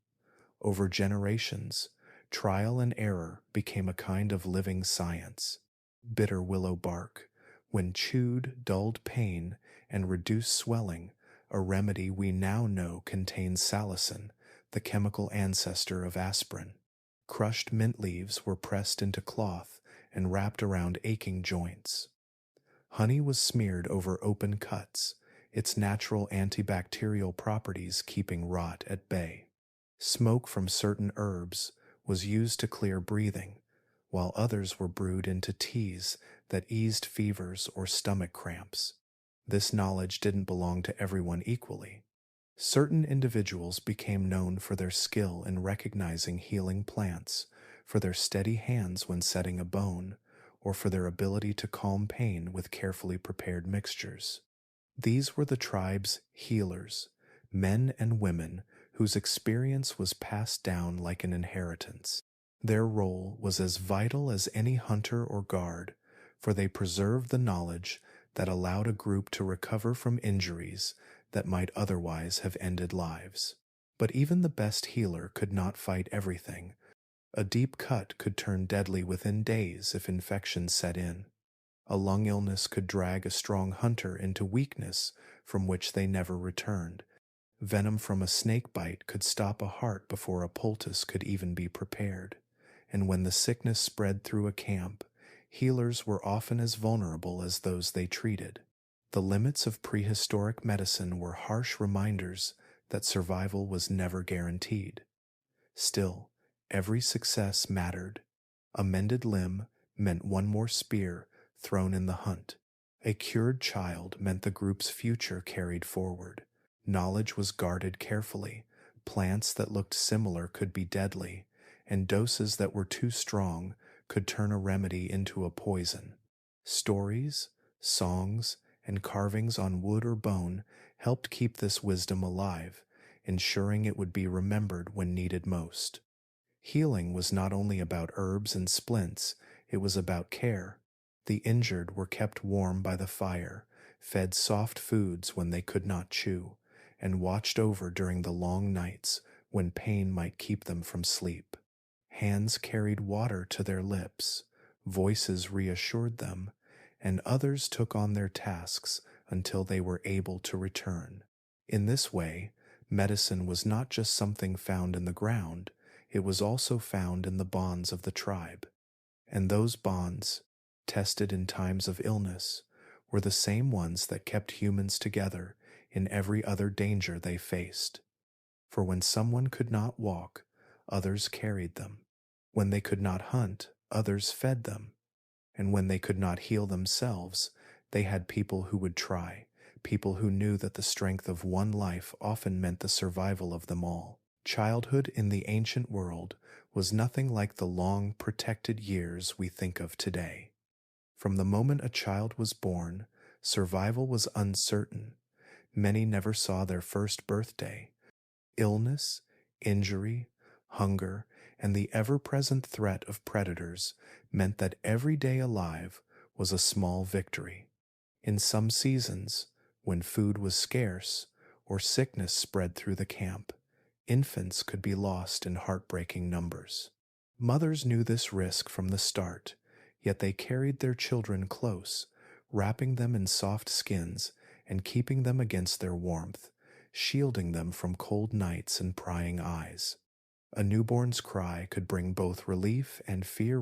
Over generations, Trial and error became a kind of living science. Bitter willow bark, when chewed, dulled pain and reduced swelling, a remedy we now know contains salicin, the chemical ancestor of aspirin. Crushed mint leaves were pressed into cloth and wrapped around aching joints. Honey was smeared over open cuts, its natural antibacterial properties keeping rot at bay. Smoke from certain herbs was used to clear breathing, while others were brewed into teas that eased fevers or stomach cramps. This knowledge didn't belong to everyone equally. Certain individuals became known for their skill in recognizing healing plants, for their steady hands when setting a bone, or for their ability to calm pain with carefully prepared mixtures. These were the tribe's healers, men and women whose experience was passed down like an inheritance. Their role was as vital as any hunter or guard, for they preserved the knowledge that allowed a group to recover from injuries that might otherwise have ended lives. But even the best healer could not fight everything. A deep cut could turn deadly within days if infection set in. A lung illness could drag a strong hunter into weakness from which they never returned. Venom from a snake bite could stop a heart before a poultice could even be prepared. And when the sickness spread through a camp, healers were often as vulnerable as those they treated. The limits of prehistoric medicine were harsh reminders that survival was never guaranteed. Still, every success mattered. A mended limb meant one more spear thrown in the hunt. A cured child meant the group's future carried forward. Knowledge was guarded carefully. Plants that looked similar could be deadly, and doses that were too strong could turn a remedy into a poison. Stories, songs, and carvings on wood or bone helped keep this wisdom alive, ensuring it would be remembered when needed most. Healing was not only about herbs and splints, it was about care. The injured were kept warm by the fire, fed soft foods when they could not chew, and watched over during the long nights when pain might keep them from sleep. Hands carried water to their lips, voices reassured them, and others took on their tasks until they were able to return. In this way, medicine was not just something found in the ground, it was also found in the bonds of the tribe. And those bonds, tested in times of illness, were the same ones that kept humans together in every other danger they faced. For when someone could not walk, others carried them. When they could not hunt, others fed them. And when they could not heal themselves, they had people who would try, people who knew that the strength of one life often meant the survival of them all. Childhood in the ancient world was nothing like the long, protected years we think of today. From the moment a child was born, survival was uncertain. Many never saw their first birthday. Illness, injury, hunger, and the ever-present threat of predators meant that every day alive was a small victory. In some seasons, when food was scarce or sickness spread through the camp, infants could be lost in heartbreaking numbers. Mothers knew this risk from the start, yet they carried their children close, wrapping them in soft skins and keeping them against their warmth, shielding them from cold nights and prying eyes. A newborn's cry could bring both relief and fear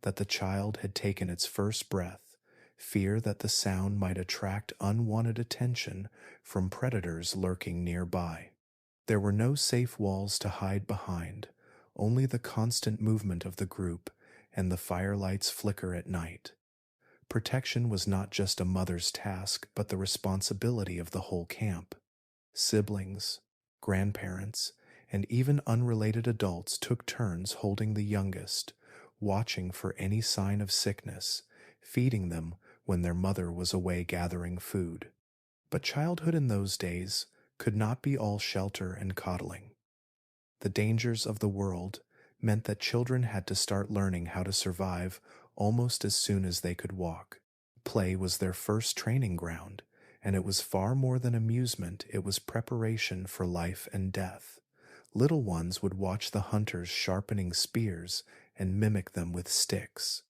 that the child had taken its first breath, fear that the sound might attract unwanted attention from predators lurking nearby. There were no safe walls to hide behind, only the constant movement of the group and the firelight's flicker at night. Protection was not just a mother's task, but the responsibility of the whole camp. Siblings, grandparents, and even unrelated adults took turns holding the youngest, watching for any sign of sickness, feeding them when their mother was away gathering food. But childhood in those days could not be all shelter and coddling. The dangers of the world meant that children had to start learning how to survive almost as soon as they could walk. Play was their first training ground, and it was far more than amusement, it was preparation for life and death. Little ones would watch the hunters sharpening spears and mimic them with sticks.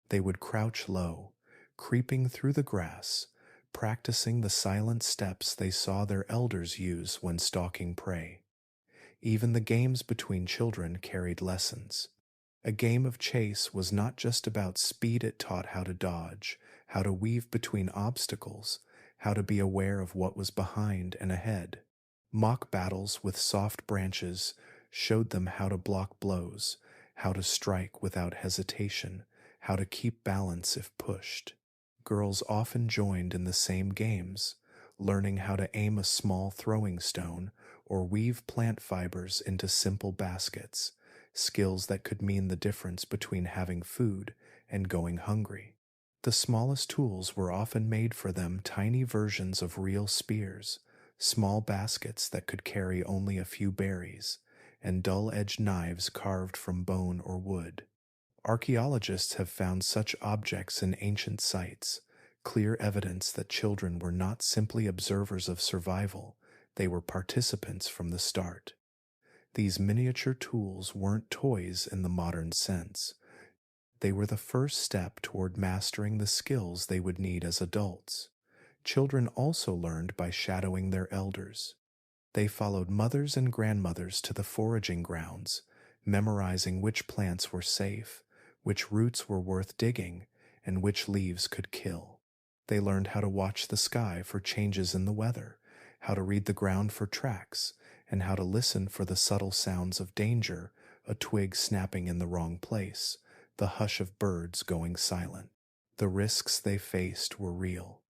They would crouch low, creeping through the grass, practicing the silent steps they saw their elders use when stalking prey. Even the games between children carried lessons. A game of chase was not just about speed, it taught how to dodge, how to weave between obstacles, how to be aware of what was behind and ahead. Mock battles with soft branches showed them how to block blows, how to strike without hesitation, how to keep balance if pushed. Girls often joined in the same games, learning how to aim a small throwing stone or weave plant fibers into simple baskets, skills that could mean the difference between having food and going hungry. The smallest tools were often made for them, tiny versions of real spears, small baskets that could carry only a few berries, and dull-edged knives carved from bone or wood. Archaeologists have found such objects in ancient sites, clear evidence that children were not simply observers of survival, they were participants from the start. These miniature tools weren't toys in the modern sense. They were the first step toward mastering the skills they would need as adults. Children also learned by shadowing their elders. They followed mothers and grandmothers to the foraging grounds, memorizing which plants were safe, which roots were worth digging, and which leaves could kill. They learned how to watch the sky for changes in the weather, how to read the ground for tracks, and how to listen for the subtle sounds of danger, a twig snapping in the wrong place, the hush of birds going silent. The risks they faced were real.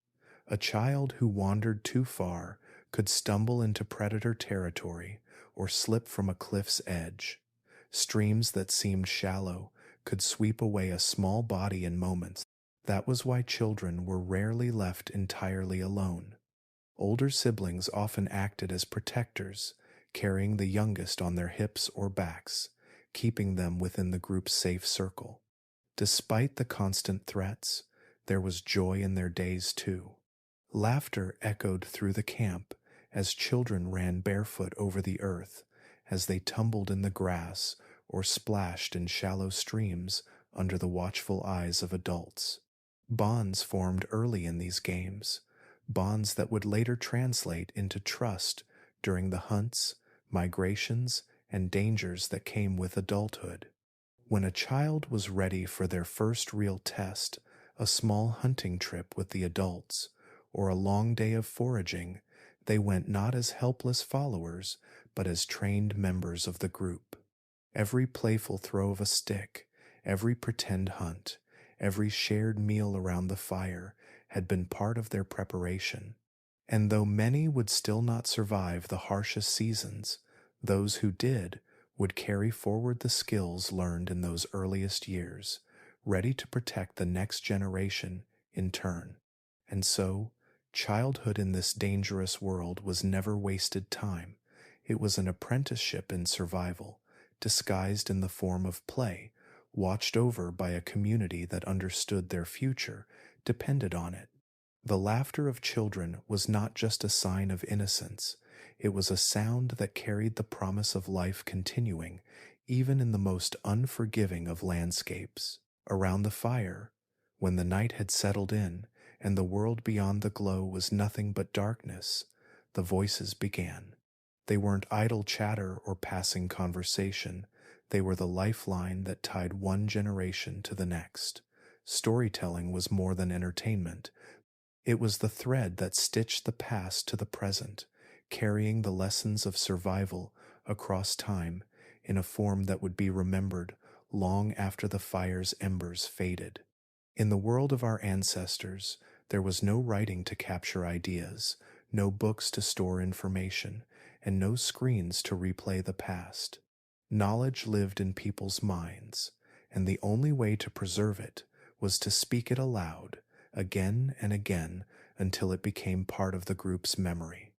A child who wandered too far could stumble into predator territory or slip from a cliff's edge. Streams that seemed shallow could sweep away a small body in moments. That was why children were rarely left entirely alone. Older siblings often acted as protectors, carrying the youngest on their hips or backs, keeping them within the group's safe circle. Despite the constant threats, there was joy in their days too. Laughter echoed through the camp as children ran barefoot over the earth, as they tumbled in the grass or splashed in shallow streams under the watchful eyes of adults. Bonds formed early in these games, bonds that would later translate into trust during the hunts, migrations, and dangers that came with adulthood. When a child was ready for their first real test, a small hunting trip with the adults, or a long day of foraging, they went not as helpless followers, but as trained members of the group. Every playful throw of a stick, every pretend hunt, every shared meal around the fire had been part of their preparation. And though many would still not survive the harshest seasons, those who did would carry forward the skills learned in those earliest years, ready to protect the next generation in turn. And so, childhood in this dangerous world was never wasted time. It was an apprenticeship in survival, disguised in the form of play, watched over by a community that understood their future depended on it. The laughter of children was not just a sign of innocence, it was a sound that carried the promise of life continuing, even in the most unforgiving of landscapes. Around the fire, when the night had settled in, and the world beyond the glow was nothing but darkness, the voices began. They weren't idle chatter or passing conversation. They were the lifeline that tied one generation to the next. Storytelling was more than entertainment. It was the thread that stitched the past to the present, carrying the lessons of survival across time in a form that would be remembered long after the fire's embers faded. In the world of our ancestors, there was no writing to capture ideas, no books to store information, and no screens to replay the past. Knowledge lived in people's minds, and the only way to preserve it was to speak it aloud, again and again, until it became part of the group's memory.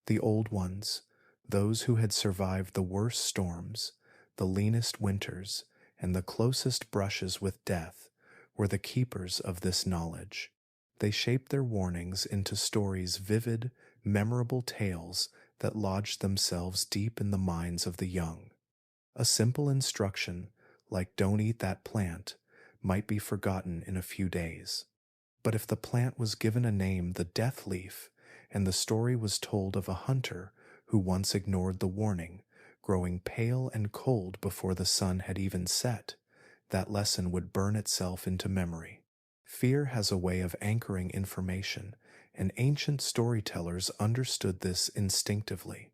The old ones, those who had survived the worst storms, the leanest winters, and the closest brushes with death, were the keepers of this knowledge. They shaped their warnings into stories, vivid, memorable tales that lodged themselves deep in the minds of the young. A simple instruction, like "don't eat that plant," might be forgotten in a few days. But if the plant was given a name, the death leaf, and the story was told of a hunter who once ignored the warning, growing pale and cold before the sun had even set, that lesson would burn itself into memory. Fear has a way of anchoring information, and ancient storytellers understood this instinctively.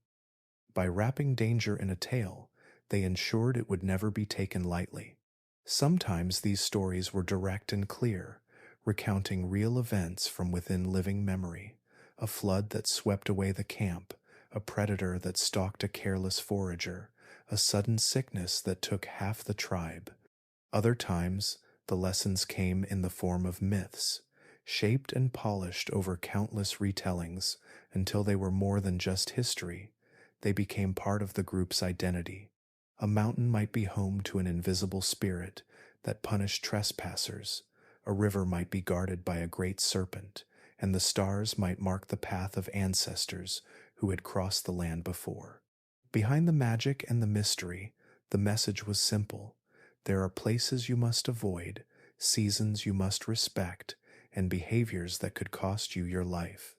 By wrapping danger in a tale, they ensured it would never be taken lightly. Sometimes these stories were direct and clear, recounting real events from within living memory: a flood that swept away the camp, a predator that stalked a careless forager, a sudden sickness that took half the tribe. Other times, the lessons came in the form of myths, shaped and polished over countless retellings until they were more than just history. They became part of the group's identity. A mountain might be home to an invisible spirit that punished trespassers, a river might be guarded by a great serpent, and the stars might mark the path of ancestors who had crossed the land before. Behind the magic and the mystery, the message was simple: there are places you must avoid, seasons you must respect, and behaviors that could cost you your life.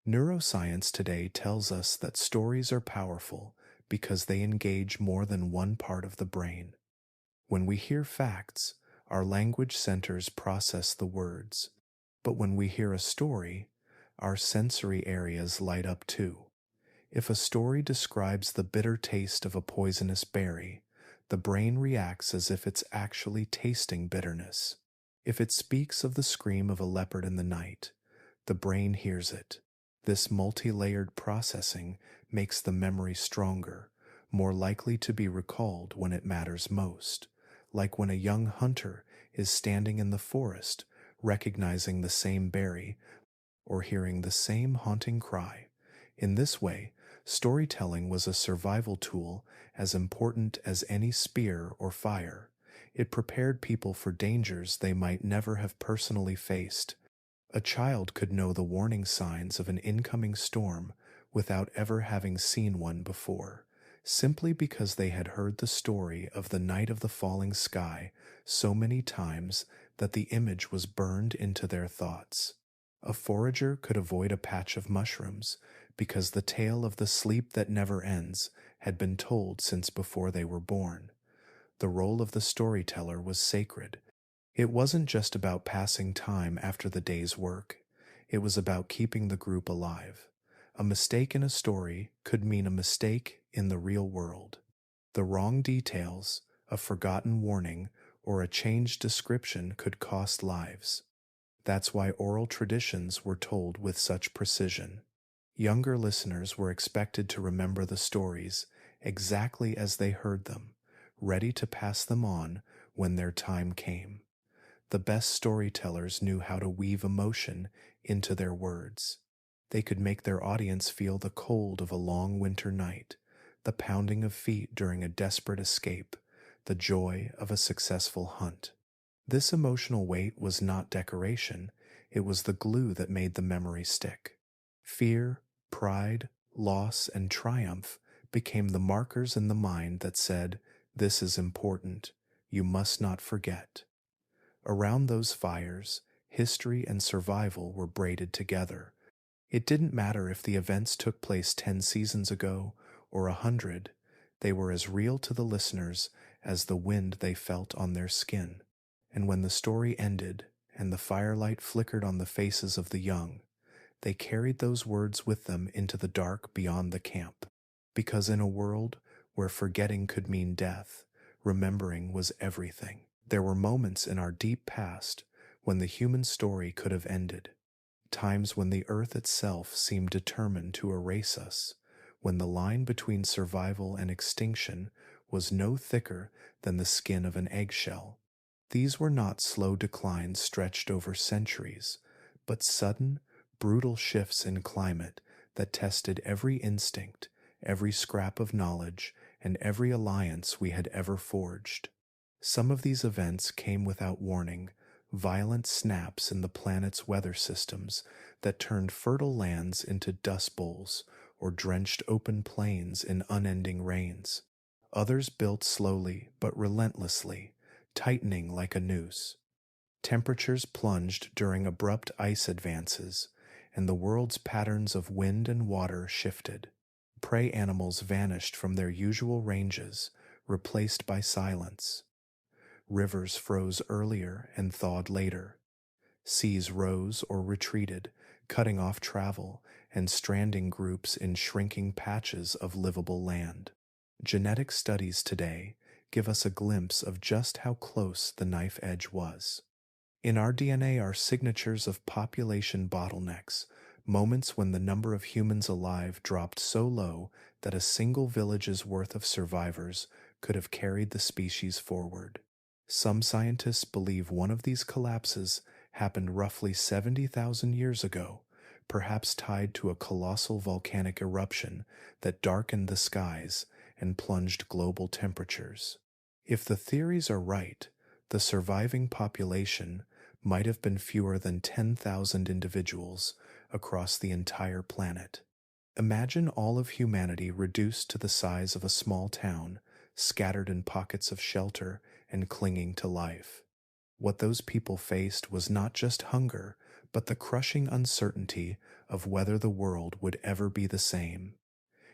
Neuroscience today tells us that stories are powerful because they engage more than one part of the brain. When we hear facts, our language centers process the words. But when we hear a story, our sensory areas light up too. If a story describes the bitter taste of a poisonous berry, the brain reacts as if it's actually tasting bitterness. If it speaks of the scream of a leopard in the night, the brain hears it. This multi-layered processing makes the memory stronger, more likely to be recalled when it matters most, like when a young hunter is standing in the forest, recognizing the same berry or hearing the same haunting cry. In this way, storytelling was a survival tool as important as any spear or fire. It prepared people for dangers they might never have personally faced. A child could know the warning signs of an incoming storm without ever having seen one before, simply because they had heard the story of the night of the falling sky so many times that the image was burned into their thoughts. A forager could avoid a patch of mushrooms because the tale of the sleep that never ends had been told since before they were born. The role of the storyteller was sacred. It wasn't just about passing time after the day's work. It was about keeping the group alive. A mistake in a story could mean a mistake in the real world. The wrong details, a forgotten warning, or a changed description could cost lives. That's why oral traditions were told with such precision. Younger listeners were expected to remember the stories exactly as they heard them, ready to pass them on when their time came. The best storytellers knew how to weave emotion into their words. They could make their audience feel the cold of a long winter night, the pounding of feet during a desperate escape, the joy of a successful hunt. This emotional weight was not decoration, it was the glue that made the memory stick. Fear, pride, loss, and triumph became the markers in the mind that said, "This is important. You must not forget." Around those fires, history and survival were braided together. It didn't matter if the events took place 10 seasons ago or 100, they were as real to the listeners as the wind they felt on their skin. And when the story ended and the firelight flickered on the faces of the young, they carried those words with them into the dark beyond the camp. Because in a world where forgetting could mean death, remembering was everything. There were moments in our deep past when the human story could have ended. Times when the earth itself seemed determined to erase us, when the line between survival and extinction was no thicker than the skin of an eggshell. These were not slow declines stretched over centuries, but sudden, brutal shifts in climate that tested every instinct, every scrap of knowledge, and every alliance we had ever forged. Some of these events came without warning, violent snaps in the planet's weather systems that turned fertile lands into dust bowls or drenched open plains in unending rains. Others built slowly but relentlessly, tightening like a noose. Temperatures plunged during abrupt ice advances, and the world's patterns of wind and water shifted. Prey animals vanished from their usual ranges, replaced by silence. Rivers froze earlier and thawed later. Seas rose or retreated, cutting off travel and stranding groups in shrinking patches of livable land. Genetic studies today give us a glimpse of just how close the knife edge was. In our DNA are signatures of population bottlenecks, moments when the number of humans alive dropped so low that a single village's worth of survivors could have carried the species forward. Some scientists believe one of these collapses happened roughly 70,000 years ago, perhaps tied to a colossal volcanic eruption that darkened the skies and plunged global temperatures. If the theories are right, the surviving population might have been fewer than 10,000 individuals across the entire planet. Imagine all of humanity reduced to the size of a small town, scattered in pockets of shelter and clinging to life. What those people faced was not just hunger, but the crushing uncertainty of whether the world would ever be the same.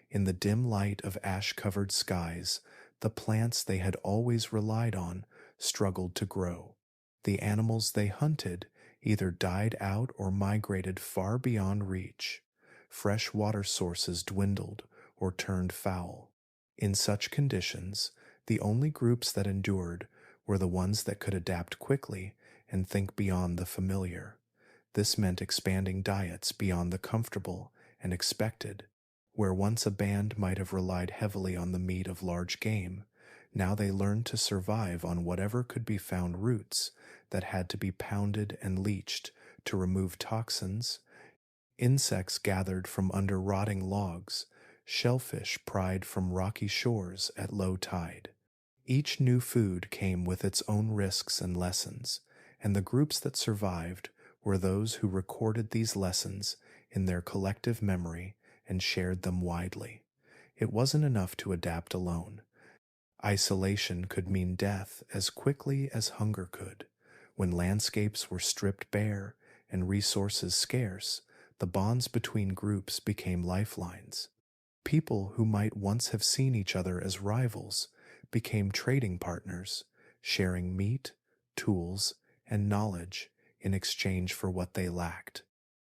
In the dim light of ash-covered skies, the plants they had always relied on struggled to grow. The animals they hunted either died out or migrated far beyond reach. Fresh water sources dwindled or turned foul. In such conditions, the only groups that endured were the ones that could adapt quickly and think beyond the familiar. This meant expanding diets beyond the comfortable and expected. Where once a band might have relied heavily on the meat of large game, now they learned to survive on whatever could be found roots that had to be pounded and leached to remove toxins, insects gathered from under rotting logs, shellfish pried from rocky shores at low tide. Each new food came with its own risks and lessons, and the groups that survived were those who recorded these lessons in their collective memory and shared them widely. It wasn't enough to adapt alone. Isolation could mean death as quickly as hunger could. When landscapes were stripped bare and resources scarce, the bonds between groups became lifelines. People who might once have seen each other as rivals became trading partners, sharing meat, tools, and knowledge in exchange for what they lacked.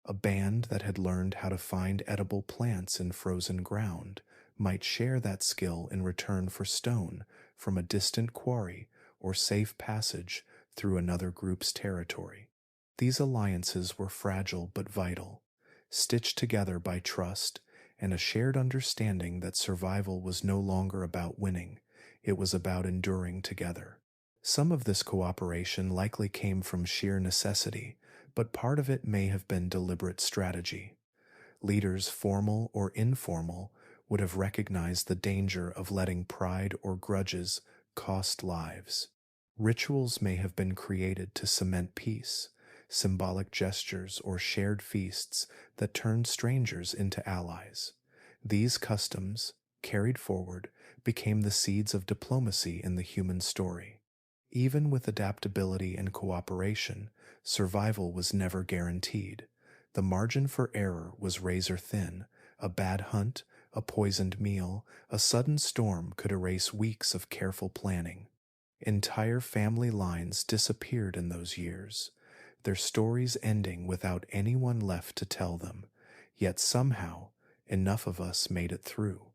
A band that had learned how to find edible plants in frozen ground might share that skill in return for stone from a distant quarry or safe passage through another group's territory. These alliances were fragile but vital, stitched together by trust and a shared understanding that survival was no longer about winning, it was about enduring together. Some of this cooperation likely came from sheer necessity, but part of it may have been deliberate strategy. Leaders, formal or informal, would have recognized the danger of letting pride or grudges cost lives. Rituals may have been created to cement peace, symbolic gestures or shared feasts that turned strangers into allies. These customs, carried forward, became the seeds of diplomacy in the human story. Even with adaptability and cooperation, survival was never guaranteed. The margin for error was razor thin. A bad hunt, a poisoned meal, a sudden storm could erase weeks of careful planning. Entire family lines disappeared in those years, their stories ending without anyone left to tell them. Yet somehow, enough of us made it through.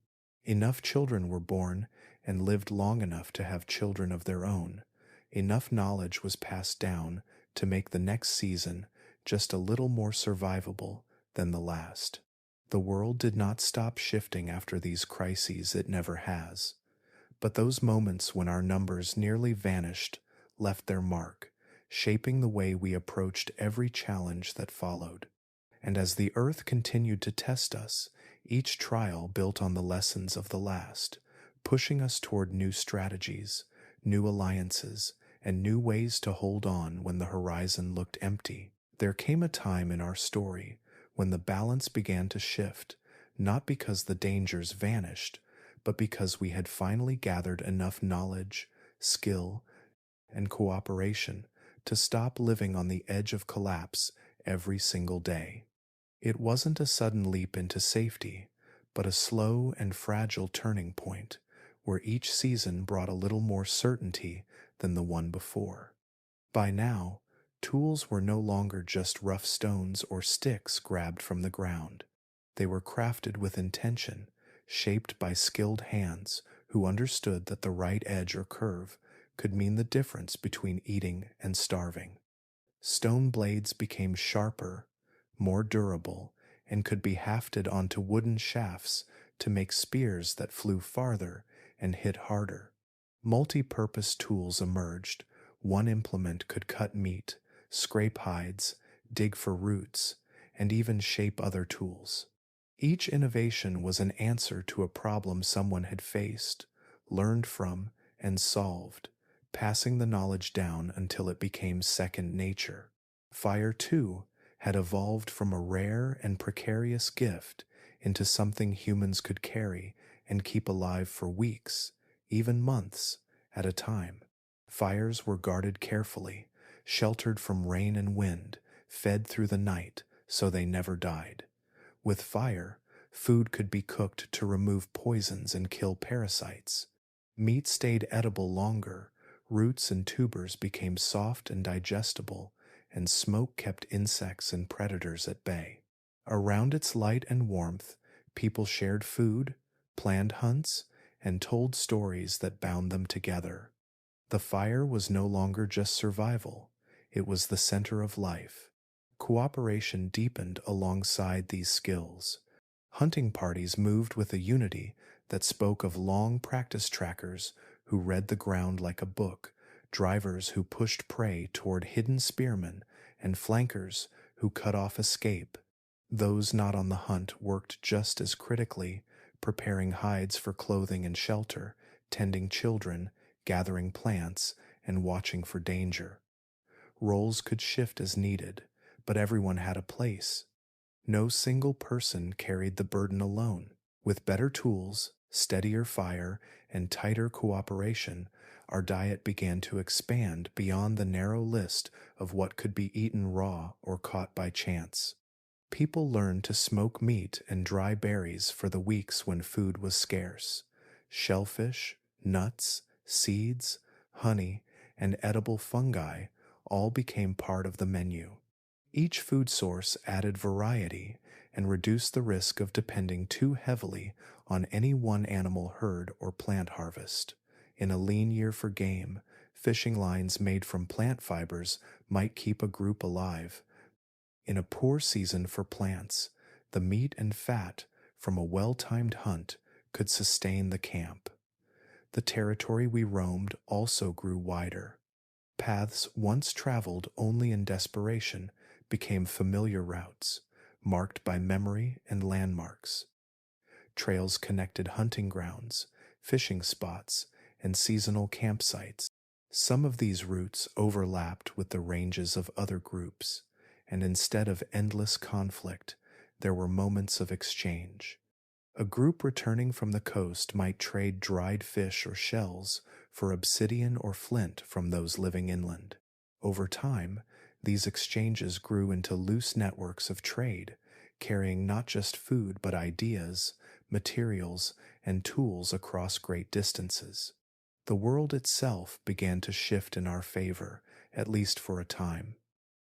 Enough children were born and lived long enough to have children of their own. Enough knowledge was passed down to make the next season just a little more survivable than the last. The world did not stop shifting after these crises, it never has. But those moments when our numbers nearly vanished left their mark, shaping the way we approached every challenge that followed. And as the earth continued to test us, each trial built on the lessons of the last, pushing us toward new strategies, new alliances, and new ways to hold on when the horizon looked empty. There came a time in our story when the balance began to shift, not because the dangers vanished, but because we had finally gathered enough knowledge, skill, and cooperation to stop living on the edge of collapse every single day. It wasn't a sudden leap into safety, but a slow and fragile turning point where each season brought a little more certainty than the one before. By now, tools were no longer just rough stones or sticks grabbed from the ground. They were crafted with intention, shaped by skilled hands who understood that the right edge or curve could mean the difference between eating and starving. Stone blades became sharper, more durable, and could be hafted onto wooden shafts to make spears that flew farther and hit harder. Multi-purpose tools emerged. One implement could cut meat, scrape hides, dig for roots, and even shape other tools. Each innovation was an answer to a problem someone had faced, learned from, and solved, passing the knowledge down until it became second nature. Fire, too, had evolved from a rare and precarious gift into something humans could carry and keep alive for weeks, even months, at a time. Fires were guarded carefully, sheltered from rain and wind, fed through the night so they never died. With fire, food could be cooked to remove poisons and kill parasites. Meat stayed edible longer, roots and tubers became soft and digestible, and smoke kept insects and predators at bay. Around its light and warmth, people shared food, planned hunts, and told stories that bound them together. The fire was no longer just survival, it was the center of life. Cooperation deepened alongside these skills. Hunting parties moved with a unity that spoke of long practice trackers who read the ground like a book, drivers who pushed prey toward hidden spearmen, and flankers who cut off escape. Those not on the hunt worked just as critically, preparing hides for clothing and shelter, tending children, gathering plants, and watching for danger. Roles could shift as needed, but everyone had a place. No single person carried the burden alone. With better tools, steadier fire, and tighter cooperation, our diet began to expand beyond the narrow list of what could be eaten raw or caught by chance. People learned to smoke meat and dry berries for the weeks when food was scarce. Shellfish, nuts, seeds, honey, and edible fungi all became part of the menu. Each food source added variety and reduced the risk of depending too heavily on any one animal herd or plant harvest. In a lean year for game, fishing lines made from plant fibers might keep a group alive. In a poor season for plants, the meat and fat from a well-timed hunt could sustain the camp. The territory we roamed also grew wider. Paths once traveled only in desperation became familiar routes, marked by memory and landmarks. Trails connected hunting grounds, fishing spots, and seasonal campsites. Some of these routes overlapped with the ranges of other groups, and instead of endless conflict, there were moments of exchange. A group returning from the coast might trade dried fish or shells for obsidian or flint from those living inland. Over time, these exchanges grew into loose networks of trade, carrying not just food but ideas, materials, and tools across great distances. The world itself began to shift in our favor, at least for a time.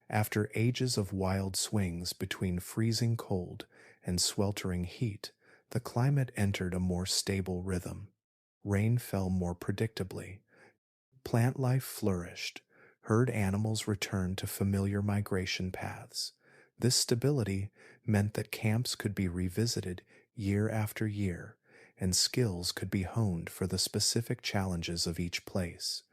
After ages of wild swings between freezing cold and sweltering heat, the climate entered a more stable rhythm. Rain fell more predictably. Plant life flourished. Herd animals returned to familiar migration paths. This stability meant that camps could be revisited year after year, and skills could be honed for the specific challenges of each place.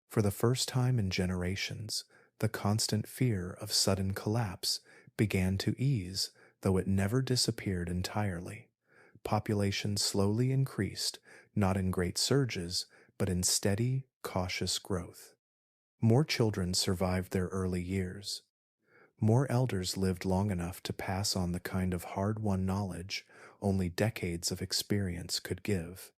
For the first time in generations, the constant fear of sudden collapse began to ease, though it never disappeared entirely. Population slowly increased, not in great surges, but in steady, cautious growth. More children survived their early years. More elders lived long enough to pass on the kind of hard-won knowledge only decades of experience could give.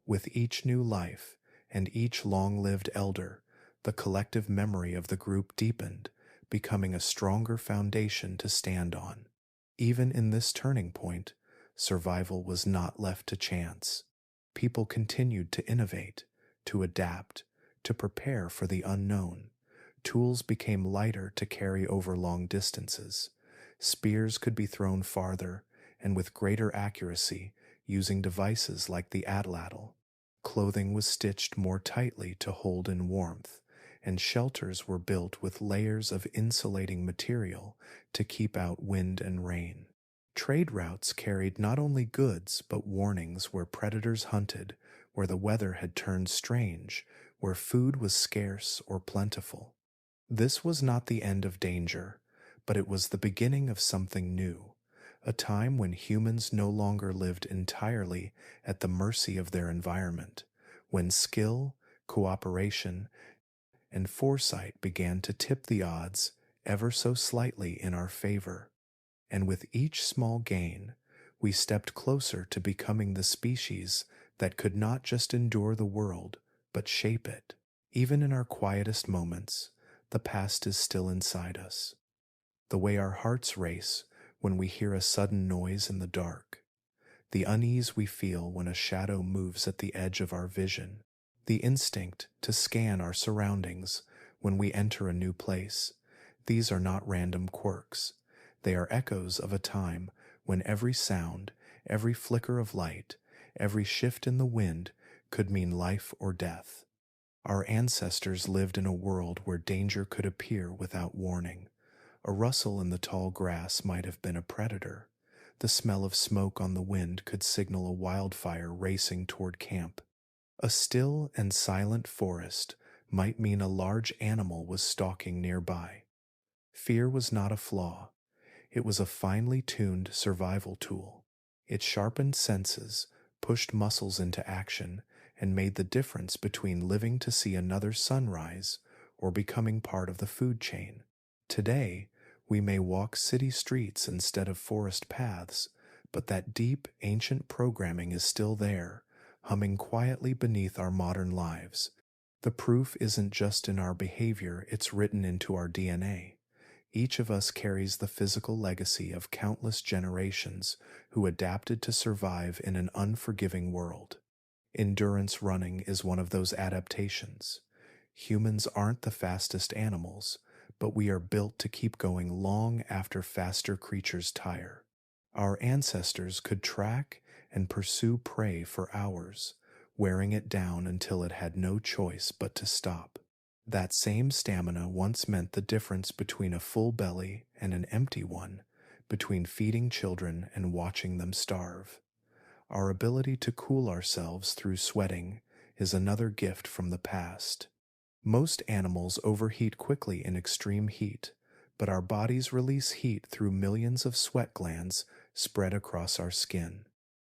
With each new life and each long-lived elder, the collective memory of the group deepened, becoming a stronger foundation to stand on. Even in this turning point, survival was not left to chance. People continued to innovate, to adapt, to prepare for the unknown. Tools became lighter to carry over long distances. Spears could be thrown farther and with greater accuracy using devices like the atlatl. Clothing was stitched more tightly to hold in warmth, and shelters were built with layers of insulating material to keep out wind and rain. Trade routes carried not only goods but warnings where predators hunted, where the weather had turned strange, where food was scarce or plentiful. This was not the end of danger, but it was the beginning of something new, a time when humans no longer lived entirely at the mercy of their environment, when skill, cooperation, and foresight began to tip the odds ever so slightly in our favor. And with each small gain, we stepped closer to becoming the species that could not just endure the world, but shape it. Even in our quietest moments, the past is still inside us. The way our hearts race when we hear a sudden noise in the dark, the unease we feel when a shadow moves at the edge of our vision, the instinct to scan our surroundings when we enter a new place. These are not random quirks. They are echoes of a time when every sound, every flicker of light, every shift in the wind could mean life or death. Our ancestors lived in a world where danger could appear without warning. A rustle in the tall grass might have been a predator. The smell of smoke on the wind could signal a wildfire racing toward camp. A still and silent forest might mean a large animal was stalking nearby. Fear was not a flaw. It was a finely tuned survival tool. It sharpened senses, pushed muscles into action, and made the difference between living to see another sunrise or becoming part of the food chain. Today, we may walk city streets instead of forest paths, but that deep, ancient programming is still there, humming quietly beneath our modern lives. The proof isn't just in our behavior, it's written into our DNA. Each of us carries the physical legacy of countless generations who adapted to survive in an unforgiving world. Endurance running is one of those adaptations. Humans aren't the fastest animals, but we are built to keep going long after faster creatures tire. Our ancestors could track and pursue prey for hours, wearing it down until it had no choice but to stop. That same stamina once meant the difference between a full belly and an empty one, between feeding children and watching them starve. Our ability to cool ourselves through sweating is another gift from the past. Most animals overheat quickly in extreme heat, but our bodies release heat through millions of sweat glands spread across our skin.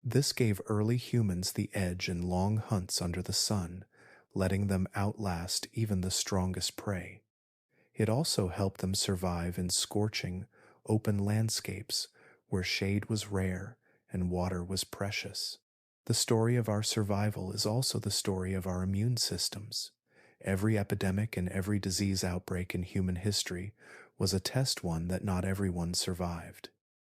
This gave early humans the edge in long hunts under the sun, letting them outlast even the strongest prey. It also helped them survive in scorching, open landscapes where shade was rare and water was precious. The story of our survival is also the story of our immune systems. Every epidemic and every disease outbreak in human history was a test one that not everyone survived.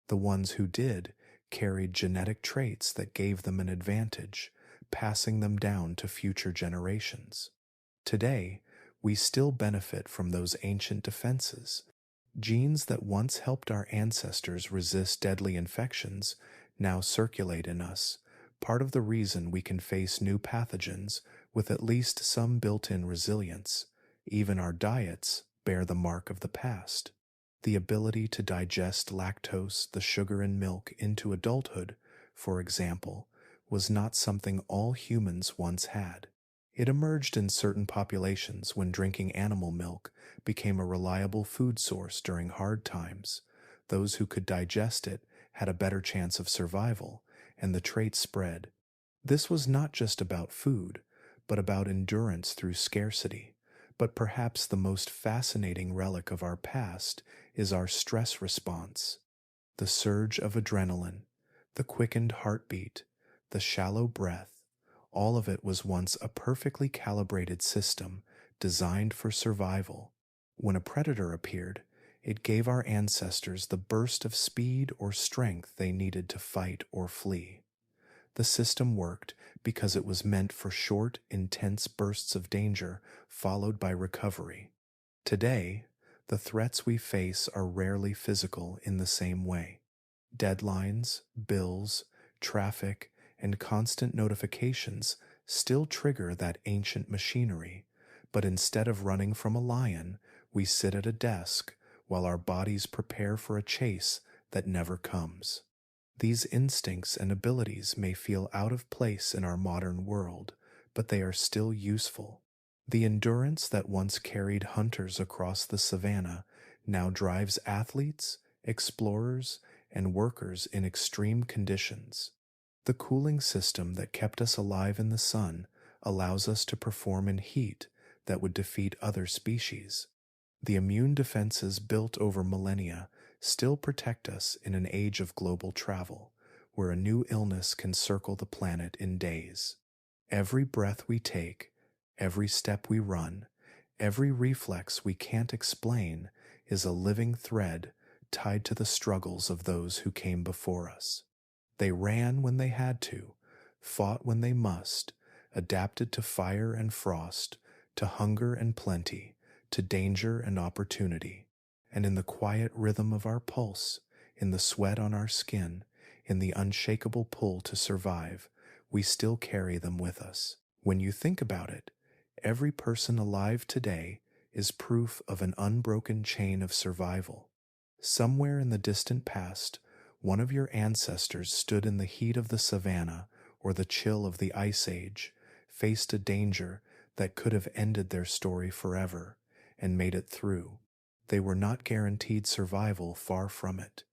The ones who did carried genetic traits that gave them an advantage, passing them down to future generations. Today, we still benefit from those ancient defenses. Genes that once helped our ancestors resist deadly infections now circulate in us, part of the reason we can face new pathogens with at least some built-in resilience. Even our diets bear the mark of the past. The ability to digest lactose, the sugar in milk, into adulthood, for example, was not something all humans once had. It emerged in certain populations when drinking animal milk became a reliable food source during hard times. Those who could digest it had a better chance of survival, and the trait spread. This was not just about food, but about endurance through scarcity. But perhaps the most fascinating relic of our past is our stress response. The surge of adrenaline, the quickened heartbeat, the shallow breath, all of it was once a perfectly calibrated system designed for survival. When a predator appeared, it gave our ancestors the burst of speed or strength they needed to fight or flee. The system worked because it was meant for short, intense bursts of danger followed by recovery. Today, the threats we face are rarely physical in the same way. Deadlines, bills, traffic, and constant notifications still trigger that ancient machinery, but instead of running from a lion, we sit at a desk while our bodies prepare for a chase that never comes. These instincts and abilities may feel out of place in our modern world, but they are still useful. The endurance that once carried hunters across the savannah now drives athletes, explorers, and workers in extreme conditions. The cooling system that kept us alive in the sun allows us to perform in heat that would defeat other species. The immune defenses built over millennia still protect us in an age of global travel, where a new illness can circle the planet in days. Every breath we take, every step we run, every reflex we can't explain is a living thread tied to the struggles of those who came before us. They ran when they had to, fought when they must, adapted to fire and frost, to hunger and plenty, to danger and opportunity. And in the quiet rhythm of our pulse, in the sweat on our skin, in the unshakable pull to survive, we still carry them with us. When you think about it, every person alive today is proof of an unbroken chain of survival. Somewhere in the distant past, one of your ancestors stood in the heat of the savannah or the chill of the ice age, faced a danger that could have ended their story forever, and made it through. They were not guaranteed survival, far from it.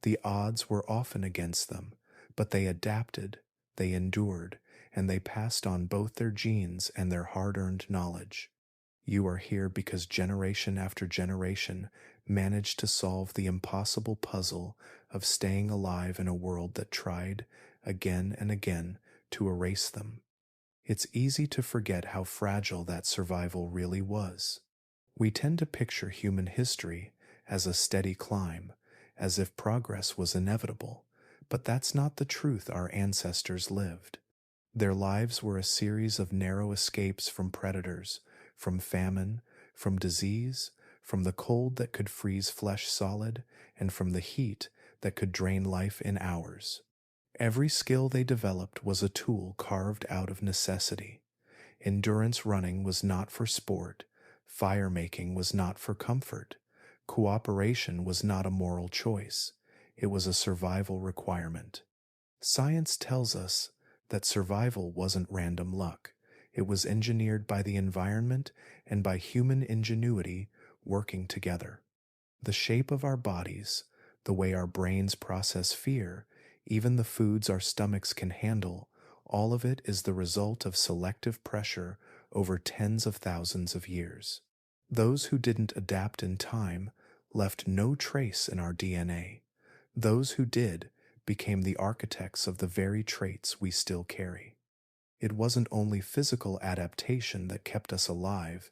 The odds were often against them, but they adapted, they endured, and they passed on both their genes and their hard-earned knowledge. You are here because generation after generation managed to solve the impossible puzzle of staying alive in a world that tried, again and again, to erase them. It's easy to forget how fragile that survival really was. We tend to picture human history as a steady climb, as if progress was inevitable, but that's not the truth our ancestors lived. Their lives were a series of narrow escapes from predators, from famine, from disease, from the cold that could freeze flesh solid, and from the heat that could drain life in hours. Every skill they developed was a tool carved out of necessity. Endurance running was not for sport, fire making was not for comfort, cooperation was not a moral choice, it was a survival requirement. Science tells us that survival wasn't random luck. It was engineered by the environment and by human ingenuity working together. The shape of our bodies, the way our brains process fear, even the foods our stomachs can handle, all of it is the result of selective pressure over tens of thousands of years. Those who didn't adapt in time left no trace in our DNA. Those who did became the architects of the very traits we still carry. It wasn't only physical adaptation that kept us alive,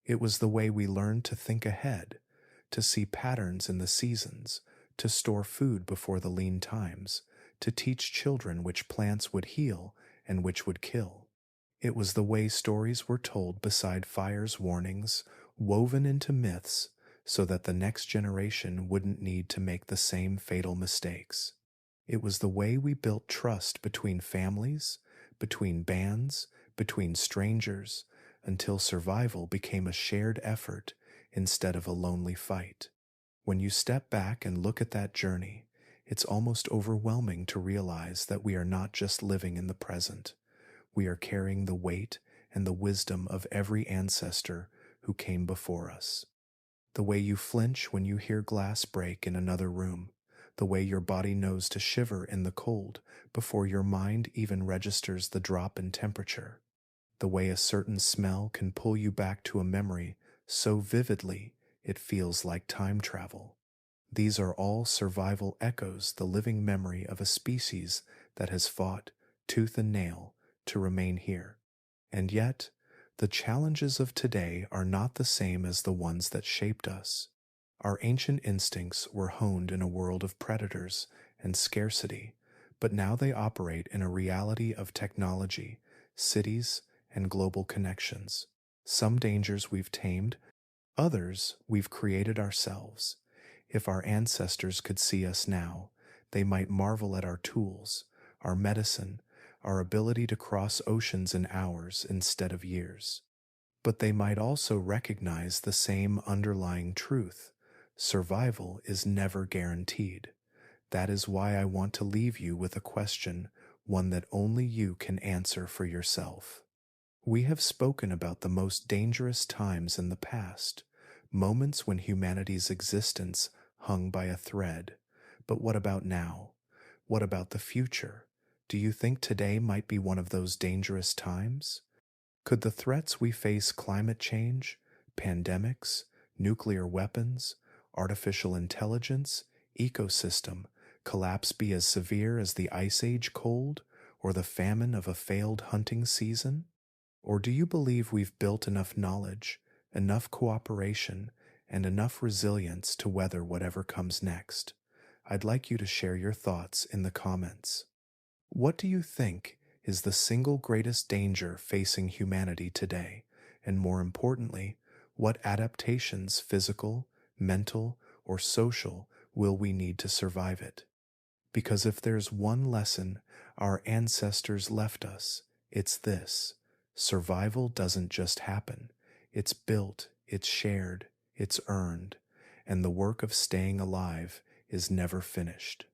it was the way we learned to think ahead, to see patterns in the seasons, to store food before the lean times, to teach children which plants would heal and which would kill. It was the way stories were told beside fire's warnings, woven into myths, so that the next generation wouldn't need to make the same fatal mistakes. It was the way we built trust between families, between bands, between strangers, until survival became a shared effort instead of a lonely fight. When you step back and look at that journey, it's almost overwhelming to realize that we are not just living in the present. We are carrying the weight and the wisdom of every ancestor who came before us. The way you flinch when you hear glass break in another room, the way your body knows to shiver in the cold before your mind even registers the drop in temperature, the way a certain smell can pull you back to a memory so vividly it feels like time travel. These are all survival echoes, the living memory of a species that has fought tooth and nail to remain here. And yet, the challenges of today are not the same as the ones that shaped us. Our ancient instincts were honed in a world of predators and scarcity, but now they operate in a reality of technology, cities, and global connections. Some dangers we've tamed, others we've created ourselves. If our ancestors could see us now, they might marvel at our tools, our medicine, our ability to cross oceans in hours instead of years. But they might also recognize the same underlying truth: survival is never guaranteed. That is why I want to leave you with a question, one that only you can answer for yourself. We have spoken about the most dangerous times in the past, moments when humanity's existence hung by a thread. But what about now? What about the future? Do you think today might be one of those dangerous times? Could the threats we face, climate change, pandemics, nuclear weapons, artificial intelligence, ecosystem collapse be as severe as the Ice Age cold or the famine of a failed hunting season? Or do you believe we've built enough knowledge, enough cooperation, and enough resilience to weather whatever comes next? I'd like you to share your thoughts in the comments. What do you think is the single greatest danger facing humanity today? And more importantly, what adaptations, physical, mental, or social, will we need to survive it? Because if there's one lesson our ancestors left us, it's this: survival doesn't just happen. It's built, it's shared, it's earned, and the work of staying alive is never finished.